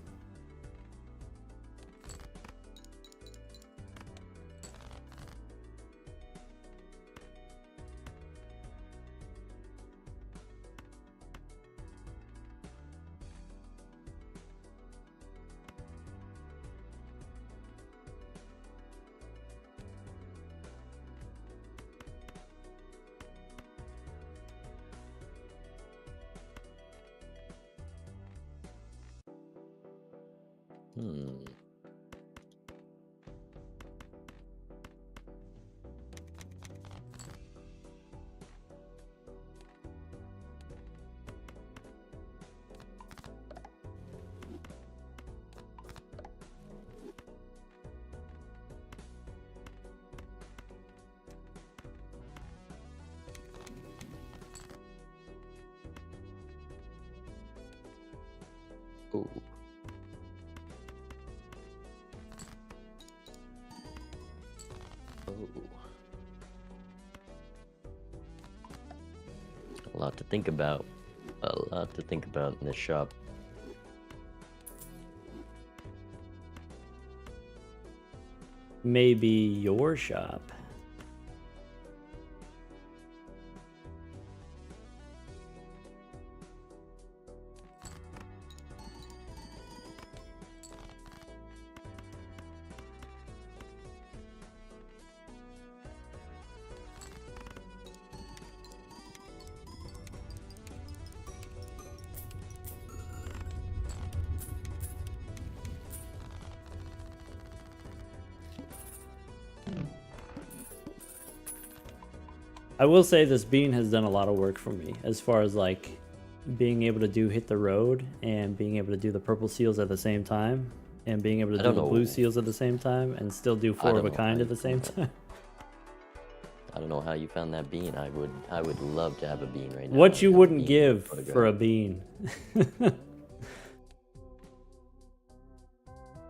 Ooh. Oh. A lot to think about. A lot to think about in this shop. Maybe your shop. I will say this bean has done a lot of work for me as far as like being able to do hit the road and being able to do the purple seals at the same time and being able to do the blue seals at the same time and still do 4 of a kind at the same time. I don't know how you found that bean. I would love to have a bean right now. What you wouldn't give for a bean.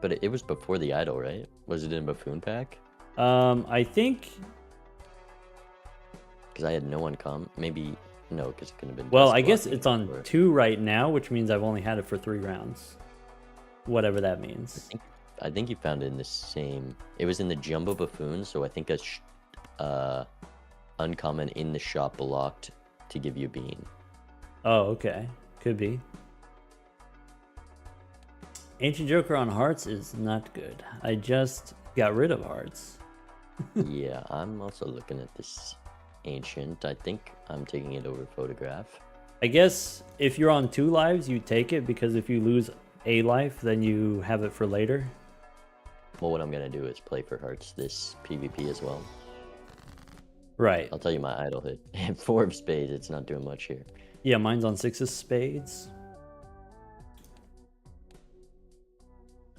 But it was before the idol, right? Was it in a buffoon pack? I think. Because I had no uncommon. Maybe no, because it couldn't have been. Well, I guess it's on 2 right now, which means I've only had it for 3 rounds. Whatever that means. I think you found it in the same. It was in the jumbo buffoon, so I think a uncommon in the shop blocked to give you a bean. Oh, okay. Could be. Ancient Joker on hearts is not good. I just got rid of hearts. Yeah, I'm also looking at this ancient. I think I'm taking it over photograph. I guess if you're on 2 lives, you take it, because if you lose a life, then you have it for later. Well, what I'm going to do is play for hearts this PvP as well. Right. I'll tell you my idol hit. 4 of spades, it's not doing much here. Yeah, mine's on 6 of spades.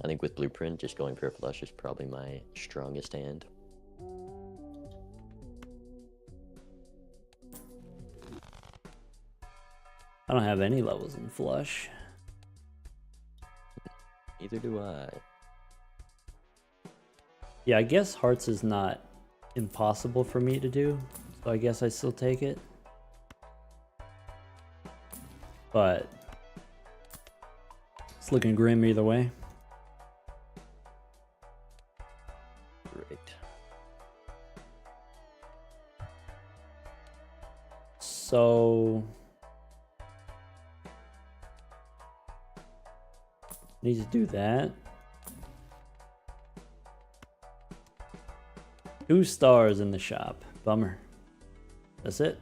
I think with blueprint, just going for a flush is probably my strongest hand. I don't have any levels in flush. Neither do I. Yeah, I guess hearts is not impossible for me to do, so I guess I still take it. But it's looking grim either way. Great. So need to do that. 2 stars in the shop. Bummer. That's it.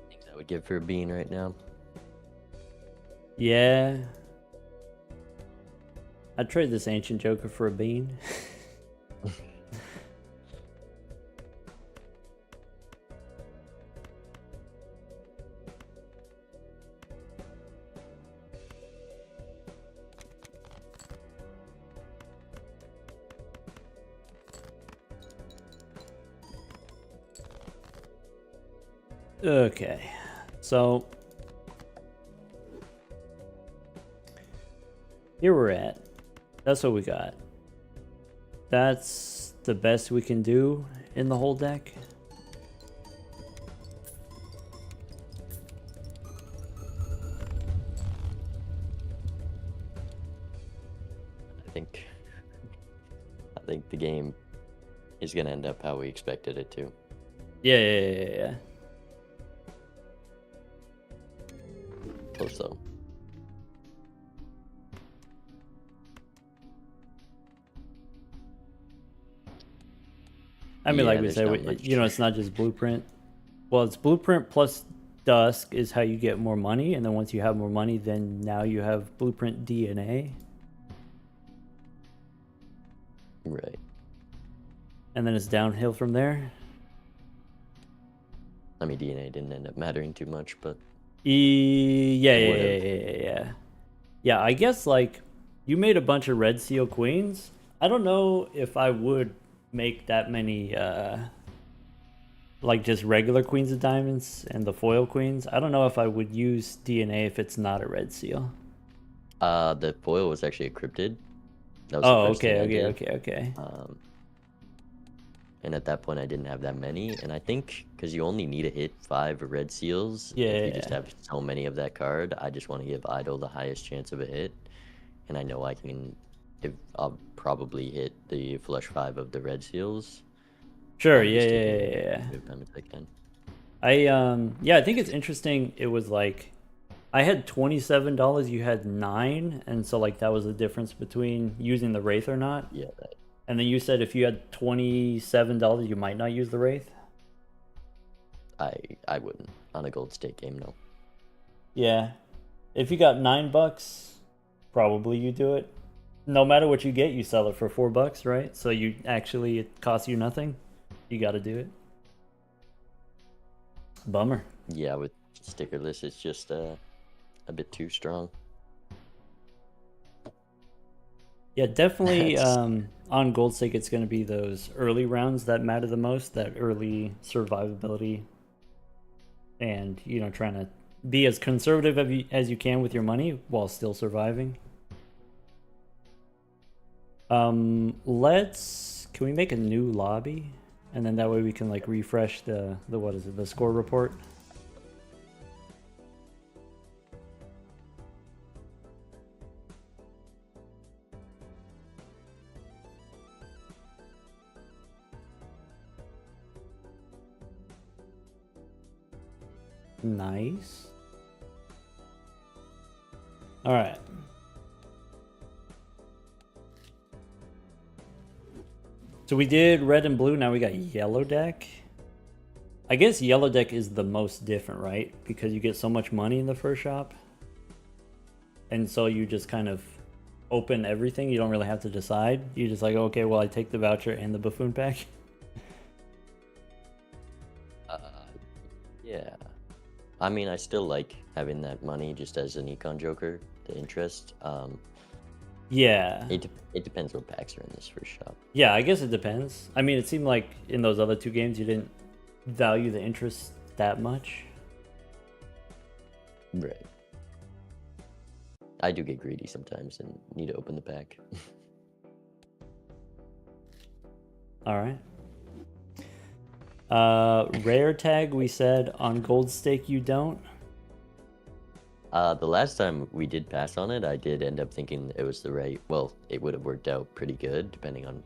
Things I would give for a bean right now. Yeah. I'd trade this Ancient Joker for a bean. Okay, so here we're at. That's what we got. That's the best we can do in the whole deck. I think the game is gonna end up how we expected it to. Yeah. Close though. I mean, Yeah, like we there's said, not much. you know, it's not just Blueprint. Well, it's Blueprint plus Dusk is how you get more money, and then once you have more money, then now you have Blueprint DNA, Right. and then it's downhill from there. I mean, DNA didn't end up mattering too much, but Yeah. Yeah, I guess like you made a bunch of Red Seal Queens. I don't know if I would make that many like just regular Queens of Diamonds and the foil Queens. I don't know if I would use DNA if it's not a Red Seal. the foil was actually a cryptid. That was Oh, the first thing I did. okay. And at that point, I didn't have that many. And I think because you only need to hit 5 red seals, if you just Yeah. have so many of that card, I just want to give Idol the highest chance of a hit. And I know I can, if I'll probably hit the flush 5 of the red seals. Sure, I'm just taking yeah. as good time as I can. I think it's interesting. It was like I had $27, you had 9, and so like that was the difference between using the Wraith or not. Yeah, And then you said if you had $27, you might not use the Wraith. I wouldn't on a gold stake game, no. Yeah, if you got $9, probably you do it. No matter what you get, you sell it for $4, right? So you actually it costs you nothing. You got to do it. Bummer. Yeah, with stickerless, it's just a bit too strong. Yeah, definitely. That's- On Gold Stake, it's going to be those early rounds that matter the most. That early survivability, and you know, trying to be as conservative as you can with your money while still surviving. Can we make a new lobby, and then that way we can like refresh the what is it, the score report. Nice. All right. So we did red and blue. Now we got yellow deck. I guess yellow deck is the most different, right? Because you get so much money in the first shop. And so you just kind of open everything. You don't really have to decide. You just like, okay, well, I take the voucher and the buffoon pack. Yeah. I mean, I still like having that money just as an econ joker, the interest. Yeah. It depends what packs are in this first shop. Yeah, I guess it depends. I mean, it seemed like in those other two games you didn't value the interest that much. Right. I do get greedy sometimes and need to open the pack. All right. Rare tag, we said on gold stake you don't. The last time we did pass on it, I did end up thinking it was the right. Well, it would have worked out pretty good depending on.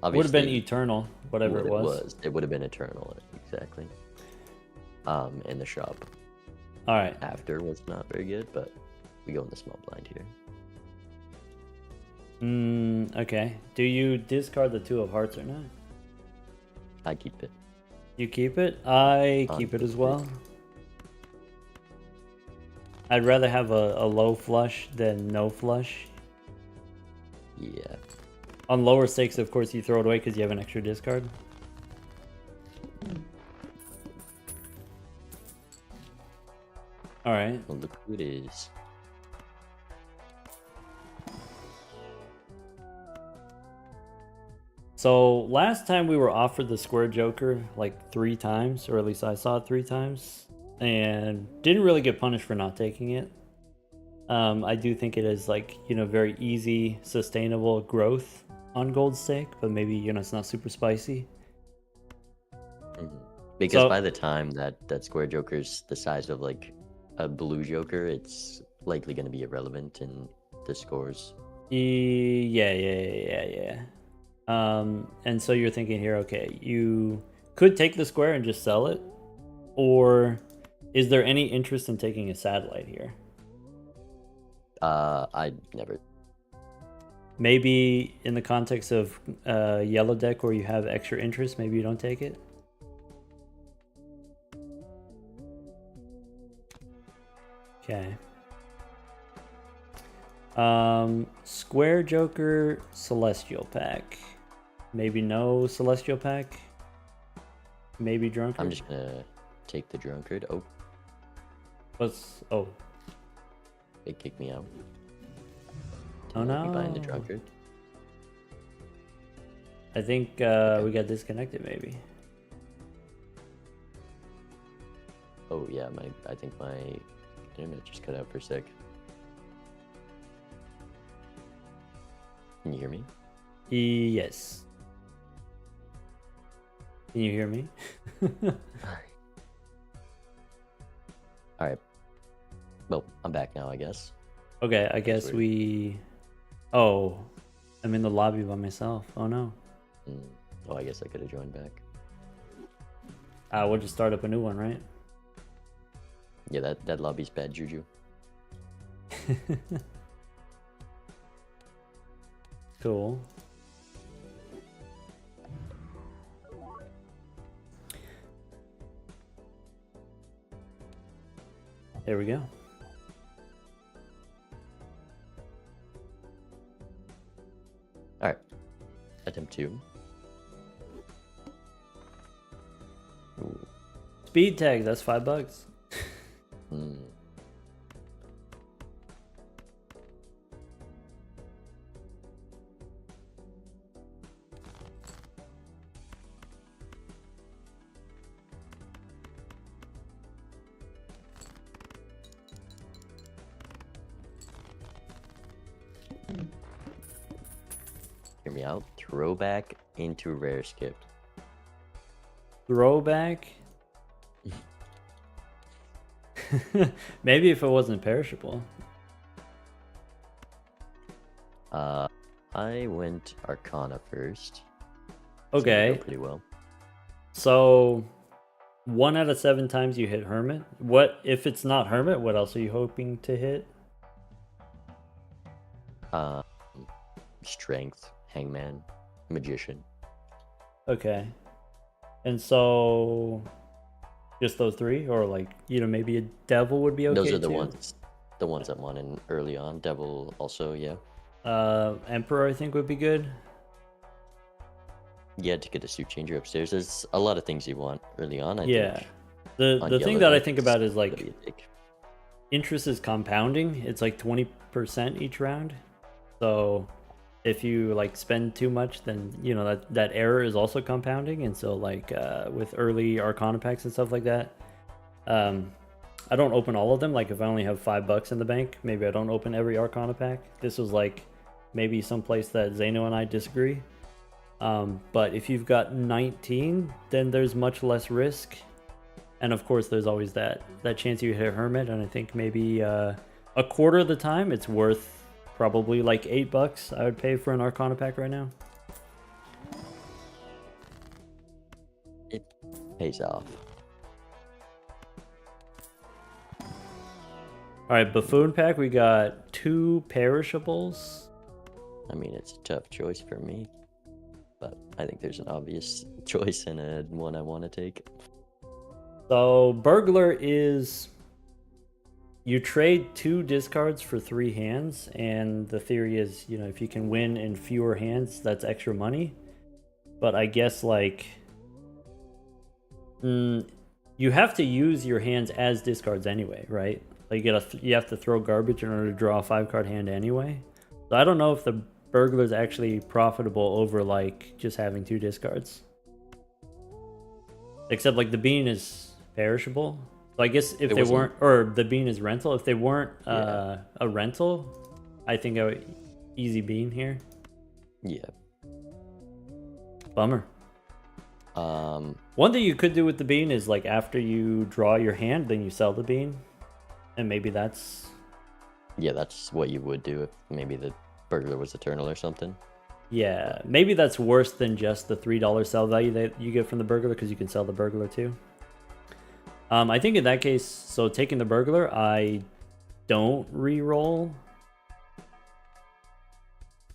Obviously, Would have been eternal, whatever it was. It would have been eternal, exactly. And the shop All right. after was not very good, but we go in the small blind here. Okay. Do you discard the two of hearts or not? I keep it. You keep it? I keep it as well. I'd rather have a low flush than no flush. Yeah. On lower stakes, of course, you throw it away because you have an extra discard. All right. Well, look who it is. So last time we were offered the square joker like 3 times, or at least I saw it 3 times, and didn't really get punished for not taking it. I do think it is like, very easy, sustainable growth on gold stake, but maybe, it's not super spicy. Because So- by the time that square joker's the size of like a blue joker, it's likely going to be irrelevant in the scores. Yeah. And so you're thinking here, okay, you could take the square and just sell it, or is there any interest in taking a satellite here? I never. Maybe in the context of yellow deck where you have extra interest, maybe you don't take it. Okay. Square Joker Celestial pack. Maybe no Celestial pack. Maybe Drunkard. I'm just gonna take the drunkard. Oh, Oh, it kicked me out. Oh, Didn't let me buy in the no. drunkard. I think we got disconnected maybe. Oh yeah, I think my internet just cut out for a sec. Can you hear me? Yes. Can you hear me? All right. Well, I'm back now, I guess. Okay, I guess weird. we... Oh, I'm in the lobby by myself. Oh no. Oh, I guess I could have joined back. We'll just start up a new one, right? Yeah, that lobby's bad juju. Cool. There we go. All right. Attempt 2. Ooh. Speed tag, that's $5. Hmm. Hear me out. Throwback into rare skip. Throwback. Maybe if it wasn't perishable. I went Arcana first. Seemed to Okay. go pretty well. So 1 out of 7 times you hit Hermit. What if it's not Hermit? What else are you hoping to hit? Um, Strength, Hangman, Magician. Okay. And so just those 3, or like, you know, maybe a devil would be okay Those are the too? ones that won in early on. Devil also, yeah. Emperor I think would be good. Yeah, to get a suit changer upstairs. There's a lot of things you want early on, I Yeah. think. The On thing yellow that I deck, think it's about is gonna like be a take. interest is compounding. It's like 20% each round. So if you like spend too much, then you know that error is also compounding. And so like with early Arcana packs and stuff like that, I don't open all of them. Like if I only have $5 in the bank, maybe I don't open every Arcana pack. This was like maybe someplace that Zeno and I disagree. But if you've got 19, then there's much less risk. And of course, there's always that chance you hit Hermit. And I think maybe a quarter of the time, it's worth probably like $8 I would pay for an Arcana pack right now. It pays off. All right, Buffoon pack, we got 2 perishables. I mean, it's a tough choice for me, but I think there's an obvious choice and a one I want to take. So Burglar is you trade 2 discards for 3 hands, and the theory is, you know, if you can win in fewer hands, that's extra money. But I guess like you have to use your hands as discards anyway, right? Like you have to throw garbage in order to draw a 5-card hand anyway. So I don't know if the Burglar is actually profitable over like just having 2 discards. Except like the bean is perishable. So I guess if they weren't, or the bean is rental. If they weren't a rental, I think I would easy bean here. Yeah. Bummer. One thing you could do with the bean is like after you draw your hand, then you sell the bean, and maybe that's. Yeah, that's what you would do if maybe the Burglar was Eternal or something. Yeah, maybe that's worse than just the $3 sell value that you get from the Burglar, because you can sell the Burglar too. I think in that case, so taking the Burglar, I don't re-roll.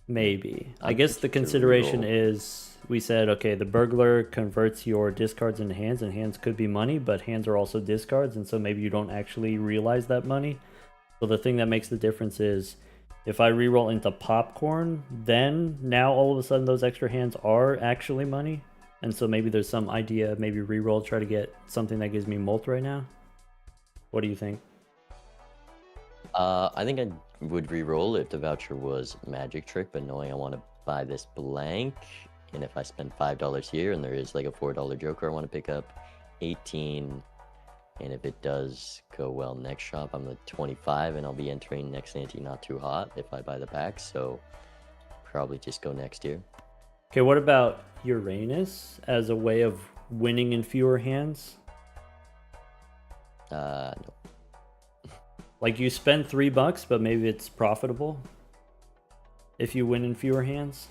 Maybe. I guess the consideration is we said, okay, the Burglar converts your discards into hands, and hands could be money, but hands are also discards, and so maybe you don't actually realize that money. So the thing that makes the difference is if I re-roll into Popcorn, then now all of a sudden those extra hands are actually money. And so maybe there's some idea, maybe re-roll, try to get something that gives me Molt right now. What do you think? I think I would re-roll if the voucher was Magic Trick, but knowing I want to buy this blank, and if I spend $5 here and there is like a $4 Joker I want to pick up, 18, and if it does go well next shop, I'm at 25, and I'll be entering next ante not too hot if I buy the pack, so probably just go next year. Okay, what about Uranus as a way of winning in fewer hands? No. Like you spend $3, but maybe it's profitable if you win in fewer hands.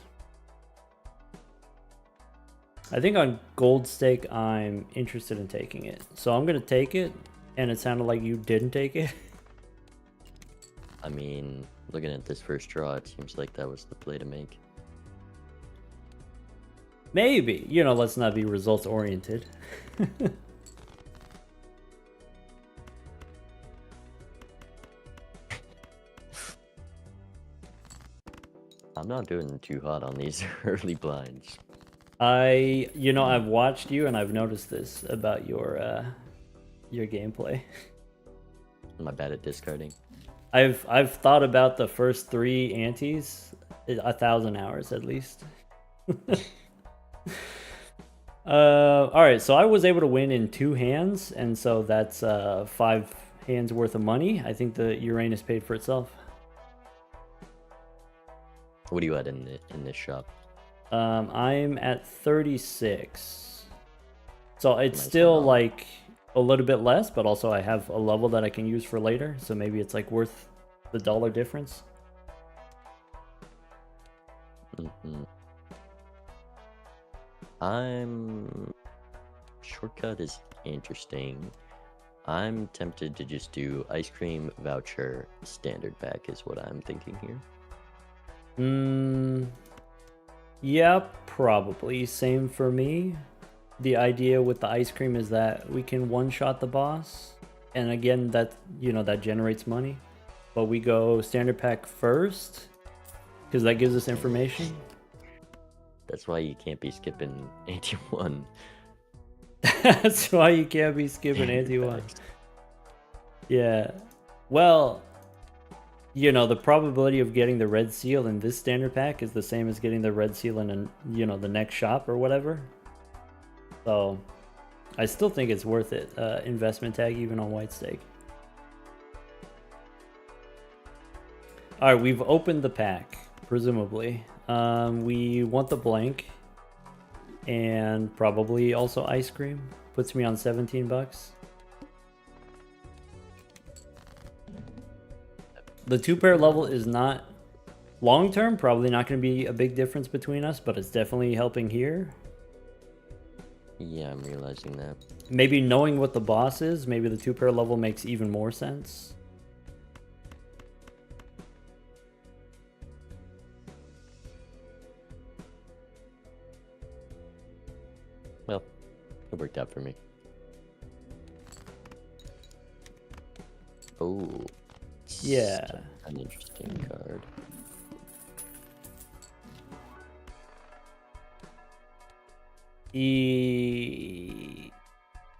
I think on Gold Stake, I'm interested in taking it. So I'm going to take it, and it sounded like you didn't take it. I mean, looking at this first draw, it seems like that was the play to make. Maybe. You know, let's not be results oriented. I'm not doing too hot on these early blinds. I've watched you and I've noticed this about your gameplay. Am I bad at discarding? I've thought about the first 3 antes 1,000 hours at least. All right, so I was able to win in 2 hands, and so that's 5 hands worth of money. I think the Uranus paid for itself. What are you at in this shop? I'm at 36. So it's Nice still amount. like a little bit less, but also I have a level that I can use for later. So maybe it's like worth the dollar difference. I'm shortcut is interesting. I'm tempted to just do ice cream voucher standard pack is what I'm thinking here. Yeah, probably. Same for me. The idea with the ice cream is that we can one-shot the boss. And again, that, you know, that generates money. But we go standard pack first, because that gives us information. That's why you can't be skipping anti-1. That's why you can't be skipping anti-1. Yeah. Well, you know, the probability of getting the red seal in this standard pack is the same as getting the red seal in, you know, the next shop or whatever. So, I still think it's worth it. Investment tag even on white stake. All right, we've opened the pack, presumably. We want the blank and probably also ice cream. Puts me on 17 bucks. The 2-pair level is not long term, probably not going to be a big difference between us, but it's definitely helping here. Yeah, I'm realizing that. Maybe knowing what the boss is, maybe the 2-pair level makes even more sense. Well, it worked out for me. Oh. Yeah. An interesting card.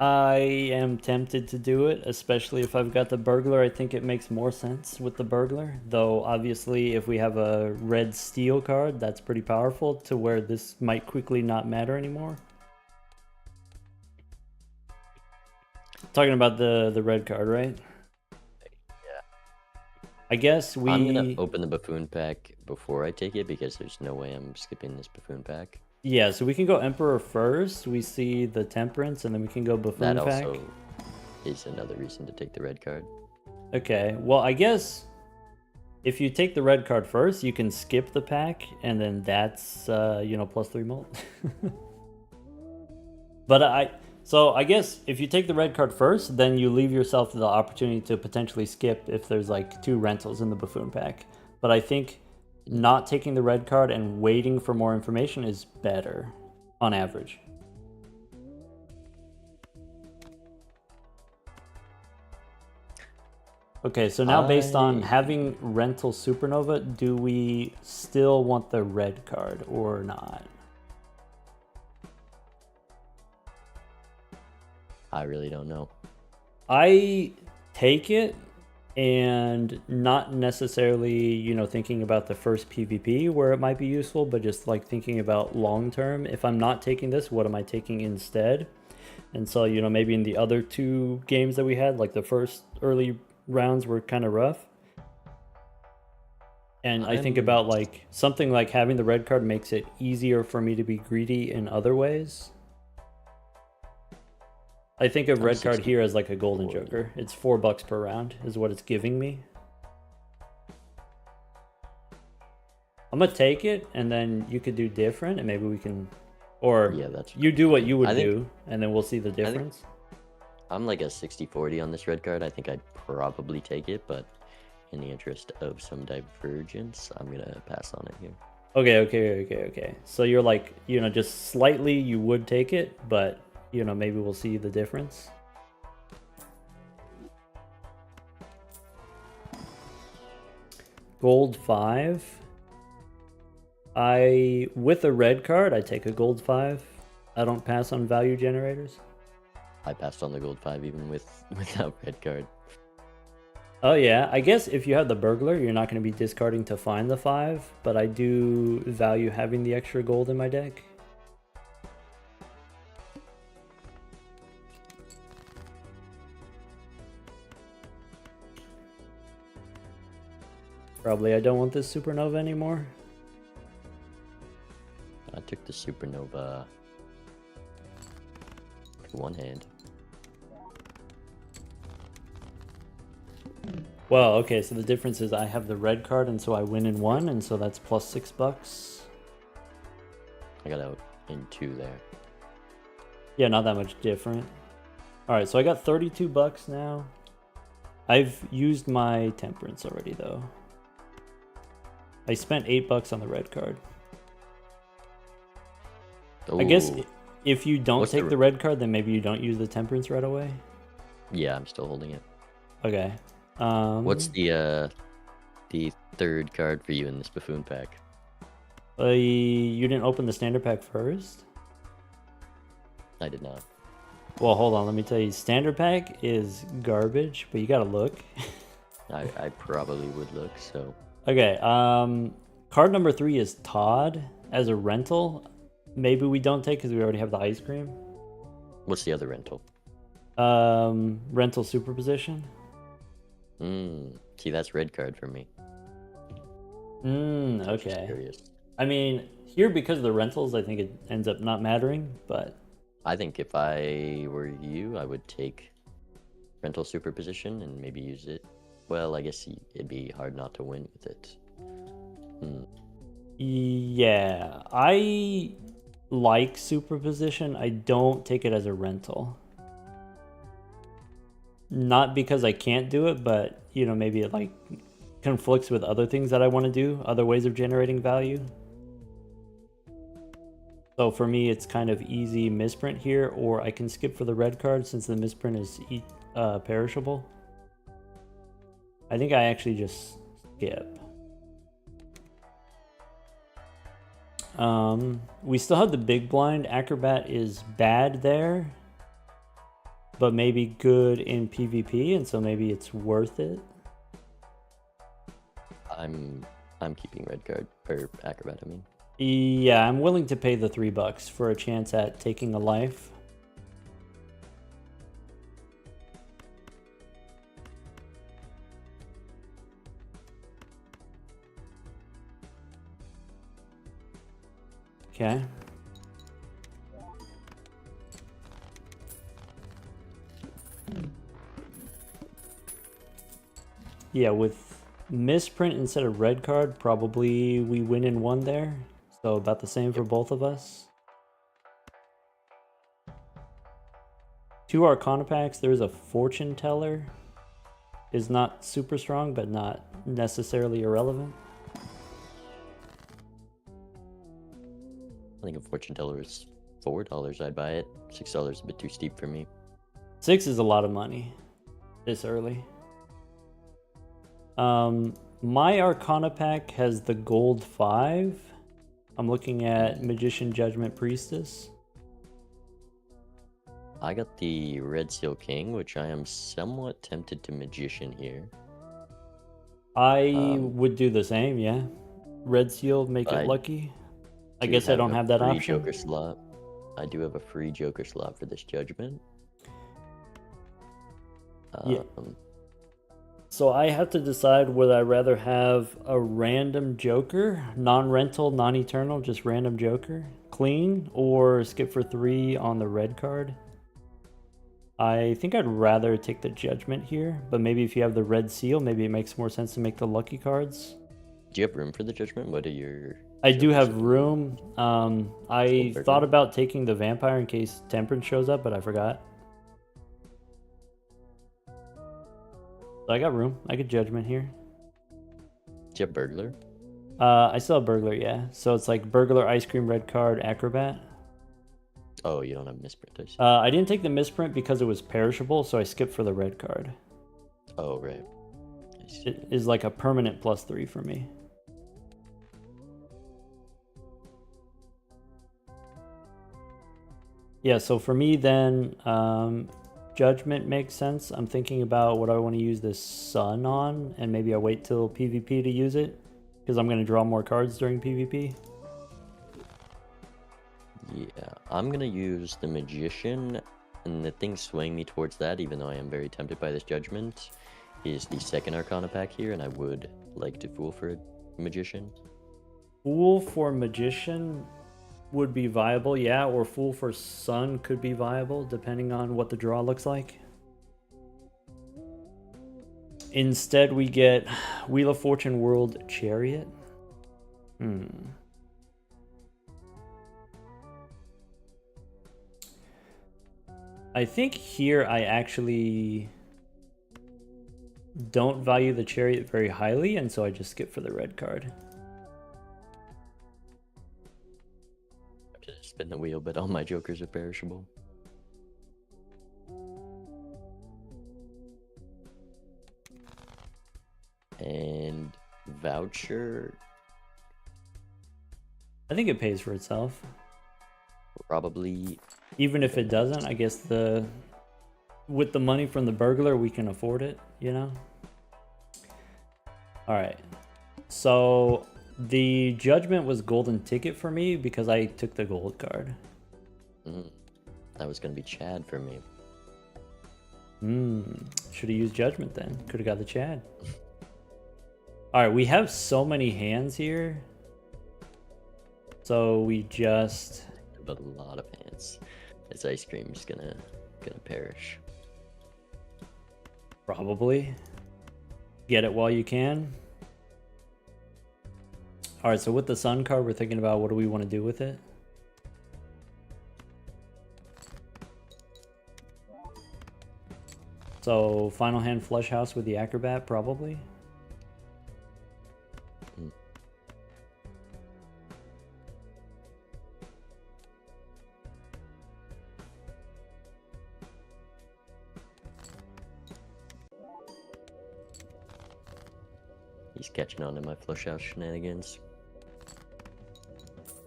I am tempted to do it, especially if I've got the burglar. I think it makes more sense with the burglar. Though, obviously, if we have a red steel card, that's pretty powerful to where this might quickly not matter anymore. Talking about the red card, right? I guess I'm gonna open the buffoon pack before I take it because there's no way I'm skipping this buffoon pack. Yeah, so we can go Emperor first. We see the Temperance, and then we can go Buffoon That pack. also is another reason to take the red card. Okay, well, I guess if you take the red card first, you can skip the pack, and then that's, you know, +3 mult. But so I guess if you take the red card first, then you leave yourself the opportunity to potentially skip if there's like 2 rentals in the Buffoon pack. But I think not taking the red card and waiting for more information is better on average. Okay, so now based on having rental Supernova, do we still want the red card or not? I really don't know. I take it, and not necessarily, you know, thinking about the first PvP where it might be useful, but just like thinking about long term. If I'm not taking this, what am I taking instead? And so, you know, maybe in the other 2 games that we had, like the first early rounds were kind of rough. And I think about like something like having the red card makes it easier for me to be greedy in other ways. I think of red card here as like a golden joker. It's $4 per round is what it's giving me. I'm gonna take it, and then you could do different, and maybe we can, or yeah, that's you do what you would do, and then we'll see the difference. I'm like a 60-40 on this red card. I think I'd probably take it, but in the interest of some divergence, I'm gonna pass on it here. Okay. So you're like, you know, just slightly you would take it, but you know, maybe we'll see the difference. Gold 5. With a red card, I take a gold 5. I don't pass on value generators. I passed on the gold 5 even without red card. Oh yeah, I guess if you have the burglar, you're not going to be discarding to find the 5, but I do value having the extra gold in my deck. Probably I don't want this Supernova anymore. I took the Supernova to one hand. Well, okay, so the difference is I have the red card, and so I win in 1, and so that's +6 bucks. I got out in 2 there. Yeah, not that much different. All right, so I got 32 bucks now. I've used my temperance already though. I spent 8 bucks on the red card. I guess Ooh. if you don't What's take the- the red card, then maybe you don't use the temperance right away. Yeah, I'm still holding it. Okay. What's the third card for you in this buffoon pack? You didn't open the standard pack first? I did not. Well, hold on. Let me tell you. Standard pack is garbage, but you gotta look. I probably would look, so. Okay. Card number 3 is Todd as a rental. Maybe we don't take because we already have the ice cream. What's the other rental? Rental superposition. See, that's red card for me. Just Okay. curious. I mean, here because of the rentals, I think it ends up not mattering, but I think if I were you, I would take rental superposition and maybe use it. Well, I guess it'd be hard not to win with it. yeah, I like superposition. I don't take it as a rental. Not because I can't do it, but you know, maybe it like conflicts with other things that I want to do, other ways of generating value. So for me, it's kind of easy misprint here, or I can skip for the red card since the misprint is perishable. I think I actually just skip. We still have the big blind. Acrobat is bad there, but maybe good in PvP, and so maybe it's worth it. I'm keeping red card or acrobat. I mean, Yeah, I'm willing to pay the $3 for a chance at taking a life. Okay. Yeah, with misprint instead of red card, probably we win in one there. So about the same for both of us. 2 Arcana packs. There's a Fortune Teller. Is not super strong, but not necessarily irrelevant. I think a fortune teller is $4. I'd buy it. $6 is a bit too steep for me. 6 is a lot of money this early. My Arcana pack has the gold 5. I'm looking at Magician, Judgment, Priestess. I got the Red Seal King, which I am somewhat tempted to Magician here. I would do the same, yeah. Red Seal, make it lucky. I guess I don't have that free option. Joker slot. I do have a free Joker slot for this Judgment. Yeah. So I have to decide whether I'd rather have a random Joker, non-rental, non-eternal, just random Joker, clean, or skip for 3 on the red card. I think I'd rather take the Judgment here, but maybe if you have the Red Seal, maybe it makes more sense to make the lucky cards. Do you have room for the Judgment? What are your... I do have room. I Burglar. thought about taking the Vampire in case Temperance shows up, but I forgot. So I got room. I could Judgment here. Do you have Burglar? I still have Burglar, yeah. So it's like Burglar, Ice Cream, Red Card, Acrobat. Oh, you don't have Misprint, I see. I didn't take the misprint because it was perishable, so I skipped for the red card. Oh, right. I see. It is like a permanent +3 for me. Yeah, so for me then, Judgment makes sense. I'm thinking about what I want to use this Sun on, and maybe I wait till PvP to use it, because I'm going to draw more cards during PvP. Yeah, I'm going to use the Magician, and the thing swaying me towards that, even though I am very tempted by this Judgment, is the second Arcana pack here, and I would like to Fool for a Magician. Fool for Magician would be viable, yeah, or Fool for Sun could be viable, depending on what the draw looks like. Instead, we get Wheel of Fortune World Chariot. I think here I actually don't value the chariot very highly, and so I just skip for the red card. I have to spin the wheel, but all my jokers are perishable. And voucher, I think it pays for itself. probably. Even if it doesn't, I guess with the money from the burglar, we can afford it, you know? All right. So the judgment was golden ticket for me because I took the gold card. That was going to be Chad for me. Should have used judgment then. Could have got the Chad. All right, we have so many hands here. So we just... But a lot of hands. This ice cream is gonna perish. Probably. Get it while you can. All right, so with the sun card, we're thinking about what do we want to do with it. So final hand flush house with the acrobat, probably. He's catching on to my flush house shenanigans.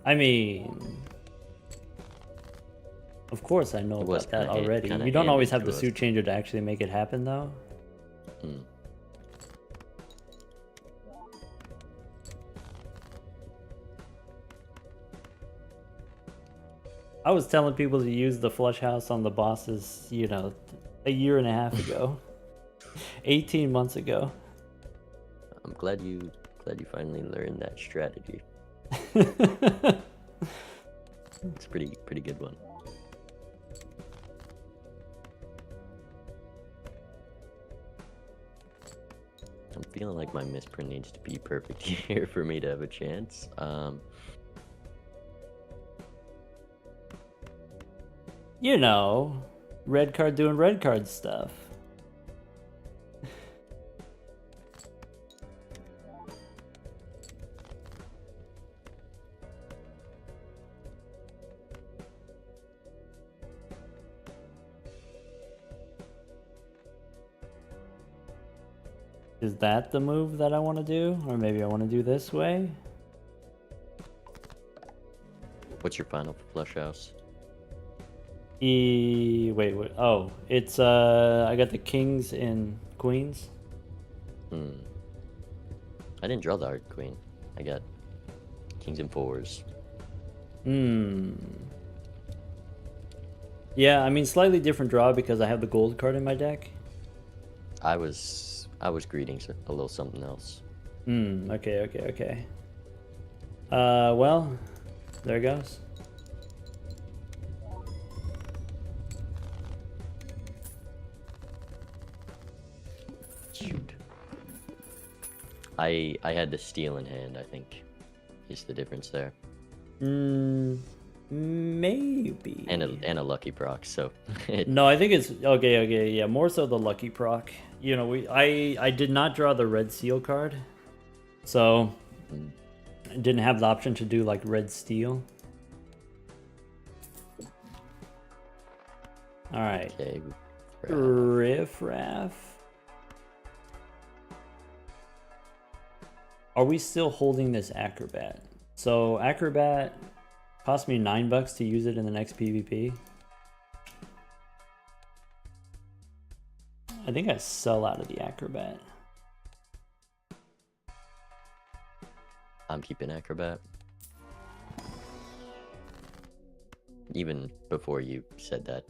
I mean, of course I know It was about that kinda already. kinda You don't always have handed the to suit changer to actually make it happen, though. I was telling people to use the flush house on the bosses, you know, a year and a half ago, 18 months ago. I'm glad you finally learned that strategy. It's a pretty good one. I'm feeling like my misprint needs to be perfect here for me to have a chance. You know, red card doing red card stuff. Is that the move that I want to do? Or maybe I want to do this way? What's your final flush house? Wait. Oh, it's I got the kings and queens. I didn't draw the art queen. I got kings and fours. Yeah, I mean slightly different draw because I have the gold card in my deck. I was greeting a little something else. Okay. Well, there it goes. Shoot. I had the steel in hand, I think, is the difference there. Maybe. And a lucky proc, so No, I think it's okay, yeah, more so the lucky proc. You know, I did not draw the red seal card. So I didn't have the option to do like red steel. All right. okay. Riff Raff. Are we still holding this acrobat? So acrobat cost me $9 to use it in the next PvP. I think I sell out of the acrobat. I'm keeping acrobat. Even before you said that.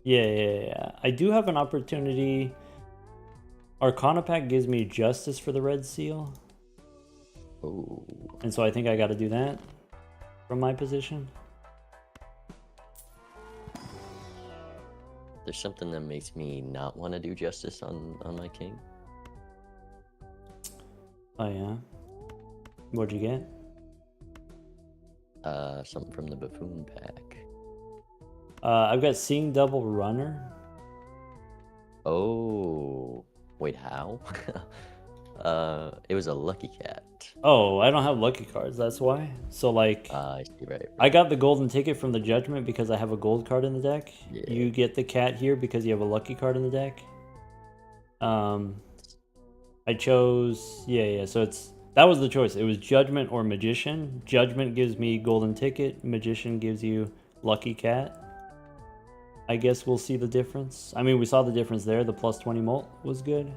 Yeah. I do have an opportunity. Arcana Pack gives me justice for the red seal. Ooh. And so I think I got to do that from my position. There's something that makes me not want to do justice on my king. Oh yeah. What'd you get? Something from the buffoon pack. I've got Seeing Double Runner. Oh, wait, how? It was a lucky cat. Oh, I don't have lucky cards, that's why. So, like, I see, right, I right. got the golden ticket from the Judgment because I have a gold card in the deck. Yeah. You get the cat here because you have a lucky card in the deck. I chose, yeah, so that was the choice. It was Judgment or Magician. Judgment gives me golden ticket, Magician gives you lucky cat. I guess we'll see the difference. I mean, we saw the difference there. The plus 20 mult was good.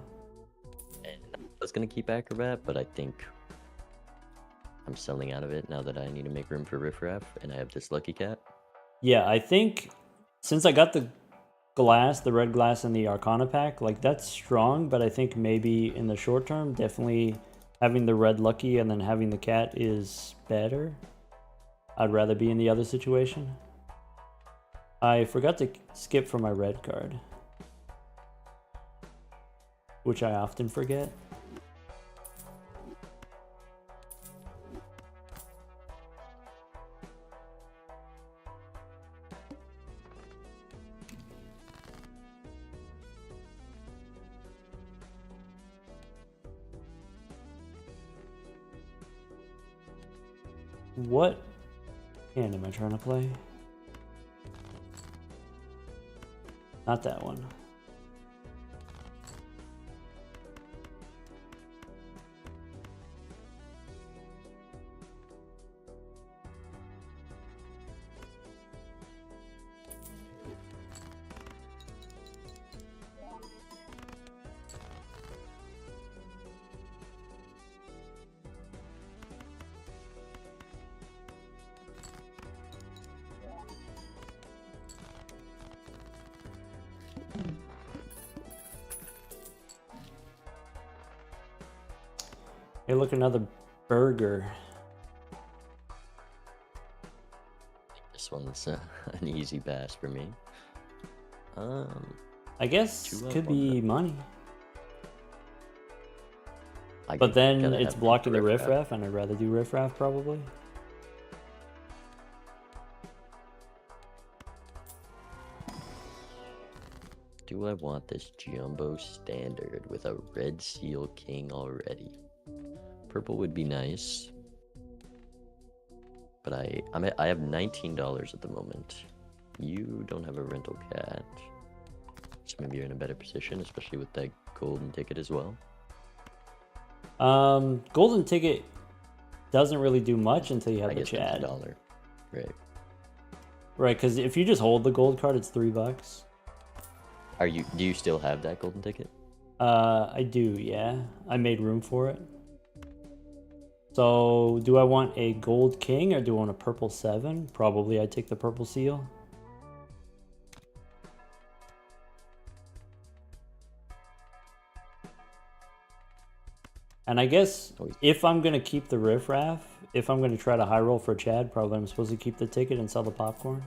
And I was gonna keep Acrobat, but I think I'm selling out of it now that I need to make room for Riffraff, and I have this lucky cat. Yeah, I think since I got the glass, the red glass in the Arcana pack, like that's strong, but I think maybe in the short term, definitely having the red lucky and then having the cat is better. I'd rather be in the other situation. I forgot to skip for my red card, which I often forget. What hand am I trying to play? Not that one. Hey, look, another burger. This one's an easy pass for me. I guess Two could up be money. I But then gotta it's have blocking the Riffraff. riffraff, and I'd rather do riffraff probably. Do I want this jumbo standard with a red seal king already? Purple would be nice. But I have $19 at the moment. You don't have a rental cat. So maybe you're in a better position, especially with that golden ticket as well. Golden ticket doesn't really do much until you have I the guess that's Chad. $1. Right. Right, because if you just hold the gold card, it's $3. Do you still have that golden ticket? I do, yeah. I made room for it. So, do I want a gold king or do I want a purple 7? Probably I'd take the purple seal. And I guess if I'm going to keep the riffraff, if I'm going to try to high roll for Chad, probably I'm supposed to keep the ticket and sell the popcorn.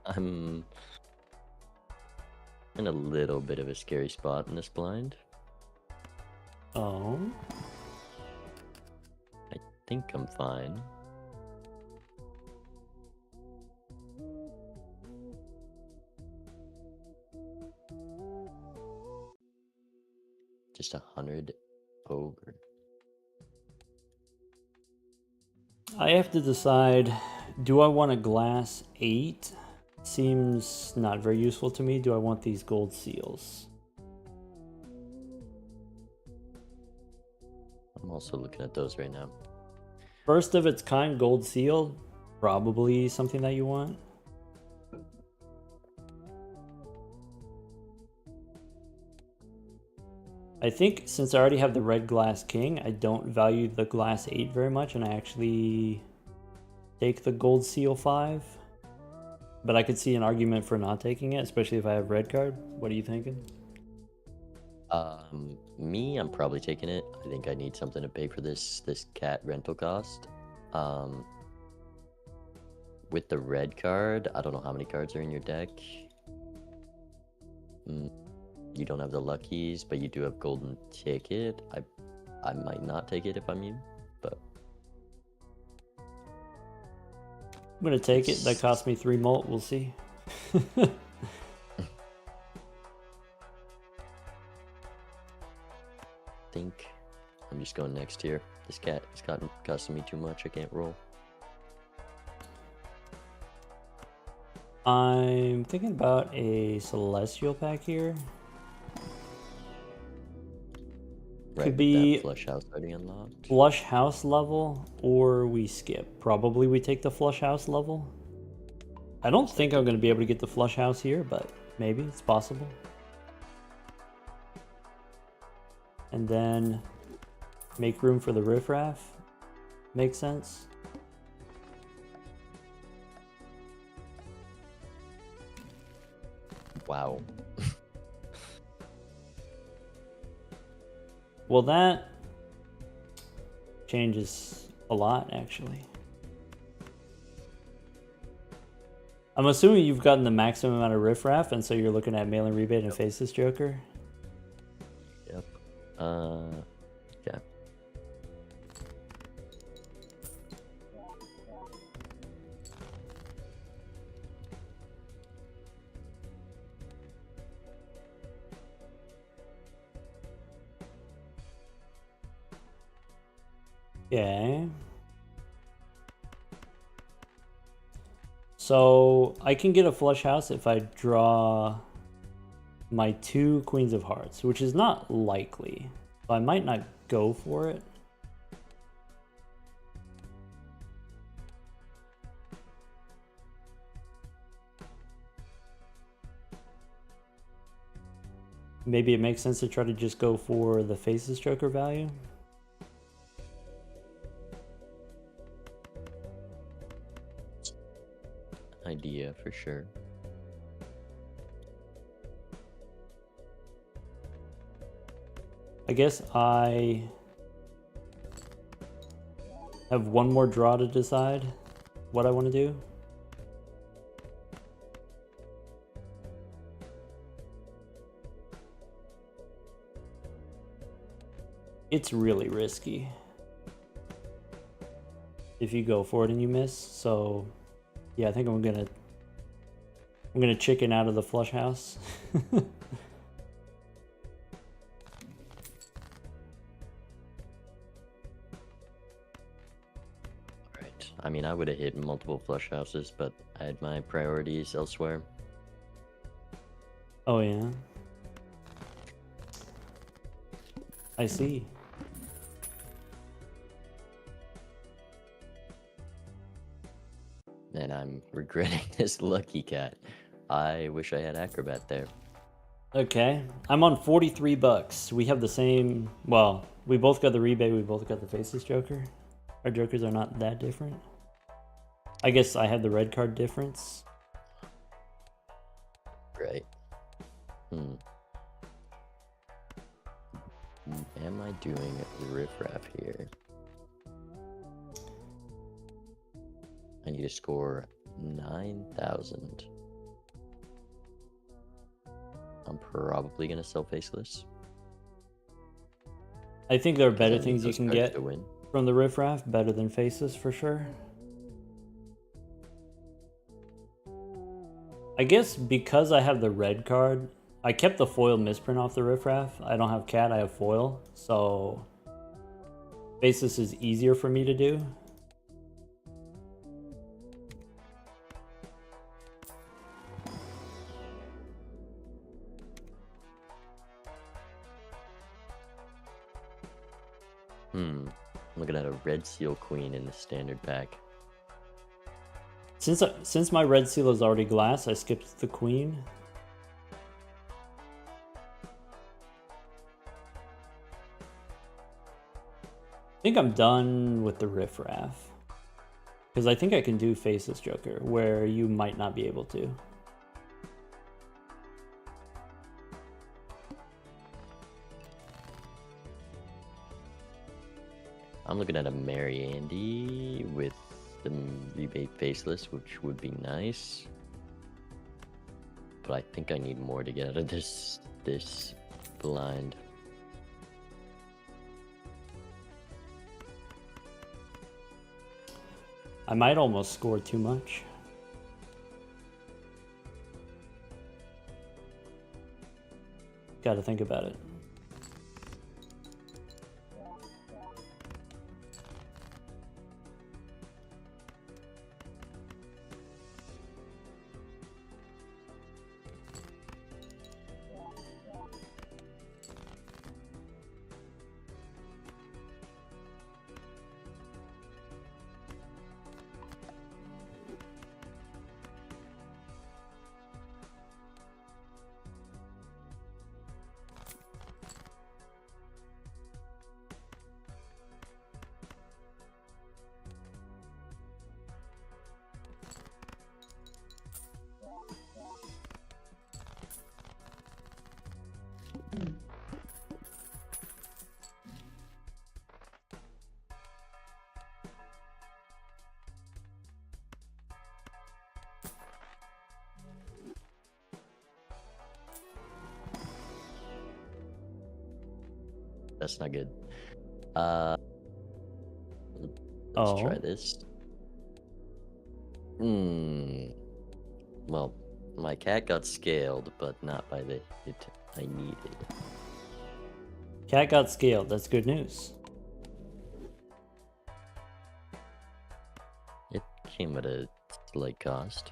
I'm in a little bit of a scary spot in this blind. Oh. I think I'm fine. Just 100 over. I have to decide Do I want a glass 8? Seems not very useful to me. Do I want these gold seals? I'm also looking at those right now. First of its kind gold seal, probably something that you want. I think since I already have the red glass king, I don't value the glass 8 very much, and I actually take the gold seal 5. But I could see an argument for not taking it, especially if I have red card. What are you thinking? Me, I'm probably taking it. I think I need something to pay for this cat rental cost. With the red card, I don't know how many cards are in your deck. You don't have the luckies, but you do have golden ticket. I might not take it if I'm you, but I'm gonna take it. That cost me 3 mult. We'll see. think I'm just going next here. This cat is costing me too much. I can't roll. I'm thinking about a celestial pack here. Right, Could be that flush house already unlocked. Flush house level, or we skip. Probably we take the flush house level. I don't think I'm going to be able to get the flush house here, but maybe it's possible. And then make room for the riffraff. Makes sense. Wow. Well, that changes a lot, actually. I'm assuming you've gotten the maximum amount of riffraff, and so you're looking at mail and rebate and Faceless Joker. Yep. Yeah. Okay. So I can get a flush house if I draw my 2 queens of hearts, which is not likely. So I might not go for it. Maybe it makes sense to try to just go for the Faceless Joker value. Idea for sure. I guess I have one more draw to decide what I want to do. It's really risky if you go for it and you miss, so yeah, I think I'm gonna chicken out of the flush house. Right. I mean, I would have hit multiple flush houses, but I had my priorities elsewhere. Oh yeah. I see. And I'm regretting this lucky cat. I wish I had Acrobat there. Okay, I'm on 43 bucks. We have the same, well, we both got the rebate, we both got the Faceless Joker. Our Jokers are not that different. I guess I have the red card difference. Right. Am I doing riffraff here? I need to score 9,000. I'm probably gonna sell Faceless. I think there are better I need things you those can cards get to win. from the riffraff, better than Faceless for sure. I guess because I have the red card, I kept the foil misprint off the riffraff. I don't have cat, I have foil, so Faceless is easier for me to do. I'm looking at a red seal queen in the standard pack. Since my red seal is already glass, I skipped the queen. I think I'm done with the riffraff. Because I think I can do Faceless Joker, where you might not be able to. I'm looking at a Mary Andy with the rebate Faceless, which would be nice. But I think I need more to get out of this blind. I might almost score too much. Gotta think about it. That's not good. Let's try this. Well, my cat got scaled, but not by the hit I needed. Cat got scaled. That's good news. It came at a slight cost.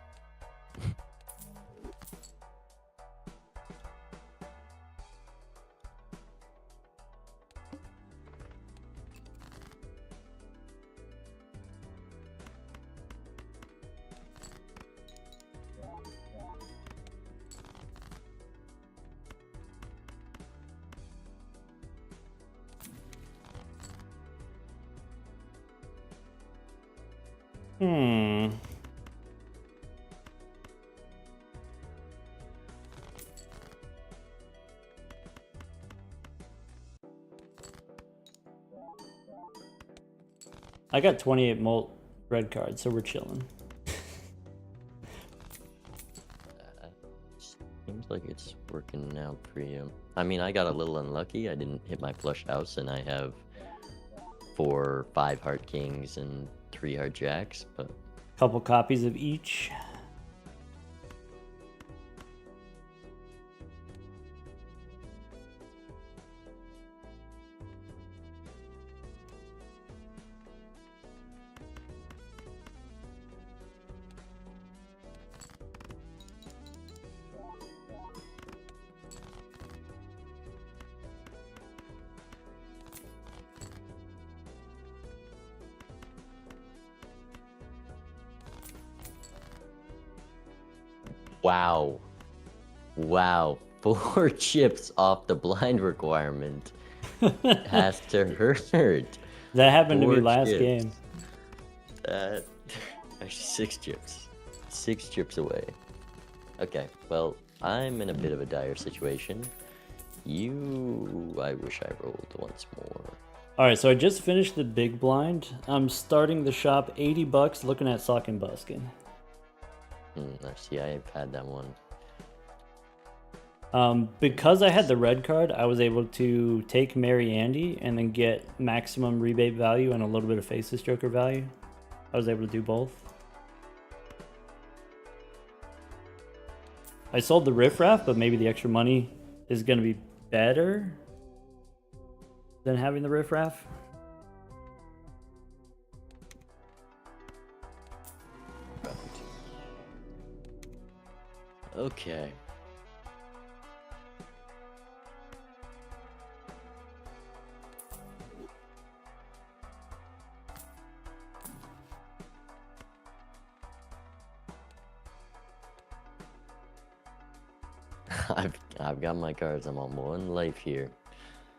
I got 28 molt red cards, so we're chilling. Seems like it's working out for you. I mean, I got a little unlucky. I didn't hit my flush house, and I have 5 heart kings and 3 heart jacks, but Couple copies of each. wow. Wow. 4 chips off the blind requirement has to hurt. That happened to me 4 last chips. game. Actually, 6 chips. 6 chips away. Okay, well, I'm in a bit of a dire situation. I wish I rolled once more. Alright, so I just finished the big blind. I'm starting the shop, 80 bucks, looking at Sock and Buskin. I see, I've had that one. Because I had the red card, I was able to take Mary Andy and then get maximum rebate value and a little bit of Faceless Joker value. I was able to do both. I sold the riffraff, but maybe the extra money is going to be better than having the riffraff. Okay. I've got my cards. I'm on 1 life here.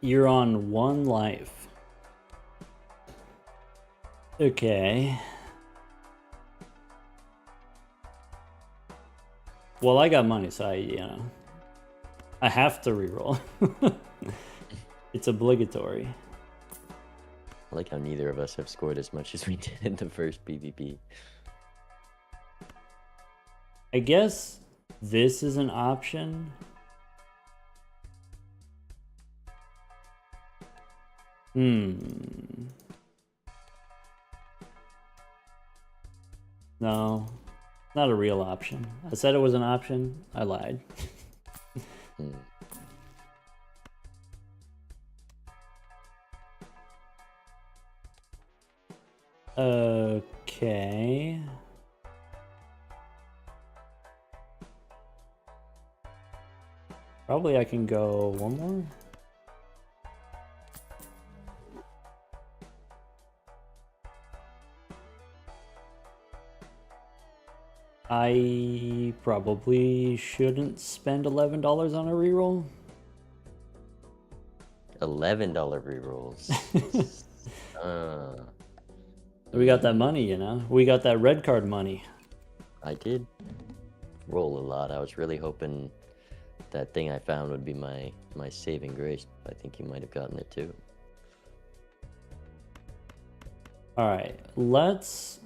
You're on 1 life. Okay. Well, I got money, so I have to reroll. It's obligatory. I like how neither of us have scored as much as we did in the first PvP. I guess this is an option. No, not a real option. I said it was an option. I lied. Hmm. Okay. Probably I can go 1 more. I probably shouldn't spend $11 on a reroll. $11 rerolls. We got that money, We got that red card money. I did roll a lot. I was really hoping that thing I found would be my saving grace. I think you might have gotten it too. All right, let's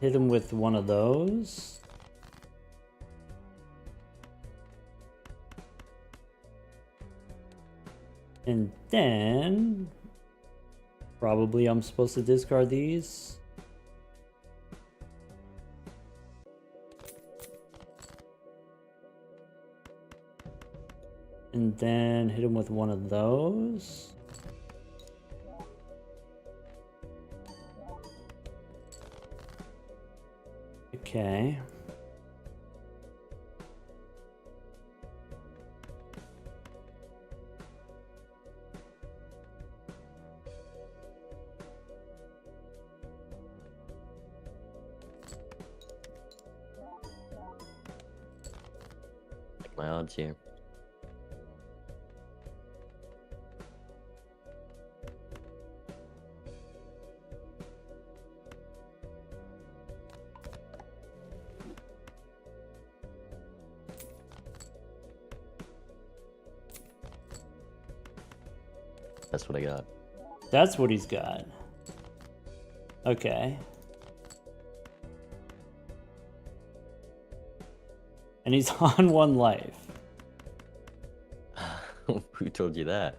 hit him with one of those. And then probably I'm supposed to discard these. And then hit him with one of those. Okay. Like my odds here. That's what I got. That's what he's got. Okay. And he's on 1 life. Who told you that?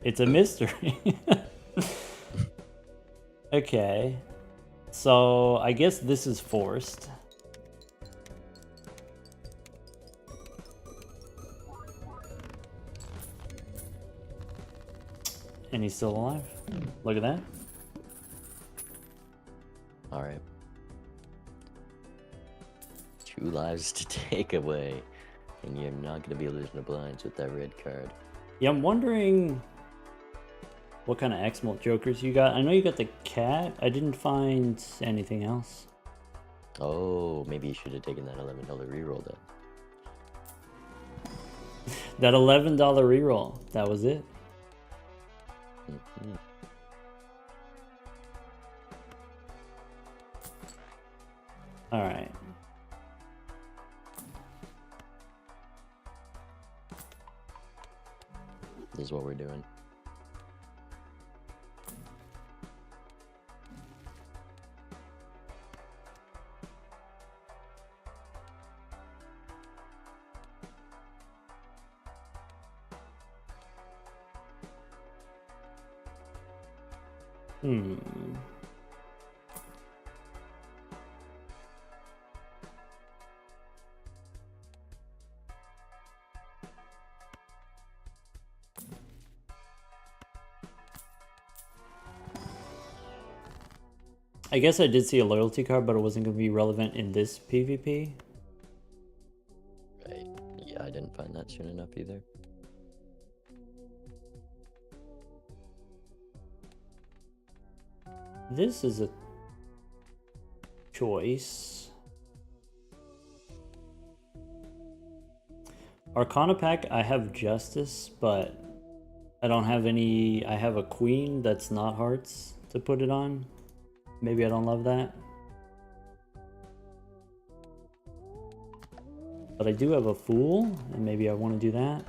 It's a mystery. Okay. So I guess this is forced. And he's still alive. Look at that. All right. 2 lives to take away. And you're not going to be losing the blinds with that red card. Yeah, I'm wondering what kind of X-Mult jokers you got. I know you got the cat. I didn't find anything else. Oh, maybe you should have taken that $11 reroll then. That $11 reroll. That was it. Mm-hmm. All right. This is what we're doing. I guess I did see a loyalty card, but it wasn't going to be relevant in this PvP. Right. Yeah, I didn't find that soon enough either. This is a choice. Arcana pack, I have Justice, but I don't have any. I have a Queen that's not Hearts to put it on. Maybe I don't love that. But I do have a Fool, and maybe I want to do that.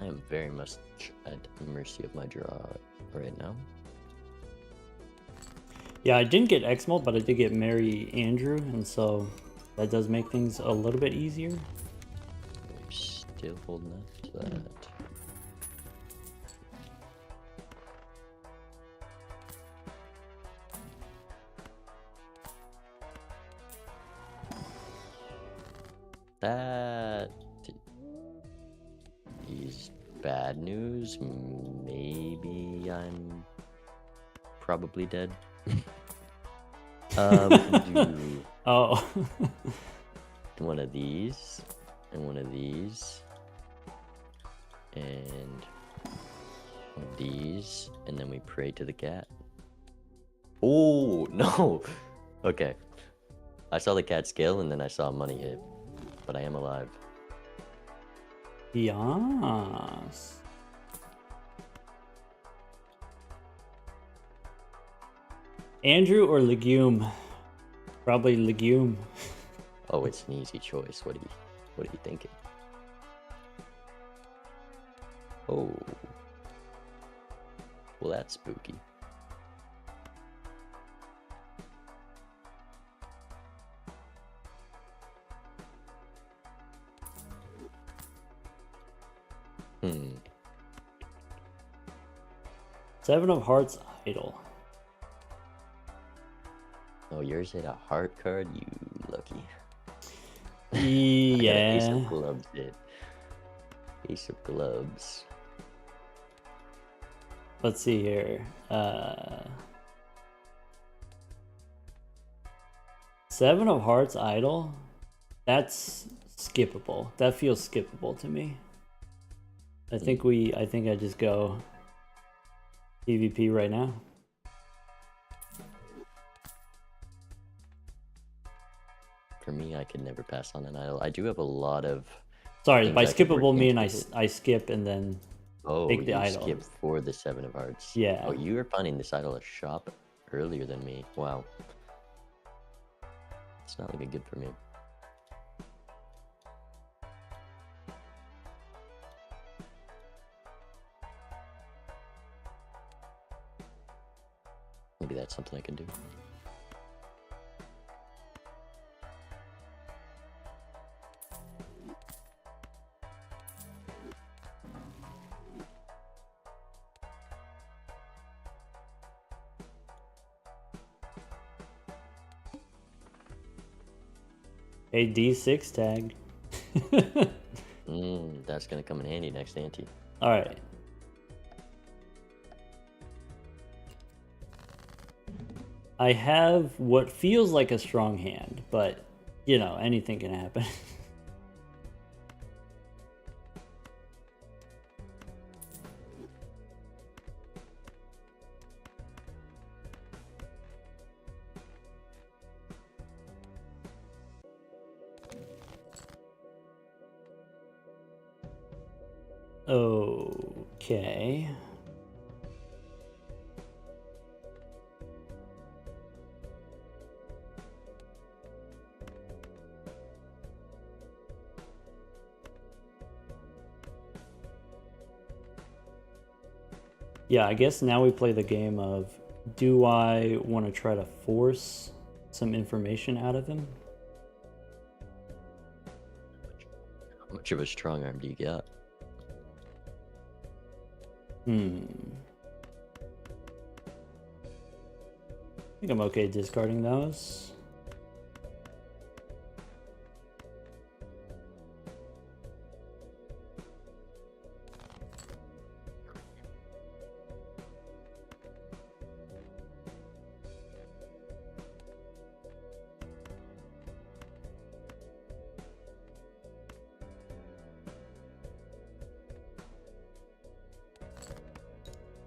I am very much at mercy of my draw right now. Yeah, I didn't get Exmold, but I did get Mary Andrew, and so that does make things a little bit easier. We're still holding up to that. That is bad news. Maybe I'm probably dead. Do Oh. one of these and one of these and one of these, and then we pray to the cat. Oh no. Okay, I saw the cat scale and then I saw money hit, but I am alive. Yes. Andrew or Legume? Probably Legume. Oh, it's an easy choice. What are you thinking? Oh, well, that's spooky. Seven of Hearts Idol. Oh, yours hit a heart card? You lucky. Yeah. Ace of clubs did. Ace of clubs. Let's see here. Seven of Hearts Idol. That's skippable. That feels skippable to me. I think I just go PvP right now. For me, I could never pass on an idol. I do have a lot of. Sorry, by things I could work skippable mean into it. I skip and then take the you idol. skip for the Seven of Hearts. Yeah. Oh, you were finding this idol a shop earlier than me. Wow. It's not looking good for me. Maybe that's something I can do. A D6 tag. That's gonna come in handy next ante. All right. I have what feels like a strong hand, but you know, anything can happen. Okay. Yeah, I guess now we play the game of, do I want to try to force some information out of him? How much of a strong arm do you got? I think I'm okay discarding those.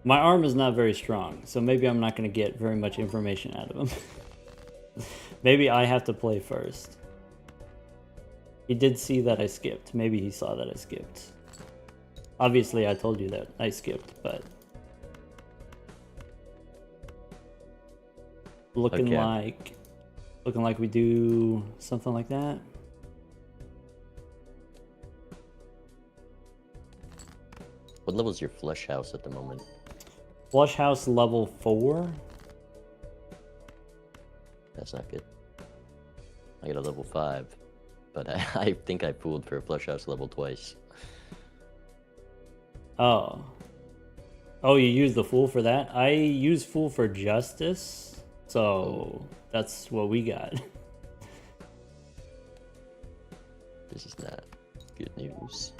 My arm is not very strong, so maybe I'm not going to get very much information out of him. Maybe I have to play first. He did see that I skipped. Maybe he saw that I skipped. Obviously, I told you that I skipped, but... Looking like we do something like that. What level is your flush house at the moment? Flush house level 4. That's not good. I got a level 5, but I think I fooled for a flush house level twice. Oh. Oh, you use the Fool for that? I use Fool for Justice, so that's what we got. This is not good news.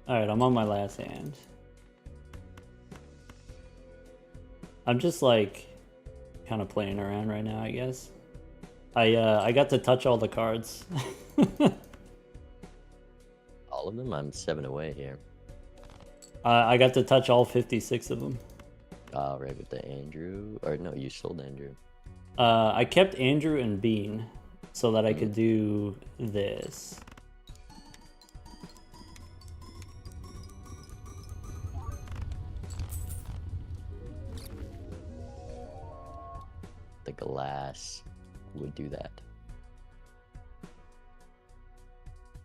Alright, I'm on my last hand. I'm just like kind of playing around right now, I guess. I got to touch all the cards. All of them? I'm 7 away here. I got to touch all 56 of them. Right with the Andrew. Or no, you sold Andrew. I kept Andrew and Bean so that I could do this. The glass would do that.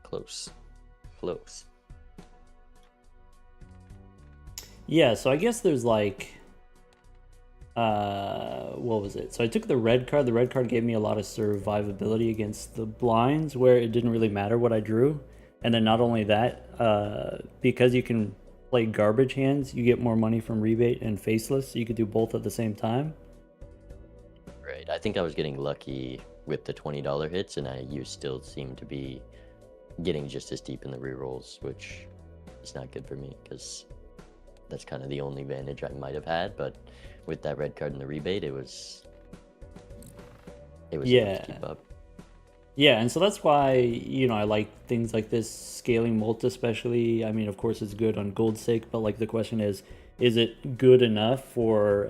Close. Close. Yeah, so I guess there's like... what was it? So I took the red card. The red card gave me a lot of survivability against the blinds where it didn't really matter what I drew. And then not only that, because you can play garbage hands, you get more money from rebate and faceless. So you could do both at the same time. Right. I think I was getting lucky with the $20 hits, and you still seem to be getting just as deep in the rerolls, which is not good for me because that's kind of the only advantage I might have had. But with that red card and the rebate, it was Yeah. enough to keep up. Yeah, and so that's why, you know, I like things like this, scaling Molt especially. I mean, of course, it's good on Gold's sake, but like the question is it good enough for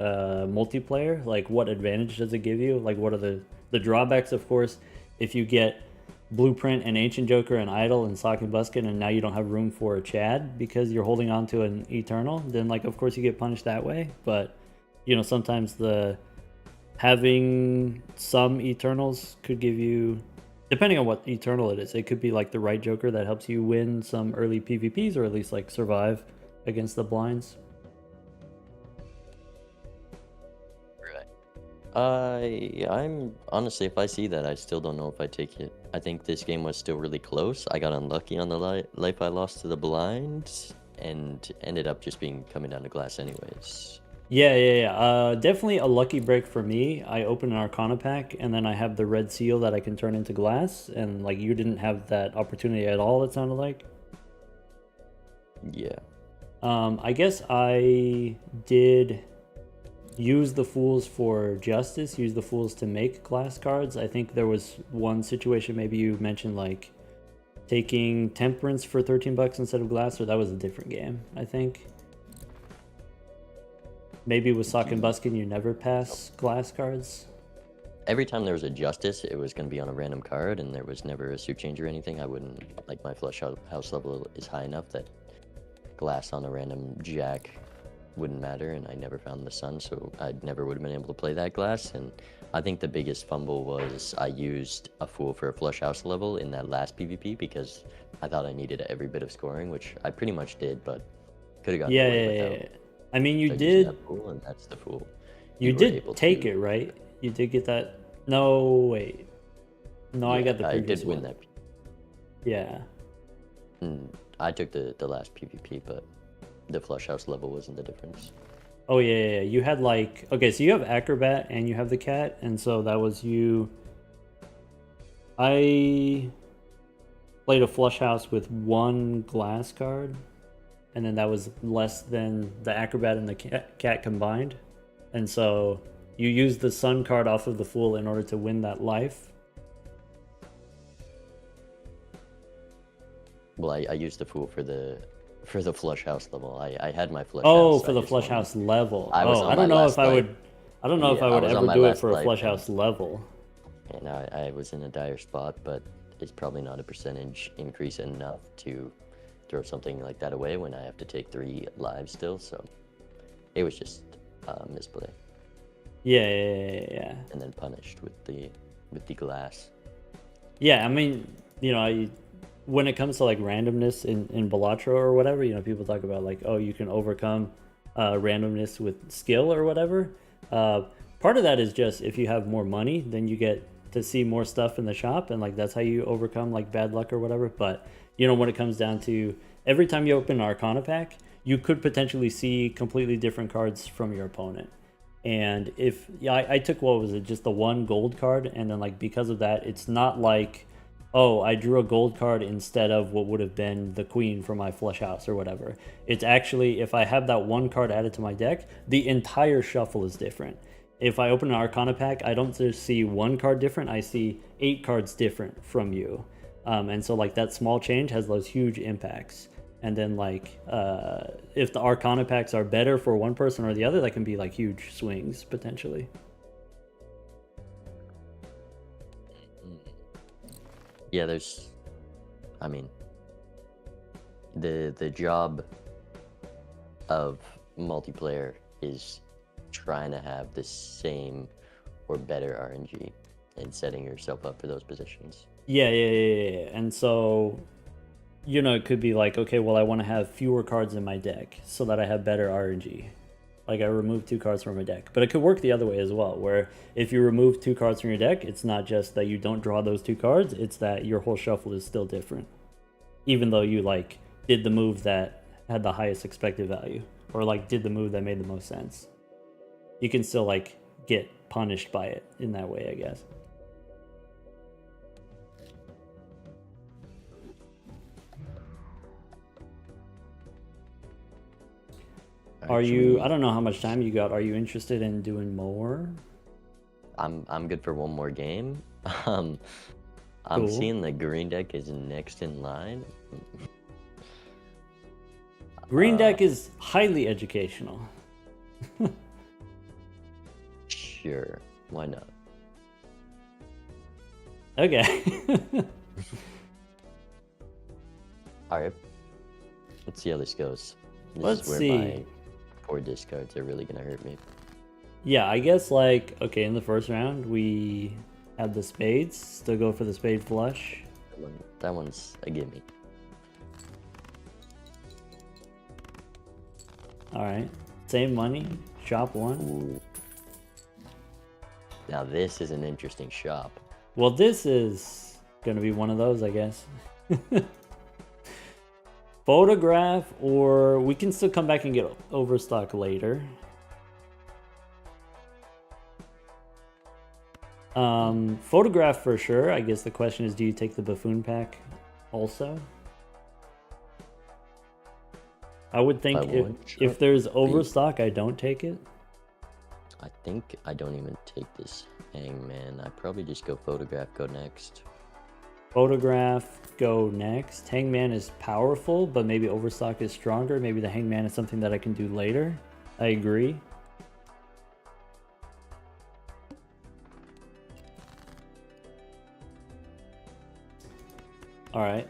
multiplayer? Like, what advantage does it give you? Like, what are the drawbacks? Of course, if you get Blueprint and Ancient Joker and Idol and Sock and Buskin, and now you don't have room for a Chad because you're holding on to an Eternal, then like, of course, you get punished that way. But, you know, sometimes having some Eternals could give you, depending on what Eternal it is, it could be like the right Joker that helps you win some early PvPs or at least like survive against the blinds. I'm honestly, if I see that, I still don't know if I take it. I think this game was still really close. I got unlucky on the life I lost to the blind, and ended up just coming down to glass anyways. Yeah. Definitely a lucky break for me. I open an Arcana pack, and then I have the red seal that I can turn into glass, and like you didn't have that opportunity at all, it sounded like. Yeah. I guess I did use the Fools for Justice, use the Fools to make glass cards. I think there was one situation, maybe you mentioned like taking Temperance for 13 bucks instead of glass, or that was a different game, I think. Maybe with Sock and Buskin you never pass glass cards. every time there was a justice, it was going to be on a random card, and there was never a suit change or anything. I wouldn't, like, my flush house level is high enough that glass on a random jack wouldn't matter, and I never found the sun, so I never would have been able to play that glass. And I think the biggest fumble was I used a fool for a flush house level in that last PvP because I thought I needed every bit of scoring, which I pretty much did, but could have gotten Yeah, away yeah, without. yeah. I mean, you So using did. that fool, and that's the fool. You were did able take to- it, right? You did get that. No, wait. No, I Yeah, got the I previous did win one. that. Yeah. I took the last PvP, but the flush house level wasn't the difference. Oh yeah, yeah, yeah. You had like, okay, so you have acrobat and you have the cat, and so that was you. I played a flush house with one glass card, and then that was less than the acrobat and the cat combined, and so you used the sun card off of the fool in order to win that life. Well, I used the fool for the flush house level. I had my flush Oh, house. for I the just flush wanted- house level. I was Oh, on I don't my know last if I life. would. I don't know if Yeah, I I would was on ever my do it last for a life, flush and- house level. And I was in a dire spot, but it's probably not a percentage increase enough to throw something like that away when I have to take 3 lives still. So it was just misplay, Yeah, yeah, yeah, yeah, yeah. and then punished with the glass. Yeah, I mean, when it comes to like randomness in Balatro or whatever, people talk about like, oh, you can overcome randomness with skill or whatever. Part of that is just if you have more money, then you get to see more stuff in the shop, and like that's how you overcome like bad luck or whatever. But when it comes down to every time you open an Arcana pack, you could potentially see completely different cards from your opponent. And if I took, what was it, just the one gold card, and then like because of that, it's not like, oh, I drew a gold card instead of what would have been the queen for my flush house or whatever. It's actually, if I have that one card added to my deck, the entire shuffle is different. If I open an Arcana pack, I don't just see one card different, I see 8 cards different from you. And so like that small change has those huge impacts. And then like if the Arcana packs are better for one person or the other, that can be like huge swings potentially. Yeah, I mean, the job of multiplayer is trying to have the same or better RNG and setting yourself up for those positions. Yeah. And so, it could be like, okay, well, I want to have fewer cards in my deck so that I have better RNG. Like I remove 2 cards from my deck. But it could work the other way as well, where if you remove 2 cards from your deck, it's not just that you don't draw those 2 cards, it's that your whole shuffle is still different. Even though you like did the move that had the highest expected value, or like did the move that made the most sense. You can still like get punished by it in that way, I guess. Are you, I don't know how much time you got. Are you interested in doing more? I'm good for one more game. I'm Cool. seeing the green deck is next in line. Green deck is highly educational. Sure, why not? Okay. All right, let's see how this goes. This Let's is where see. my poor discards are really gonna hurt me. Yeah, I guess like, okay, in the first round, we had the spades. Still go for the spade flush. That one's a gimme. All right. Same money. Shop 1. Ooh. Now this is an interesting shop. Well, this is going to be one of those, I guess. Photograph, or we can still come back and get overstock later. Photograph for sure. I guess the question is, do you take the buffoon pack also? I would think I would, if sure. there's overstock, I don't take it. I think I don't even take this hangman. I probably just go photograph, go next. Photograph, go next. Hangman is powerful, but maybe overstock is stronger. Maybe the hangman is something that I can do later. I agree. All right.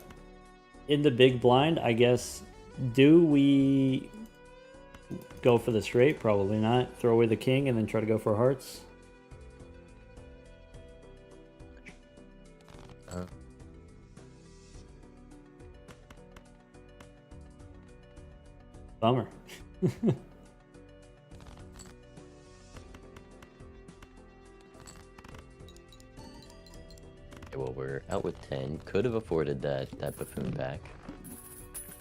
In the big blind, I guess, do we go for the straight? Probably not. Throw away the king and then try to go for hearts. Bummer. Well, we're out with 10. Could have afforded that buffoon back.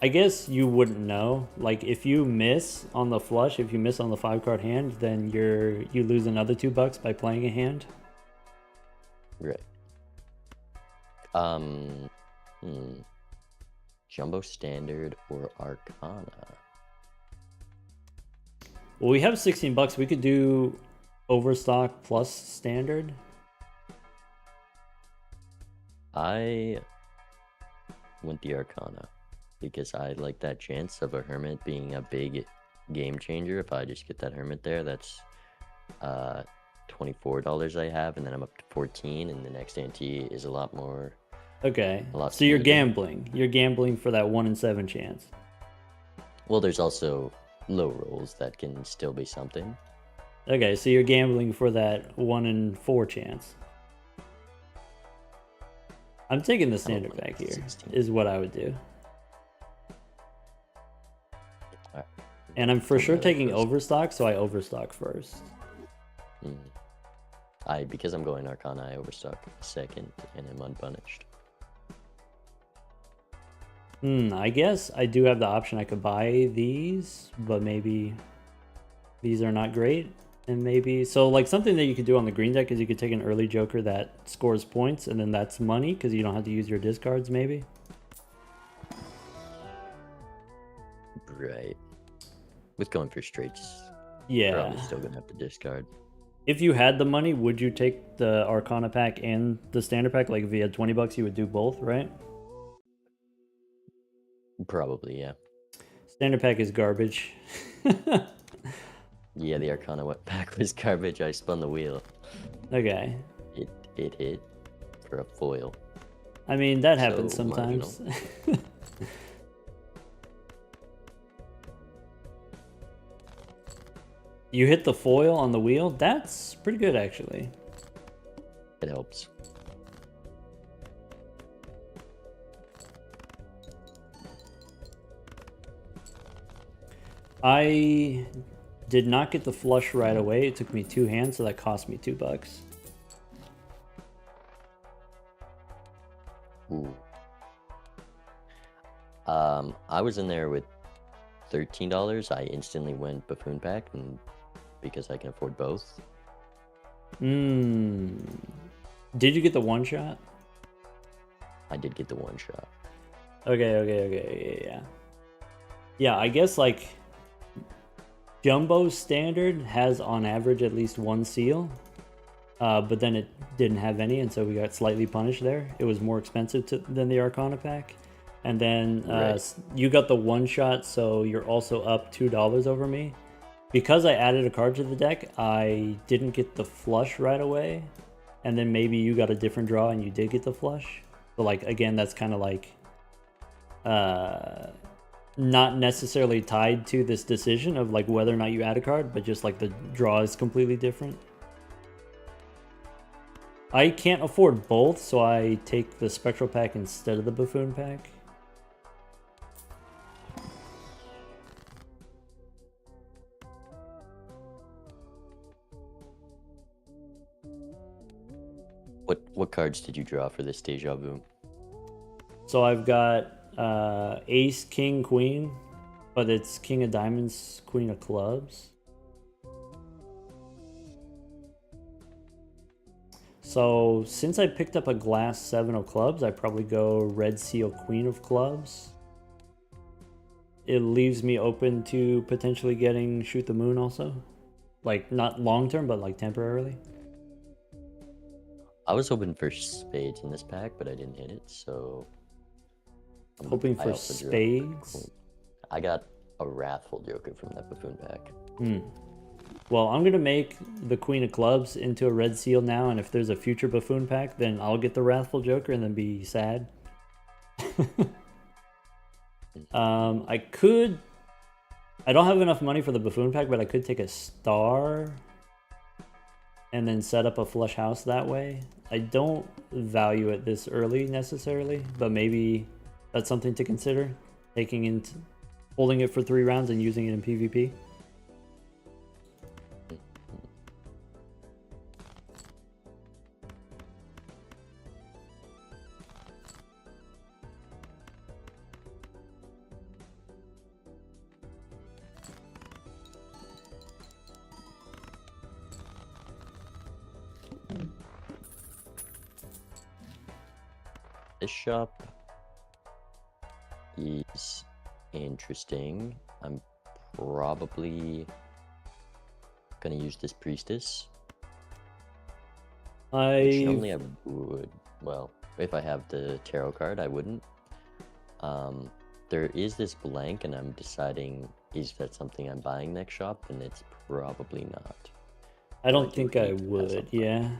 I guess you wouldn't know. Like, if you miss on the flush, if you miss on the 5-card hand, then you lose another $2 by playing a hand. Right. Jumbo Standard or Arcana? Well, we have $16. We could do Overstock plus Standard. I went the Arcana because I like that chance of a Hermit being a big game changer. If I just get that Hermit there, that's $24 I have, and then I'm up to 14, and the next ante is a lot more. Okay, A lot so you're smoother. gambling. You're gambling for that 1 in 7 chance. Well, there's also low rolls that can still be something. Okay, so you're gambling for that 1 in 4 chance. I'm taking the standard like back here, 16. is what I would do. Alright. And I'm for Put sure that taking first. overstock, so I overstock first. Because I'm going Arcana, I overstock second and am unpunished. I guess I do have the option I could buy these, but maybe these are not great. And maybe, so like something that you could do on the green deck is you could take an early joker that scores points, and then that's money because you don't have to use your discards maybe. Right. With going for straights, Yeah. probably still gonna have to discard. If you had the money, would you take the Arcana pack and the standard pack? Like if you had $20, you would do both, right? Probably, yeah. Standard pack is garbage. Yeah, the Arcana went back was garbage. I spun the wheel. Okay. It hit for a foil. I mean, that happens So marginal. sometimes. You hit the foil on the wheel? That's pretty good, actually. It helps. I did not get the flush right away. It took me 2 hands, so that cost me $2. Ooh. I was in there with $13. I instantly went buffoon pack, and because I can afford both. Did you get the one shot? I did get the one shot. Okay, yeah. Yeah, I guess like Jumbo Standard has on average at least 1 seal, but then it didn't have any, and so we got slightly punished there. It was more expensive than the Arcana pack. And then Right. you got the one shot, so you're also up $2 over me. Because I added a card to the deck, I didn't get the flush right away, and then maybe you got a different draw and you did get the flush. But like again, that's kind of like not necessarily tied to this decision of like whether or not you add a card, but just like the draw is completely different. I can't afford both, so I take the Spectral pack instead of the Buffoon pack. What cards did you draw for this Deja Vu? So I've got Ace, King, Queen, but it's King of Diamonds, Queen of Clubs. So since I picked up a glass 7 of clubs, I probably go Red Seal, Queen of Clubs. It leaves me open to potentially getting Shoot the Moon also. Like, not long term, but like temporarily. I was hoping for spades in this pack, but I didn't hit it, so... Hoping I for also drew a spades. queen. I got a Wrathful Joker from that Buffoon pack. Well, I'm going to make the Queen of Clubs into a Red Seal now, and if there's a future Buffoon pack, then I'll get the Wrathful Joker and then be sad. I could. I don't have enough money for the buffoon pack, but I could take a star and then set up a flush house that way. I don't value it this early necessarily, but maybe that's something to consider. Holding it for 3 rounds and using it in PvP. This shop is interesting. I'm probably gonna use this priestess. Which normally I would. Well, if I have the tarot card, I wouldn't. There is this blank, and I'm deciding is that something I'm buying next shop, and it's probably not. I don't think I would. Yeah.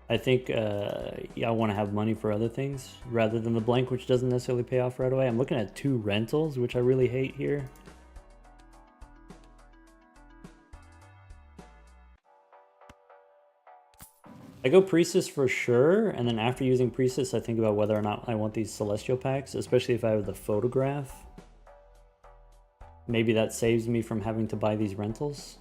I think I want to have money for other things rather than the blank, which doesn't necessarily pay off right away. I'm looking at 2 rentals, which I really hate here. I go Priestess for sure, and then after using Priestess, I think about whether or not I want these Celestial packs, especially if I have the photograph. Maybe that saves me from having to buy these rentals.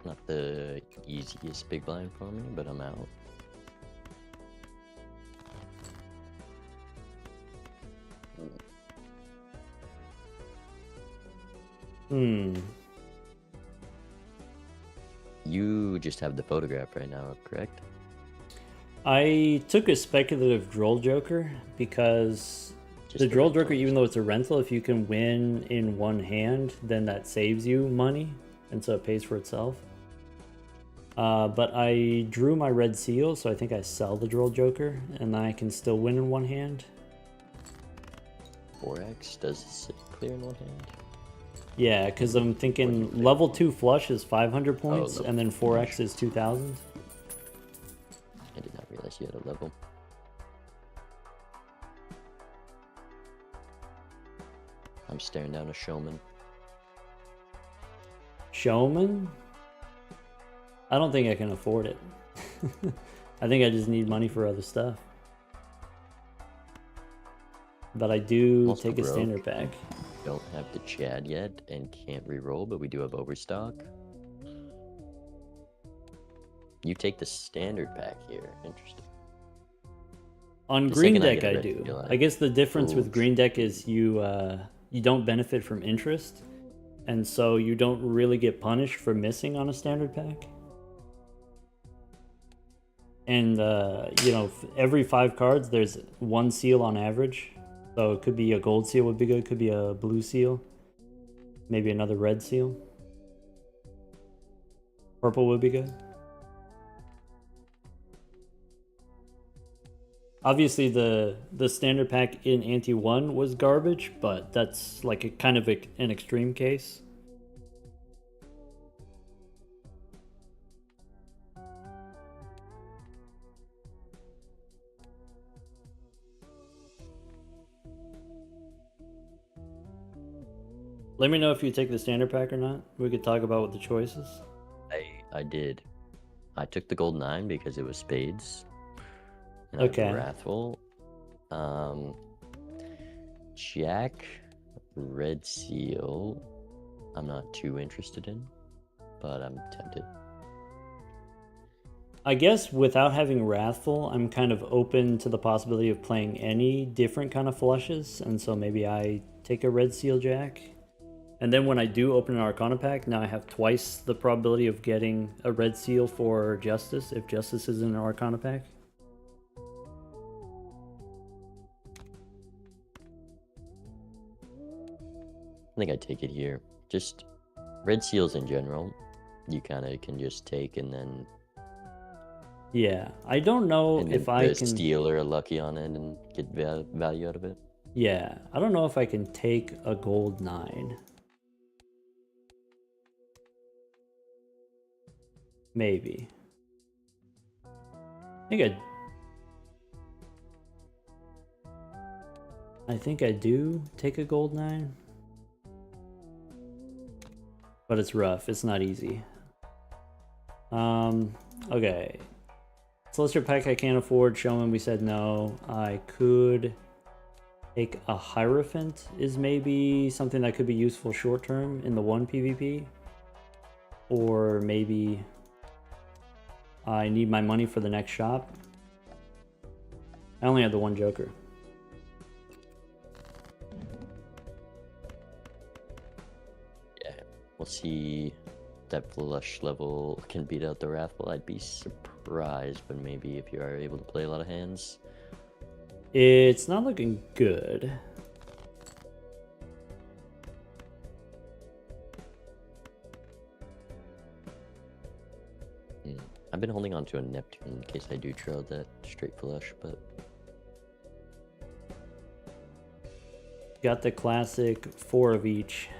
Not the easiest big blind for me, but I'm out. You just have the photograph right now, correct? I took a speculative Droll Joker because the Droll Joker, even though it's a rental, if you can win in one hand, then that saves you money, and so it pays for itself. But I drew my red seal, so I think I sell the Droll Joker, and I can still win in one hand. 4x does it clear in one hand? Yeah, because I'm thinking level 2 flush is 500 points, and then 4x is 2,000. I did not realize you had a level. I'm staring down a showman. Showman? I don't think I can afford it. I think I just need money for other stuff. But I do Also take a broke. standard pack. Don't have the Chad yet and can't re-roll, but we do have Overstock. You take the standard pack here. Interesting. On The green second I deck get a I red do. seal, I guess the difference Ooh. with green deck is you don't benefit from interest, and so you don't really get punished for missing on a standard pack. And you know, every 5 cards there's 1 seal on average. So it could be a gold seal would be good, could be a blue seal. Maybe another red seal. Purple would be good. Obviously the standard pack in Ante 1 was garbage, but that's like a kind of an extreme case. Let me know if you take the standard pack or not. We could talk about what the choice is. I did. I took the gold 9 because it was spades. And Okay. I wrathful. Jack, red seal. I'm not too interested in, but I'm tempted. I guess without having Wrathful, I'm kind of open to the possibility of playing any different kind of flushes, and so maybe I take a red seal jack. And then when I do open an Arcana pack, now I have twice the probability of getting a red seal for Justice if Justice is in an Arcana pack. I think I take it here. Just red seals in general, you kind of can just take and then. Yeah, I don't know if I can steal or a lucky on it and get value out of it. Yeah, I don't know if I can take a gold 9. Maybe. I think I do take a gold 9. But it's rough. It's not easy. Okay. Celestial pack I can't afford. Showman, we said no. I could take a Hierophant is maybe something that could be useful short term in the 1 PvP. Or maybe I need my money for the next shop. I only have the 1 Joker. Yeah, we'll see that flush level can beat out the Wrathful. I'd be surprised, but maybe if you are able to play a lot of hands. It's not looking good. I've been holding on to a Neptune in case I do trail that straight flush, but... Got the classic 4 of each.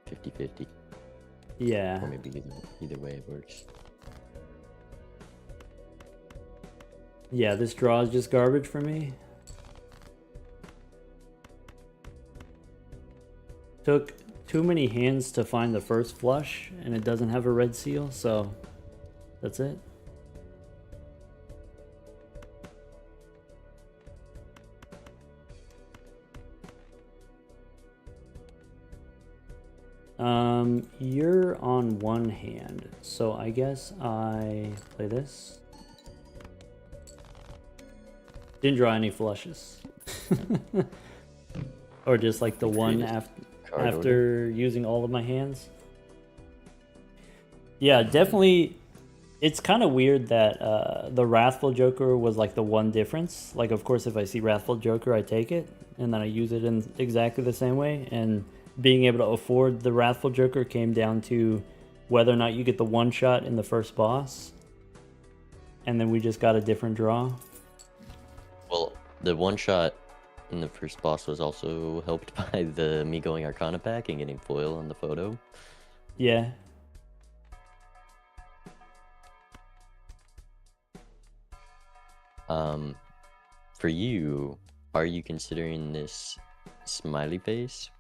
50-50. Yeah. Or maybe either way it works. Yeah, this draw is just garbage for me. Took too many hands to find the first flush, and it doesn't have a red seal, so that's it. You're on 1 hand, so I guess I play this. Didn't draw any flushes. Or just like the one after using all of my hands. Yeah, definitely. It's kind of weird that the Wrathful Joker was like the one difference. Like, of course, if I see Wrathful Joker, I take it, and then I use it in exactly the same way. And being able to afford the Wrathful Joker came down to whether or not you get the 1 shot in the first boss. And then we just got a different draw. Well, the 1 shot in the first boss was also helped by me going Arcana pack and getting foil on the photo. Yeah. For you, are you considering this smiley face?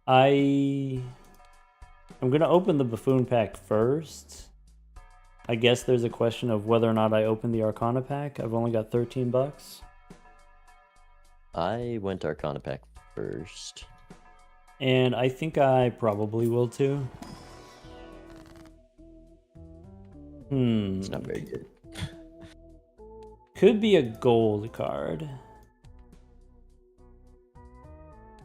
I'm gonna open the Buffoon pack first. I guess there's a question of whether or not I open the Arcana pack. I've only got 13 bucks. I went Arcana pack first. And I think I probably will too. It's not very good. Could be a gold card.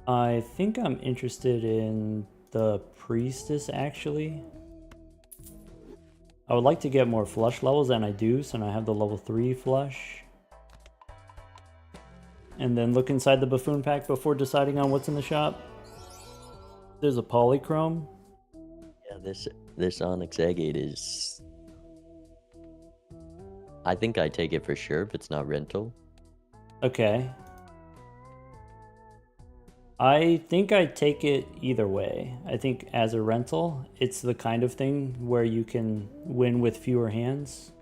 I think I'm interested in the Priestess, actually. I would like to get more flush levels than I do, so now I have the level 3 flush. And then look inside the Buffoon pack before deciding on what's in the shop. There's a Polychrome. Yeah, this Onyx Agate is... I think I take it for sure if it's not rental. Okay. I think I take it either way. I think as a rental, it's the kind of thing where you can win with fewer hands.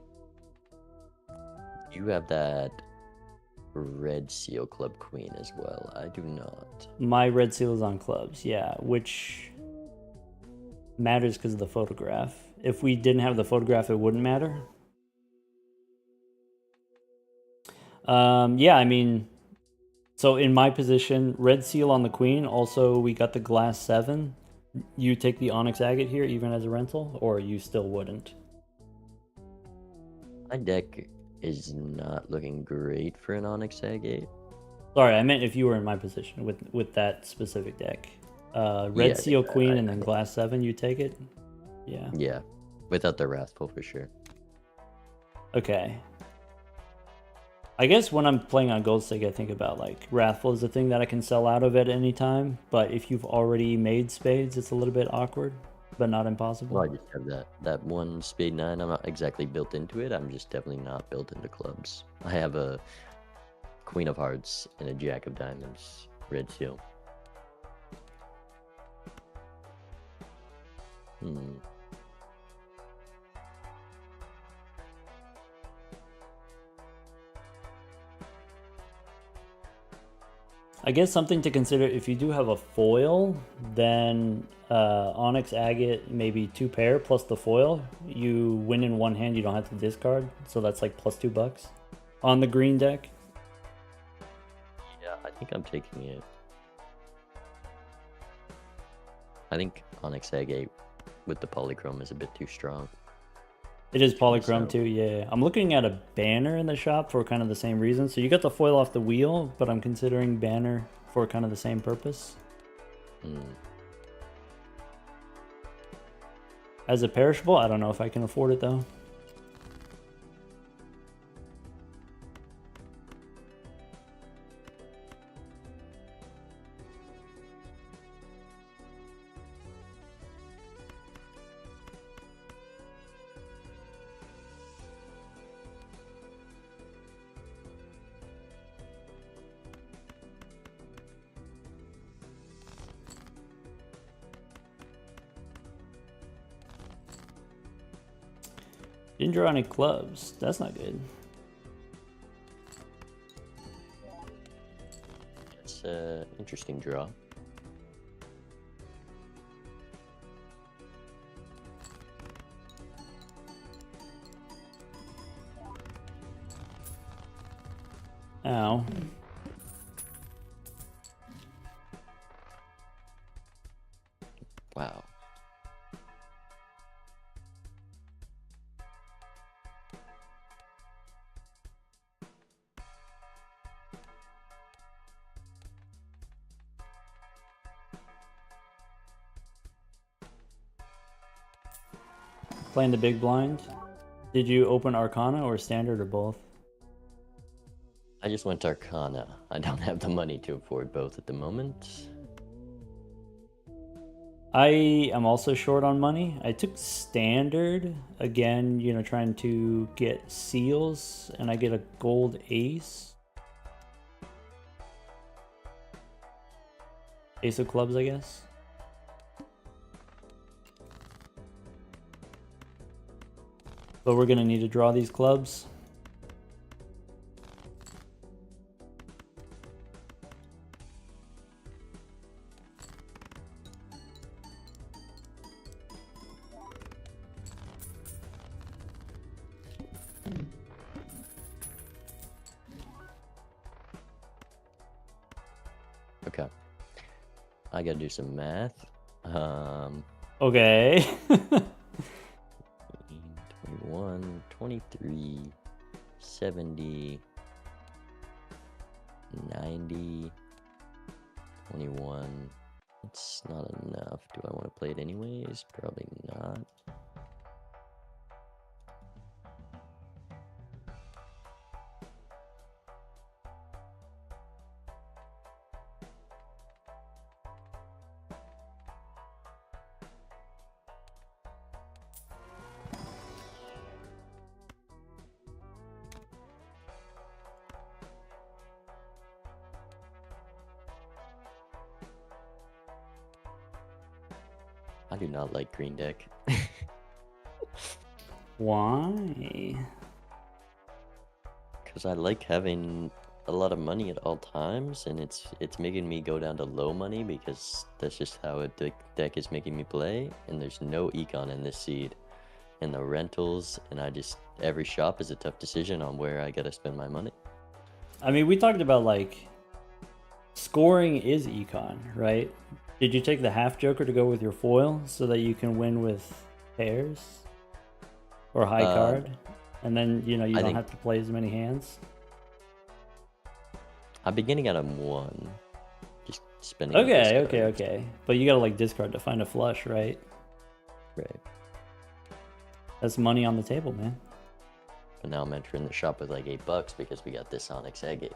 You have that Red Seal Club Queen as well. I do not. My red seal is on clubs, yeah, which matters because of the photograph. If we didn't have the photograph, it wouldn't matter. Yeah, I mean, so in my position, red seal on the queen. Also, we got the glass 7. You take the Onyx Agate here, even as a rental, or you still wouldn't? My deck is not looking great for an Onyx Agate. Sorry, I meant if you were in my position with that specific deck. Red Yeah, Seal yeah, Queen and then Glass 7, you take it? Yeah. yeah. Without the Wrathful for sure. Okay. I guess when I'm playing on Gold Stake, I think about like Wrathful is the thing that I can sell out of at any time. But if you've already made spades, it's a little bit awkward, but not impossible. Well, I just have that one Spade 9. I'm not exactly built into it. I'm just definitely not built into clubs. I have a Queen of Hearts and a Jack of Diamonds, Red Seal. Hmm. I guess something to consider if you do have a foil, then Onyx Agate, maybe 2 pair plus the foil. You win in one hand, you don't have to discard. So that's like plus $2 on the green deck. Yeah, I think I'm taking it. I think Onyx Agate with the Polychrome is a bit too strong. It is polychrome So- too, yeah. I'm looking at a banner in the shop for kind of the same reason. So you got the foil off the wheel, but I'm considering banner for kind of the same purpose. Hmm. As a perishable, I don't know if I can afford it though. Didn't draw any clubs. That's not good. It's an interesting draw. Ow. Wow. Playing the big blind. Did you open Arcana or Standard or both? I just went to Arcana. I don't have the money to afford both at the moment. I am also short on money. I took Standard, again, you know, trying to get seals, and I get a gold ace. Ace of clubs, I guess. But we're gonna need to draw these clubs. Okay. I gotta do some math. Okay. 21, 23, 70, 90, 21. It's not enough. Do I want to play it anyways? Probably not. I do not like green deck. Why? Because I like having a lot of money at all times, and it's making me go down to low money because that's just how the deck is making me play, and there's no econ in this seed. And the rentals, and every shop is a tough decision on where I gotta spend my money. I mean, we talked about like scoring is econ, right? Did you take the half joker to go with your foil so that you can win with pairs or high card, and then you know you I don't think- have to play as many hands? I'm beginning at a 1. Just spending all these Okay, cards. okay. But you gotta like discard to find a flush, right? Right. That's money on the table, man. But now I'm entering the shop with like $8 because we got this Onyx Agate.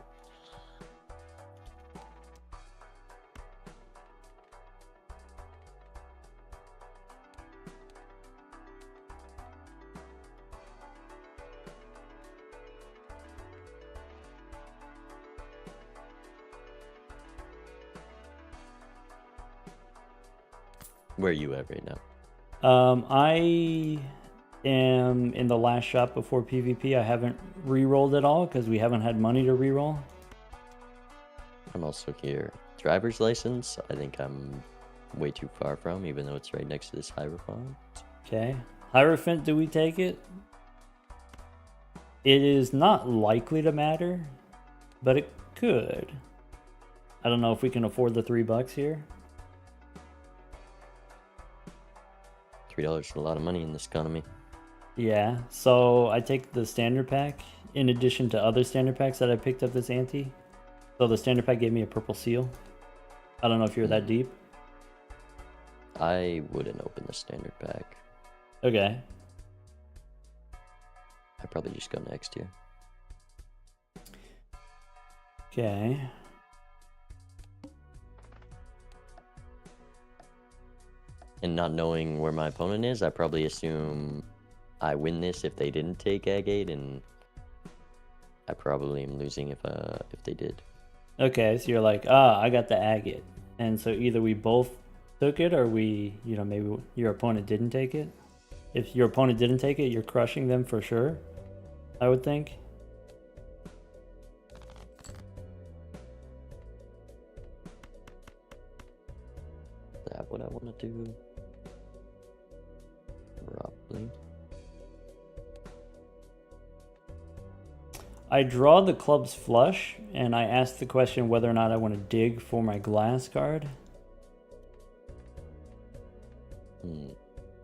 Where are you at right now? I am in the last shop before PvP. I haven't re-rolled at all because we haven't had money to re-roll. I'm also here. Driver's license, I think I'm way too far from, even though it's right next to this Hierophant. Okay. Hierophant, do we take it? It is not likely to matter, but it could. I don't know if we can afford the $3 here. $3 is a lot of money in this economy. Yeah, so I take the standard pack in addition to other standard packs that I picked up this ante. So the standard pack gave me a purple seal. I don't know if you're that deep. I wouldn't open the standard pack. Okay. I'd probably just go next year. Okay. And not knowing where my opponent is, I probably assume I win this if they didn't take Agate, and I probably am losing if they did. Okay, so you're like, I got the agate. And so either we both took it or we, maybe your opponent didn't take it. If your opponent didn't take it, you're crushing them for sure, I would think. Is that what I want to do? Probably. I draw the club's flush, and I ask the question whether or not I want to dig for my glass card.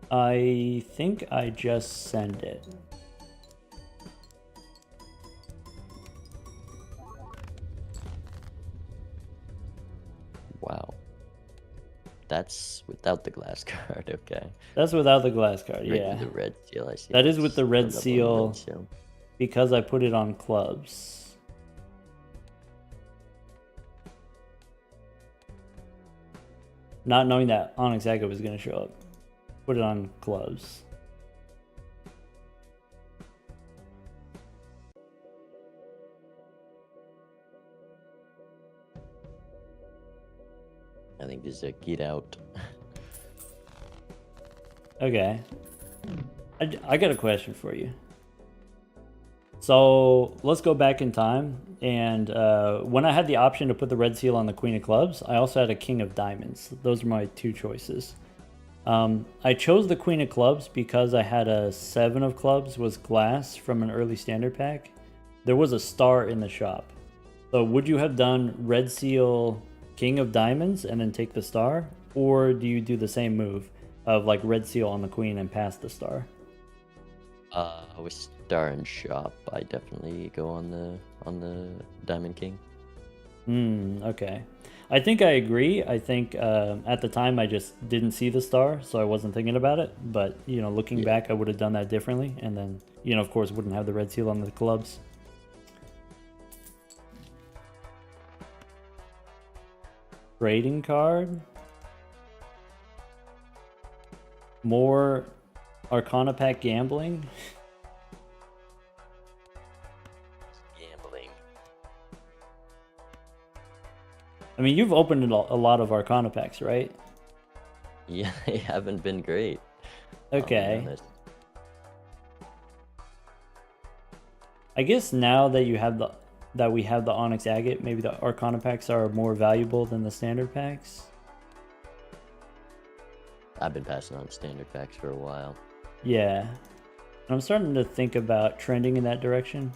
I think I just send it. Wow. That's without the glass card, okay. That's without the glass card, Right, yeah. the red seal, I see. That is with the red Double seal because I put it on clubs. Not knowing that Onyx Agate was going to show up. Put it on clubs. I think this is a get out. Okay. I got a question for you. So let's go back in time. And when I had the option to put the red seal on the Queen of Clubs, I also had a King of Diamonds. Those are my two choices. I chose the Queen of Clubs because I had a 7 of Clubs was glass from an early standard pack. There was a star in the shop. So would you have done red seal King of Diamonds and then take the star? Or do you do the same move of like red seal on the Queen and pass the star? With star and shop, I definitely go on the Diamond King. Okay. I think I agree. I think at the time I just didn't see the star, so I wasn't thinking about it. But, looking back, I would have done that differently. And then, of course, wouldn't have the red seal on the clubs. Trading card. More Arcana Pack gambling. Gambling. I mean, you've opened a lot of Arcana Packs, right? Yeah, they haven't been great. Okay. I guess now that we have the Onyx Agate, maybe the Arcana Packs are more valuable than the standard packs. I've been passing on standard packs for a while. Yeah. I'm starting to think about trending in that direction.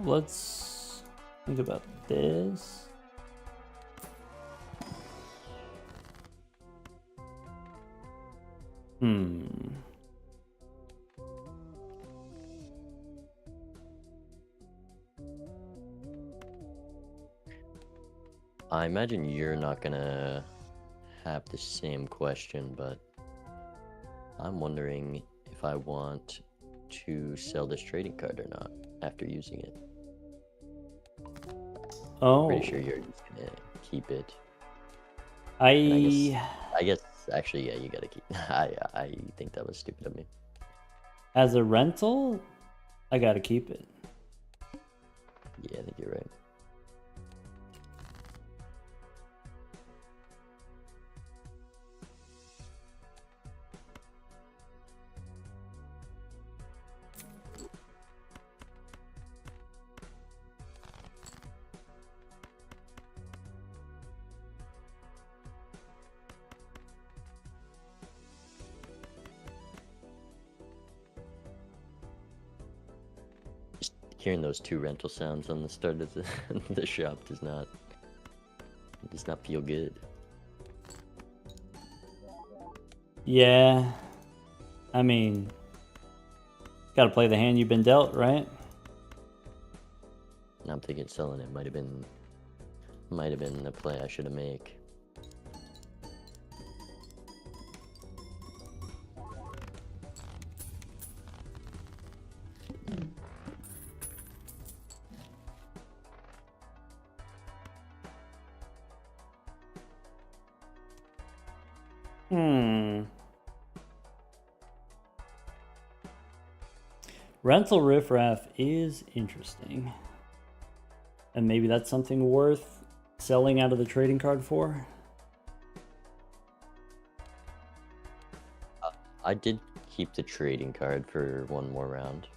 Let's think about this. Hmm. I imagine you're not gonna have the same question, but I'm wondering if I want to sell this trading card or not after using it. Oh. Pretty sure you're just gonna keep it. I And I guess actually, yeah, you gotta keep. I think that was stupid of me. as a rental, I gotta keep it. Yeah, I think you're right. Just hearing those two rental sounds on the start of the shop does not feel good. Yeah. I mean, gotta play the hand you've been dealt, right? And I'm thinking selling it might have been the play I should have made. Rental riffraff is interesting. And maybe that's something worth selling out of the trading card for. I did keep the trading card for one more round.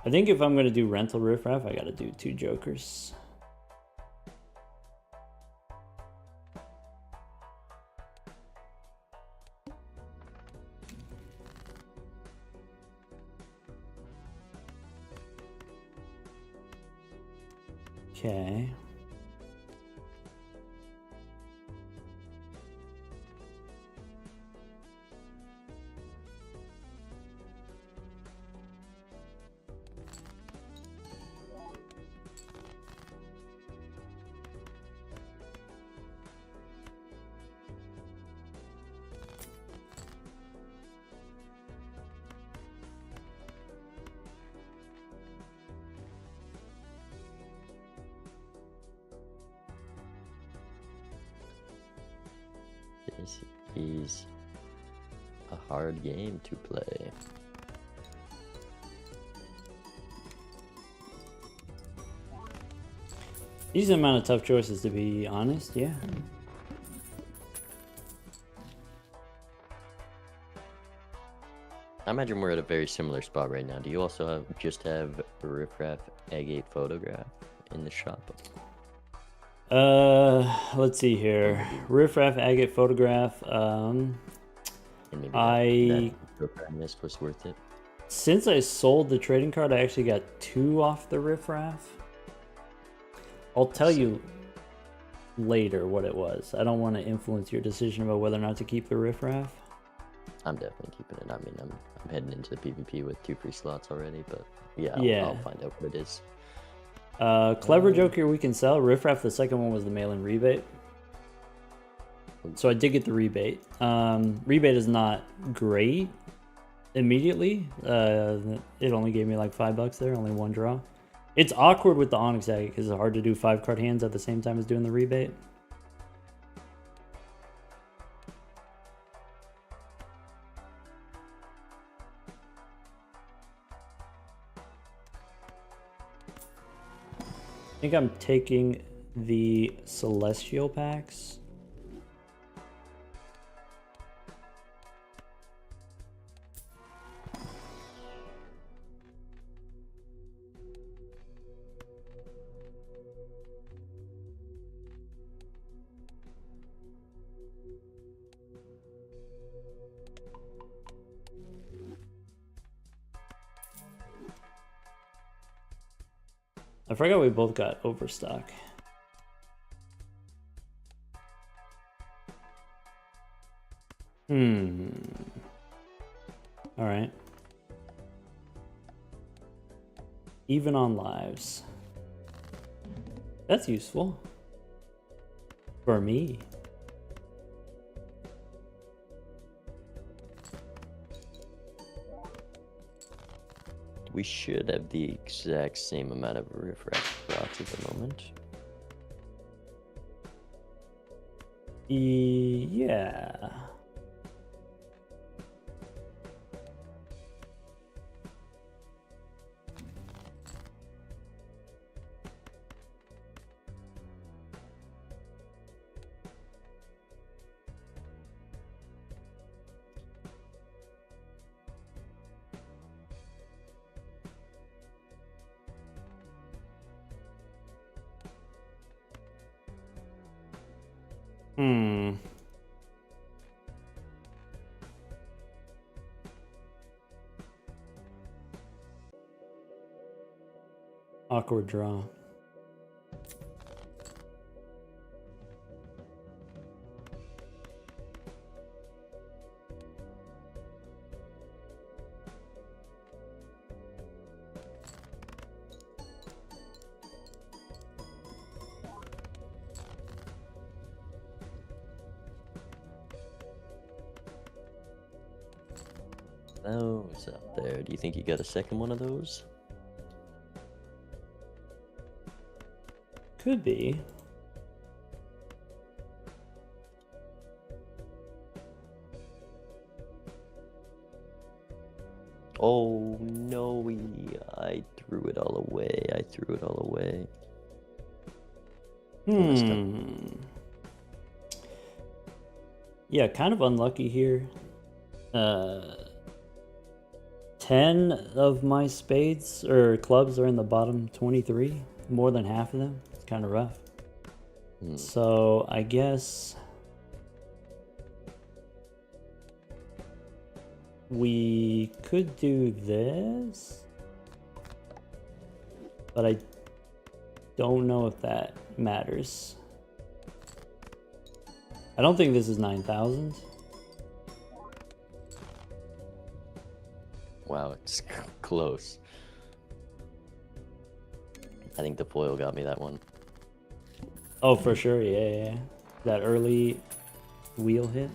I think if I'm going to do rental riffraff, I got to do 2 jokers. Okay. This is a hard game to play. Decent amount of tough choices, to be honest, yeah. I imagine we're at a very similar spot right now. Do you also just have a riffraff agate photograph in the shop? Let's see here. Riffraff agate photograph. And maybe that joker I missed was worth it. Since I sold the trading card, I actually got 2 off the riffraff. I'll tell you later what it was. I don't want to influence your decision about whether or not to keep the riffraff. I'm definitely keeping it. I mean, I'm heading into the PvP with 2 free slots already, but yeah, I'll find out what it is. Clever Joker we can sell. Riffraff, the second one was the mail-in rebate. So I did get the rebate. Rebate is not great immediately. It only gave me like $5 there, only 1 draw. It's awkward with the Onyx Agate because it's hard to do 5-card hands at the same time as doing the rebate. I think I'm taking the Celestial packs. I forgot we both got Overstock. Alright. Even on lives. That's useful. For me. We should have the exact same amount of refresh slots at the moment. Yeah. Awkward draw. Those out there. Do you think you got a second one of those? Could be. Oh no, I threw it all away. I threw it all away. Yeah, kind of unlucky here. 10 of my spades or clubs are in the bottom 23. More than half of them. It's kind of rough. So I guess we could do this, but I don't know if that matters. I don't think this is 9,000. Wow, it's close. I think the foil got me that one. Oh, for sure, yeah. That early wheel hit.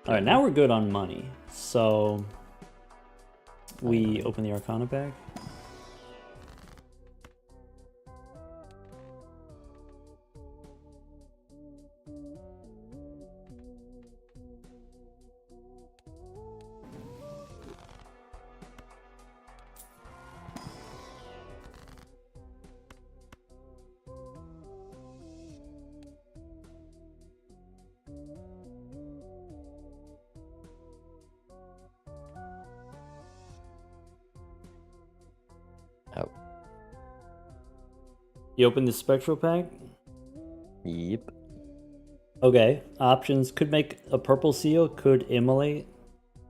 Alright, now we're good on money. So we open the Arcana bag. Out. You open the Spectral pack? Yep. Okay, options. Could make a purple seal, could immolate.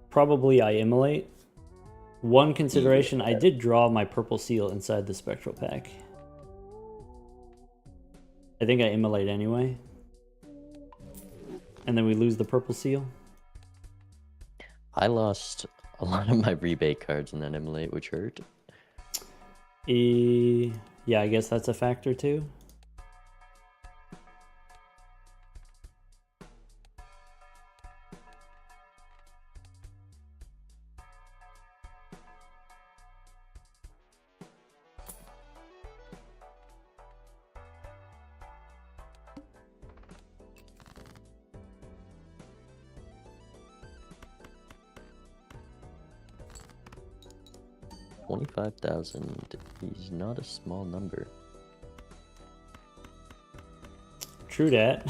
Probably I immolate. One consideration, I did draw my purple seal inside the Spectral pack. I think I immolate anyway. And then we lose the purple seal. I lost a lot of my rebate cards in that immolate, which hurt. Yeah, I guess that's a factor too. $25,000 is not a small number. True that.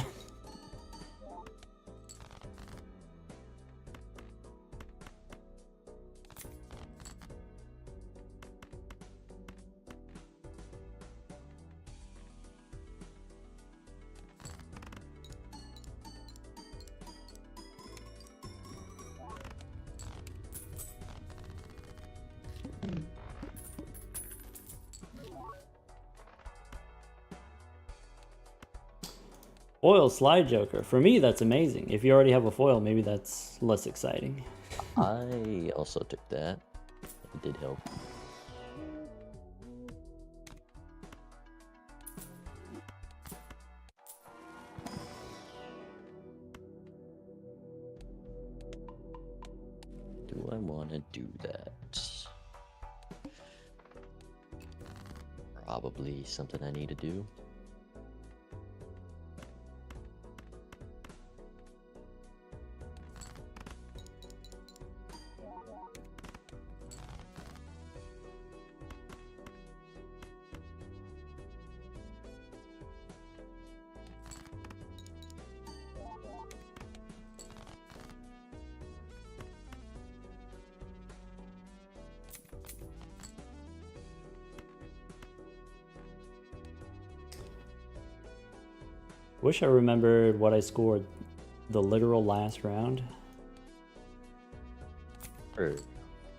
Foil Slide Joker. For me, that's amazing. If you already have a foil, maybe that's less exciting. I also took that. It did help. Do I want to do that? Probably something I need to do. Wish I remembered what I scored the literal last round. For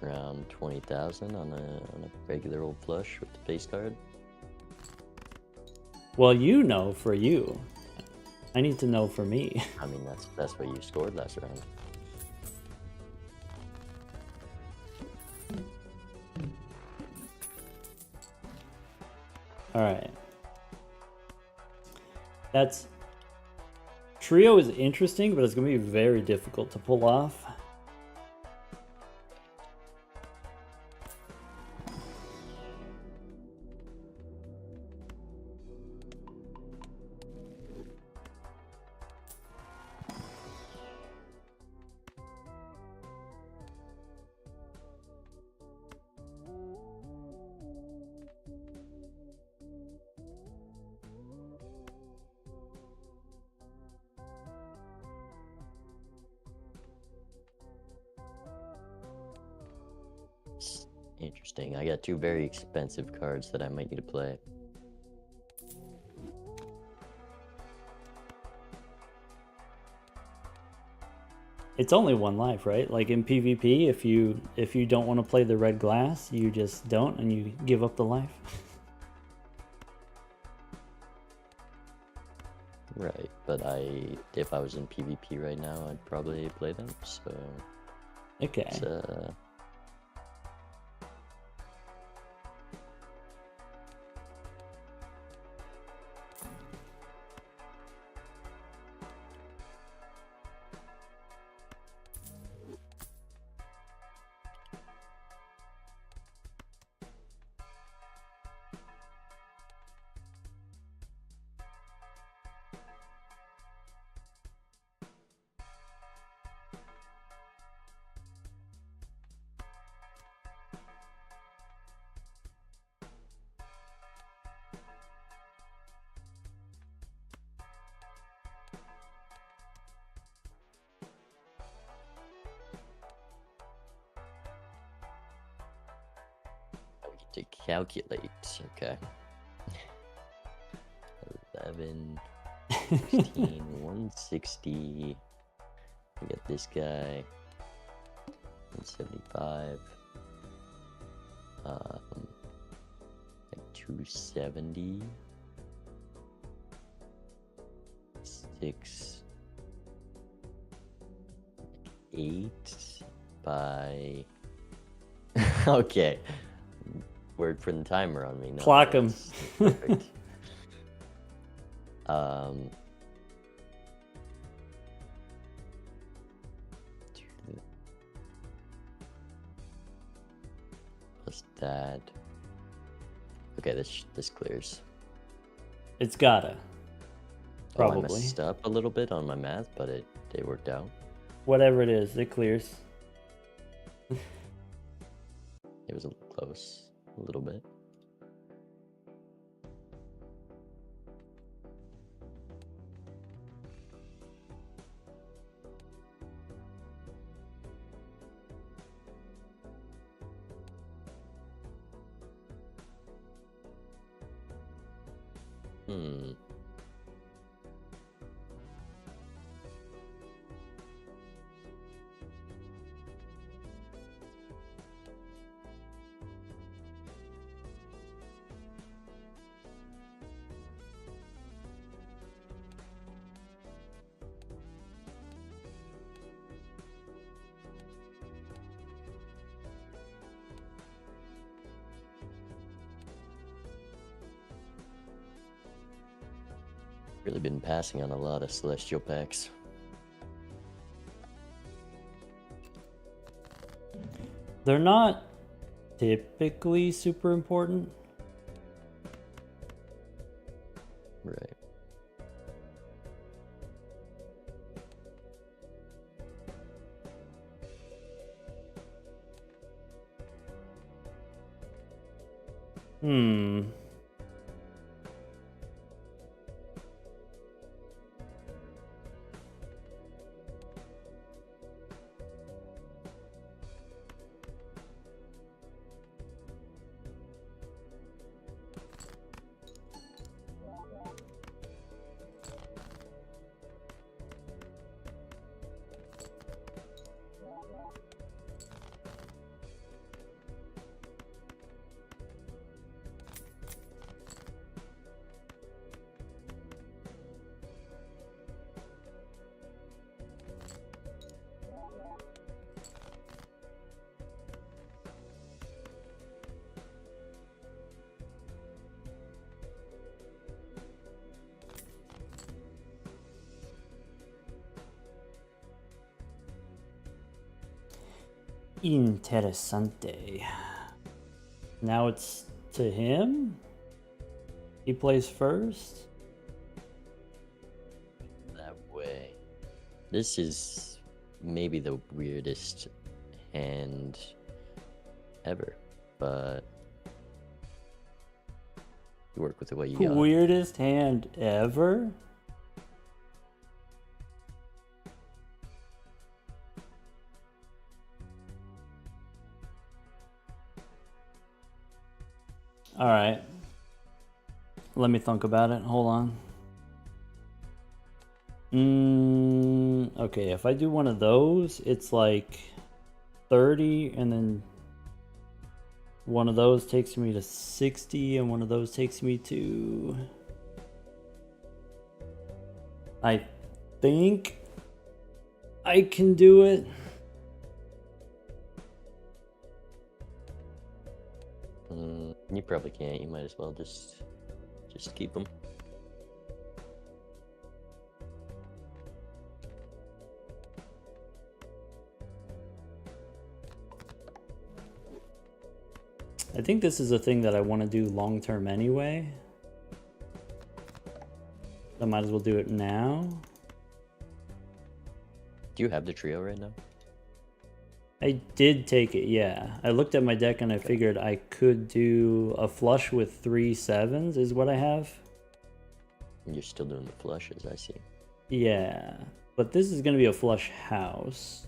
around 20,000 on a regular old flush with the base card. Well, you know for you. I need to know for me. I mean, that's what you scored last round. Alright. That's... Trio is interesting, but it's going to be very difficult to pull off. Interesting. I got two very expensive cards that I might need to play. It's only one life, right? Like in PvP, if you don't want to play the red glass, you just don't and you give up the life. Right, but if I was in PvP right now, I'd probably play them, so... Okay. It's, to calculate, okay. 11, 16, 160. We got this guy, 175. Like 270. 6, 8 by. Okay. Word for the timer on me. No, Clock 'em. that's perfect. Plus that. Okay, this clears. It's gotta. Oh, I Probably. messed up a little bit on my math, but it worked out. Whatever it is, it clears. It was a little close, a little bit. Hmm. Really been passing on a lot of celestial packs. They're not typically super important. Right. Hmm. Interessante. Now it's to him? He plays first? That way. This is maybe the weirdest hand ever, but you work with what you got. Weirdest hand ever? Alright. Let me think about it. Hold on. Okay, if I do one of those, it's like 30, and then one of those takes me to 60, and one of those takes me to... I think I can do it. You probably can't. You might as well just keep them. I think this is a thing that I want to do long term anyway. I might as well do it now. Do you have the trio right now? I did take it, yeah. I looked at my deck and I figured I could do a flush with 3 7s is what I have. You're still doing the flushes, I see. Yeah, but this is going to be a flush house.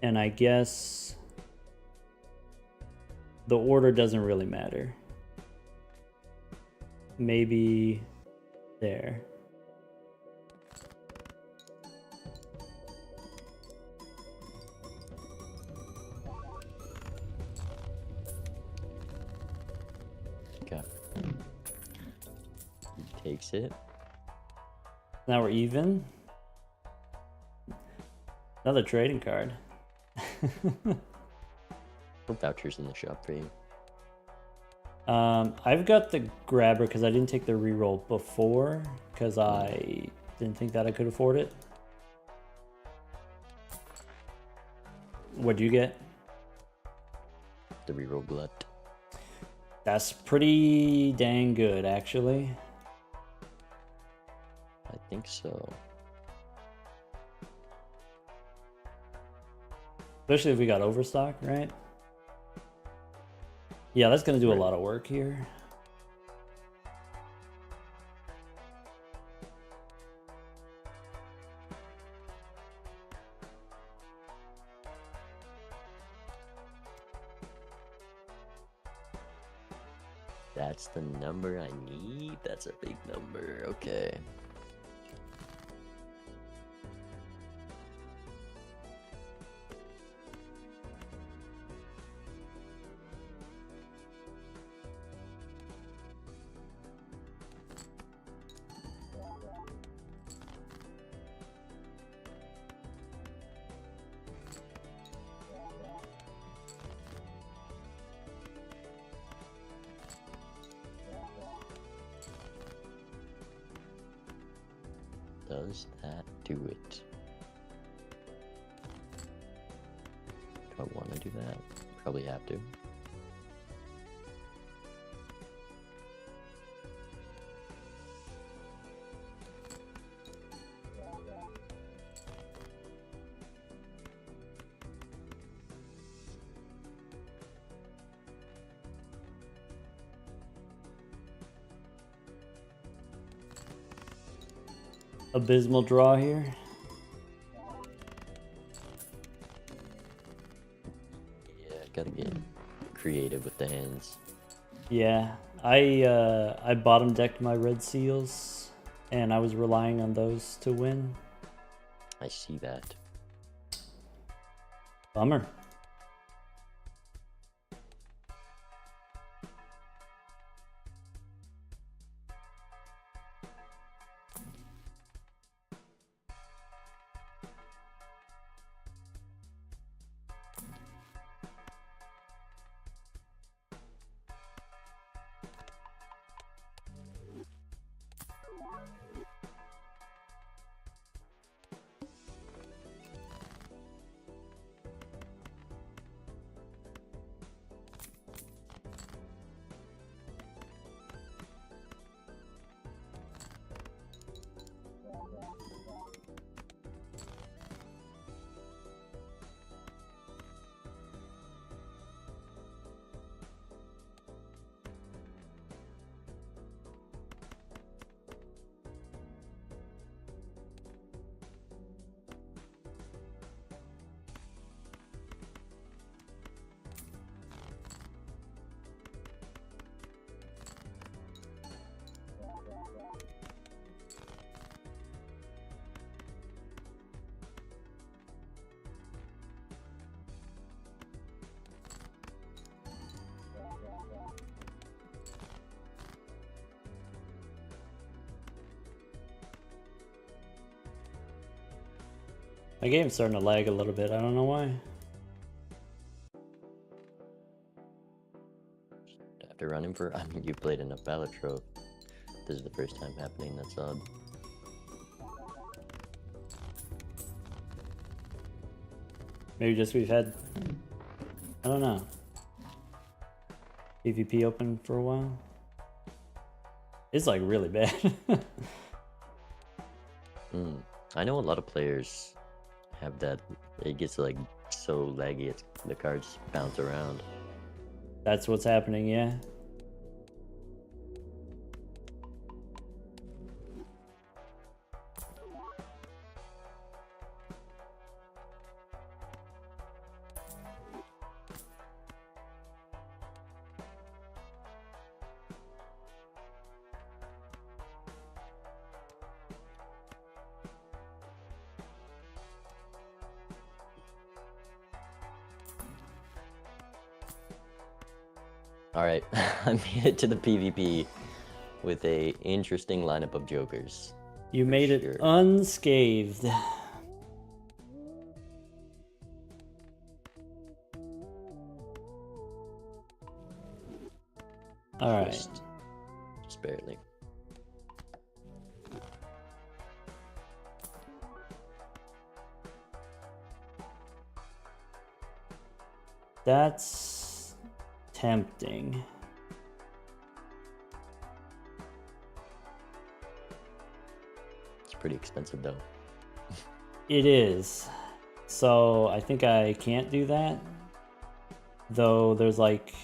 And I guess the order doesn't really matter. Maybe there. Okay. He takes it. Now we're even. Another trading card. What vouchers in the shop for you? I've got the grabber because I didn't take the reroll before because I didn't think that I could afford it. What'd you get? The reroll glut. That's pretty dang good, actually. I think so. Especially if we got overstock, right? Yeah, that's gonna do a Right. lot of work here. That's the number I need? That's a big number. Okay. Does that do it? Do I want to do that? Probably have to. Abysmal draw here. Yeah, gotta get creative with the hands. Yeah, I bottom decked my red seals, and I was relying on those to win. I see that. Bummer. My game's starting to lag a little bit. I don't know why. After running for, I mean, you played enough Balatro. This is the first time happening. That's odd. Maybe just we've had, I don't know, PvP open for a while. It's like really bad. I know a lot of players have that. It gets like so laggy, the cards bounce around. That's what's happening, yeah. Alright, I made it to the PvP with a interesting lineup of jokers. You made it sure. unscathed. Alright. Just barely. That's tempting. It's pretty expensive though. It is. So I think I can't do that. Though there's like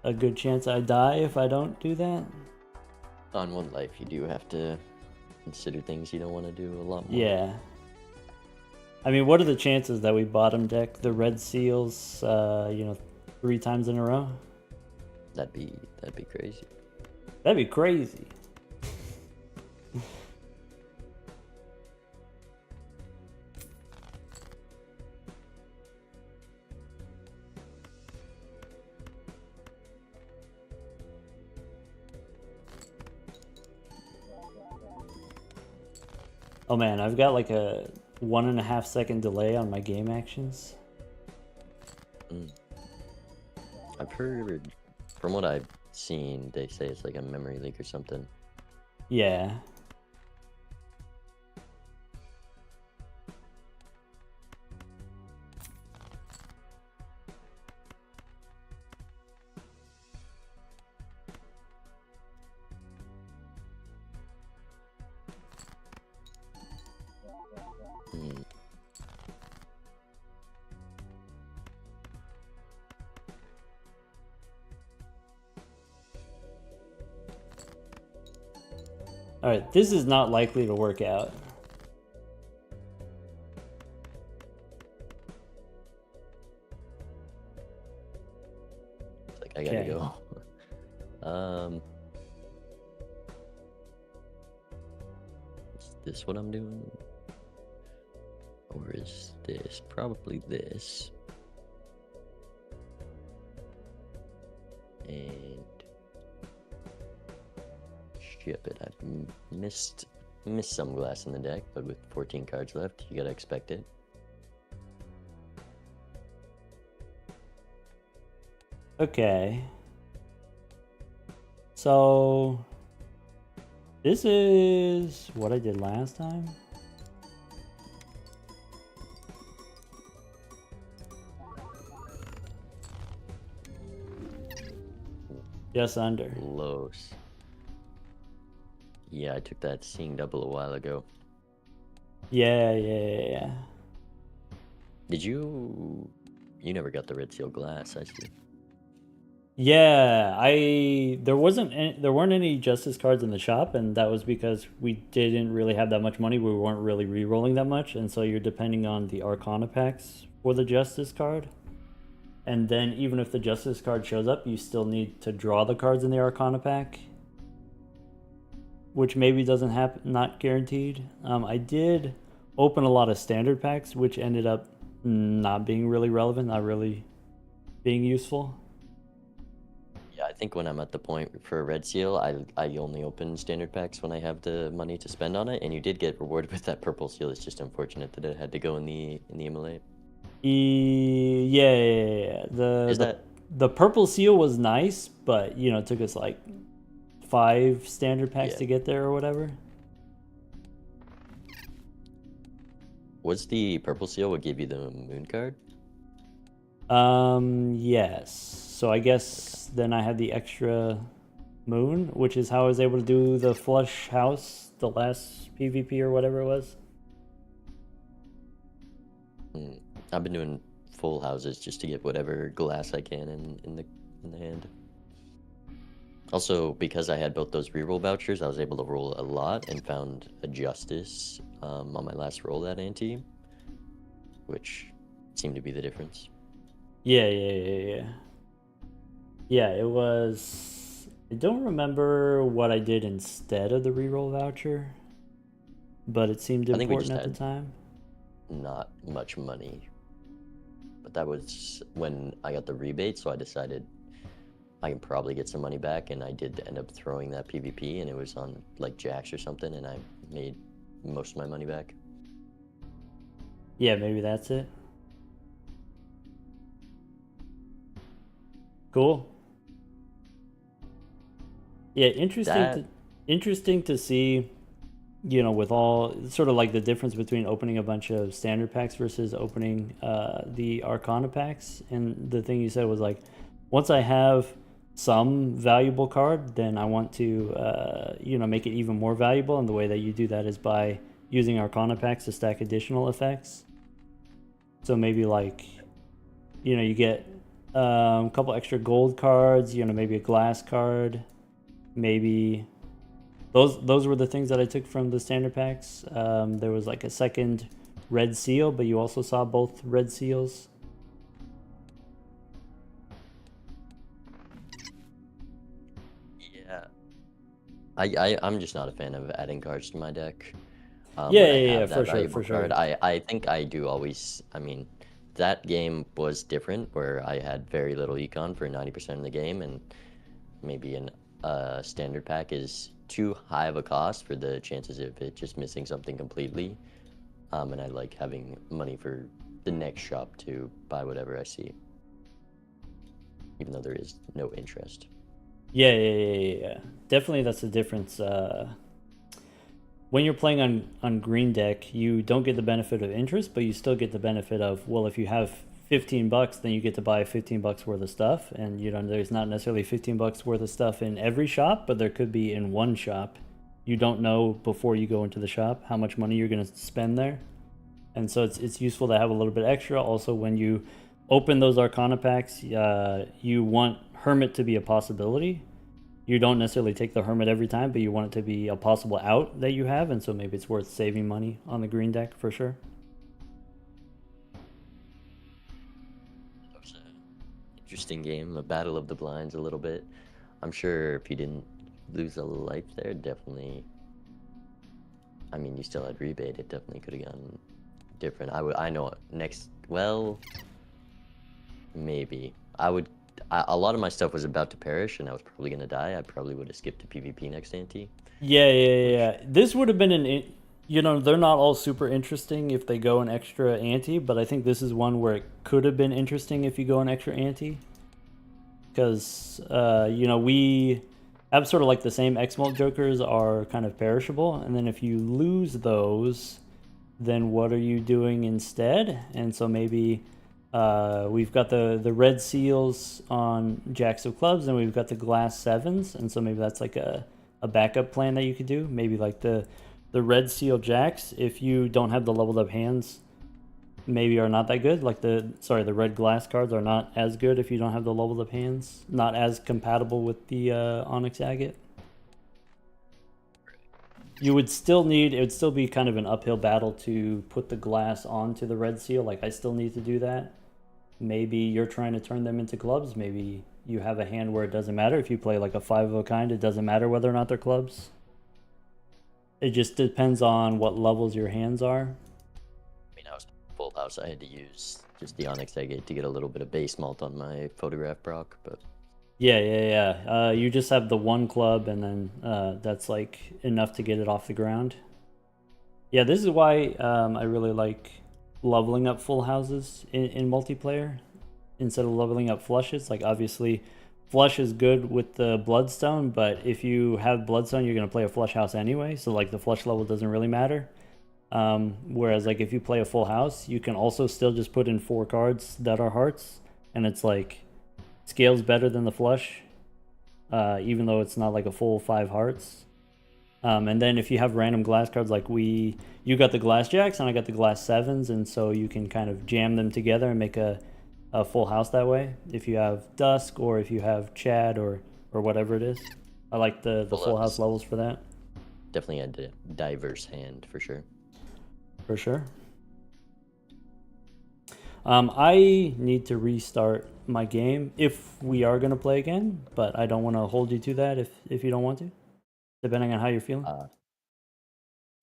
a good chance I die if I don't do that. On one life, you do have to consider things you don't want to do a lot more. Yeah. I mean, what are the chances that we bottom deck the red seals, 3 times in a row? That'd be crazy. That'd be crazy. Oh man, I've got like a 1.5 second delay on my game actions. I've heard, from what I've seen, they say it's like a memory leak or something. Yeah. Alright, this is not likely to work out. It's like I gotta Okay. go. Is this what I'm doing? Or is this? Probably this. And ship it. I've missed some glass in the deck, but with 14 cards left, you gotta expect it. Okay. So this is what I did last time. Just under. Close. Yeah, I took that seeing double a while ago. Yeah. Did you? You never got the red seal glass, I see. Yeah, there weren't any justice cards in the shop, and that was because we didn't really have that much money. We weren't really re-rolling that much, and so you're depending on the Arcana packs for the justice card. And then even if the justice card shows up, you still need to draw the cards in the Arcana pack, which maybe doesn't happen, not guaranteed. I did open a lot of standard packs, which ended up not being really relevant, not really being useful. Yeah, I think when I'm at the point for a red seal, I only open standard packs when I have the money to spend on it, and you did get rewarded with that purple seal. It's just unfortunate that it had to go in the immolate. Yeah. The purple seal was nice, but it took us like 5 standard packs to get there or whatever. Was the purple seal what gave you the moon card? Yes. So I guess then I had the extra moon, which is how I was able to do the flush house, the last PvP or whatever it was. I've been doing full houses just to get whatever glass I can in the hand. Also, because I had both those reroll vouchers, I was able to roll a lot and found a justice on my last roll that ante, which seemed to be the difference. Yeah. Yeah, it was. I don't remember what I did instead of the reroll voucher, but it seemed important at the time. Not much money, but that was when I got the rebate, so I decided I can probably get some money back, and I did end up throwing that PvP, and it was on like Jax or something, and I made most of my money back. Yeah, maybe that's it. Cool. Yeah, interesting to see, with all sort of like the difference between opening a bunch of standard packs versus opening the Arcana packs. And the thing you said was like, once I have some valuable card, then I want to make it even more valuable. And the way that you do that is by using Arcana packs to stack additional effects. So maybe like, you get a couple extra gold cards, maybe a glass card, maybe those were the things that I took from the standard packs. There was like a second red seal, but you also saw both red seals. Yeah, I'm just not a fan of adding cards to my deck. Yeah, for sure. I think I do always. I mean, that game was different where I had very little econ for 90% of the game, and maybe a standard pack is too high of a cost for the chances of it just missing something completely. And I like having money for the next shop to buy whatever I see, even though there is no interest. Yeah. Definitely, that's the difference. When you're playing on green deck, you don't get the benefit of interest, but you still get the benefit of, well, if you have $15, then you get to buy $15 worth of stuff. And there's not necessarily $15 worth of stuff in every shop, but there could be in one shop. You don't know before you go into the shop how much money you're going to spend there. And so it's useful to have a little bit extra. Also, when you open those Arcana packs, you want Hermit to be a possibility. you don't necessarily take the Hermit every time, but you want it to be a possible out that you have, and so maybe it's worth saving money on the green deck for sure. That was an interesting game, a battle of the blinds a little bit. I'm sure if you didn't lose a life there, definitely. I mean, you still had rebate. It definitely could have gone different. I know next. Well, maybe I would. A lot of my stuff was about to perish, and I was probably gonna die. I probably would have skipped to PvP next ante. Yeah. This would have been you know, they're not all super interesting if they go an extra ante, but I think this is one where it could have been interesting if you go an extra ante. Because, you know, we have sort of like the same X-Mult Jokers are kind of perishable, and then if you lose those, then what are you doing instead? And so maybe we've got the red seals on Jacks of Clubs, and we've got the glass sevens, and so maybe that's like a backup plan that you could do. Maybe like the red seal Jacks, if you don't have the leveled up hands, maybe are not that good. Like the red glass cards are not as good if you don't have the leveled up hands. Not as compatible with the Onyx Agate. You would still need, it would still be kind of an uphill battle to put the glass onto the red seal. Like I still need to do that. Maybe you're trying to turn them into clubs. Maybe you have a hand where it doesn't matter. If you play like a 5 of a kind, it doesn't matter whether or not they're clubs. It just depends on what levels your hands are. I mean, I was full house. I had to use just the Onyx Agate to get a little bit of base malt on my photograph proc, but Yeah. You just have the one club, and then that's like enough to get it off the ground. Yeah, this is why I really like leveling up full houses in multiplayer instead of leveling up flushes. Like obviously, flush is good with the bloodstone, but if you have bloodstone, you're gonna play a flush house anyway. So like the flush level doesn't really matter. Whereas like if you play a full house, you can also still just put in 4 cards that are hearts, and it's like scales better than the flush, even though it's not like a full 5 hearts. And then if you have random glass cards, like you got the glass jacks and I got the glass sevens, and so you can kind of jam them together and make a full house that way. If you have Dusk or if you have Chad or whatever it is, I like the full house levels for that. definitely a diverse hand for sure. For sure. I need to restart my game if we are going to play again, but I don't want to hold you to that if you don't want to, depending on how you're feeling.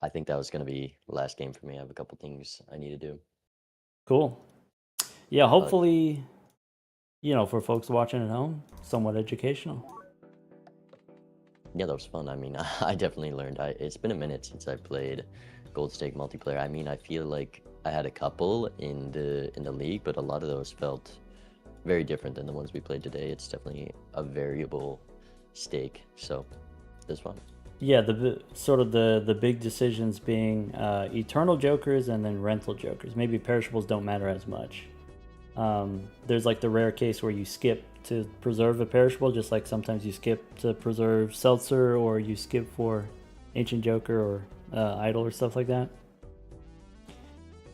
I think that was going to be the last game for me. I have a couple things I need to do. Cool. Yeah, hopefully, you know, for folks watching at home, somewhat educational. Yeah, that was fun. I mean, I definitely learned. It's been a minute since I played Gold Stake multiplayer. I mean, I feel like I had a couple in the league, but a lot of those felt very different than the ones we played today. It's definitely a variable stake, so this one. Yeah, the big decisions being Eternal Jokers and then Rental Jokers. Maybe perishables don't matter as much. There's like the rare case where you skip to preserve a perishable, just like sometimes you skip to preserve Seltzer, or you skip for Ancient Joker or Idol or stuff like that.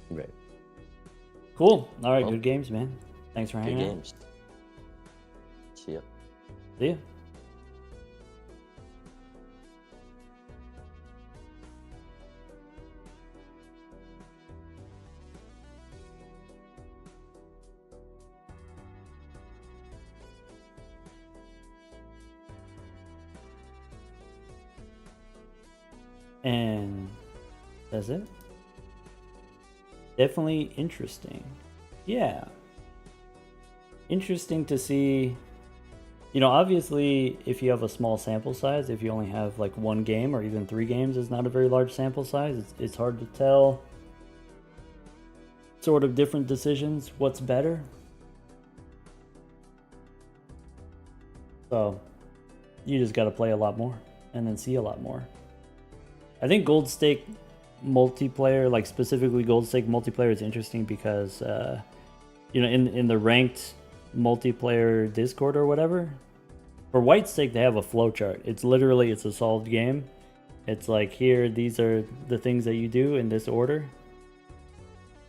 Right. Cool. All right, good games, man. Thanks for hanging out. Good games. See ya. See ya. And that's it. Definitely interesting. Yeah. Interesting to see. You know, obviously, if you have a small sample size, if you only have like 1 game or even 3 games, is not a very large sample size. It's hard to tell sort of different decisions, what's better. So, you just got to play a lot more and then see a lot more. I think Gold Stake multiplayer, like specifically Gold Stake multiplayer, is interesting because, you know, in the ranked multiplayer Discord or whatever, for White Stake they have a flowchart. It's literally, it's a solved game. It's like, here, these are the things that you do in this order.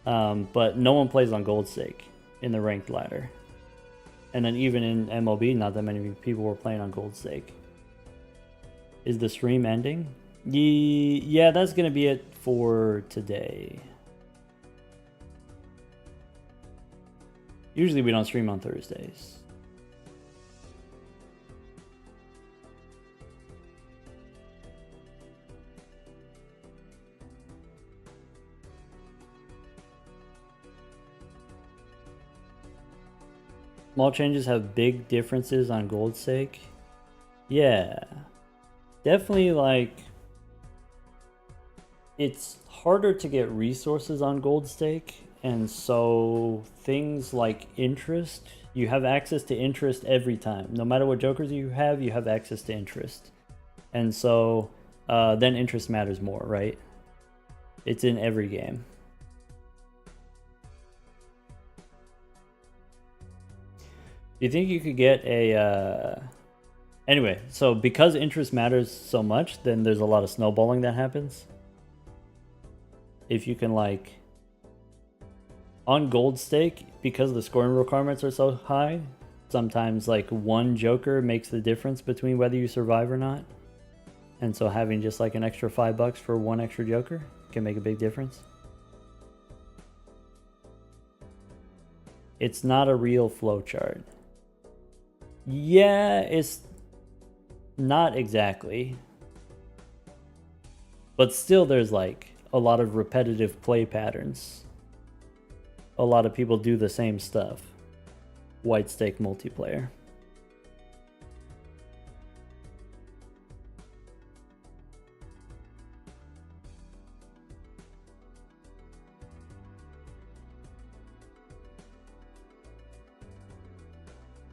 But no one plays on Gold Stake in the ranked ladder. And then even in MLB, not that many people were playing on Gold Stake. Is the stream ending? Yeah, that's gonna be it for today. Usually we don't stream on Thursdays. Small changes have big differences on gold stake. Yeah. Definitely, like, it's harder to get resources on gold stake, and so things like interest, you have access to interest every time. No matter what jokers you have access to interest. And so then interest matters more, right? It's in every game. Do you think you could get a anyway, so because interest matters so much, then there's a lot of snowballing that happens. If you can, like, on gold stake, because the scoring requirements are so high, sometimes like one joker makes the difference between whether you survive or not. And so having just like an extra $5 for one extra joker can make a big difference. It's not a real flowchart. Yeah, it's not exactly. But still, there's like a lot of repetitive play patterns. A lot of people do the same stuff. White stake multiplayer.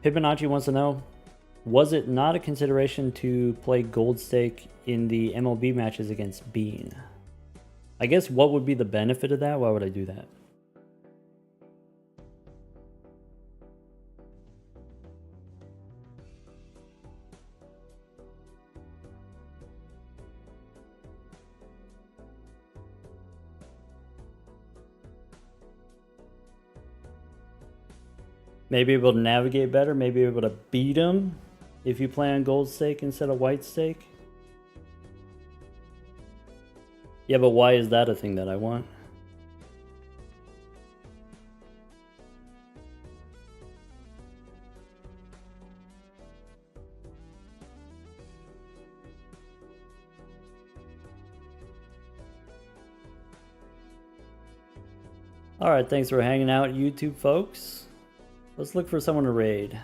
Pipinachi wants to know, was it not a consideration to play gold stake in the MLB matches against Bean? I guess what would be the benefit of that? Why would I do that? Maybe able to navigate better, maybe able to beat him if you play on gold stake instead of white stake. Yeah, but why is that a thing that I want? Alright, thanks for hanging out, YouTube folks. Let's look for someone to raid.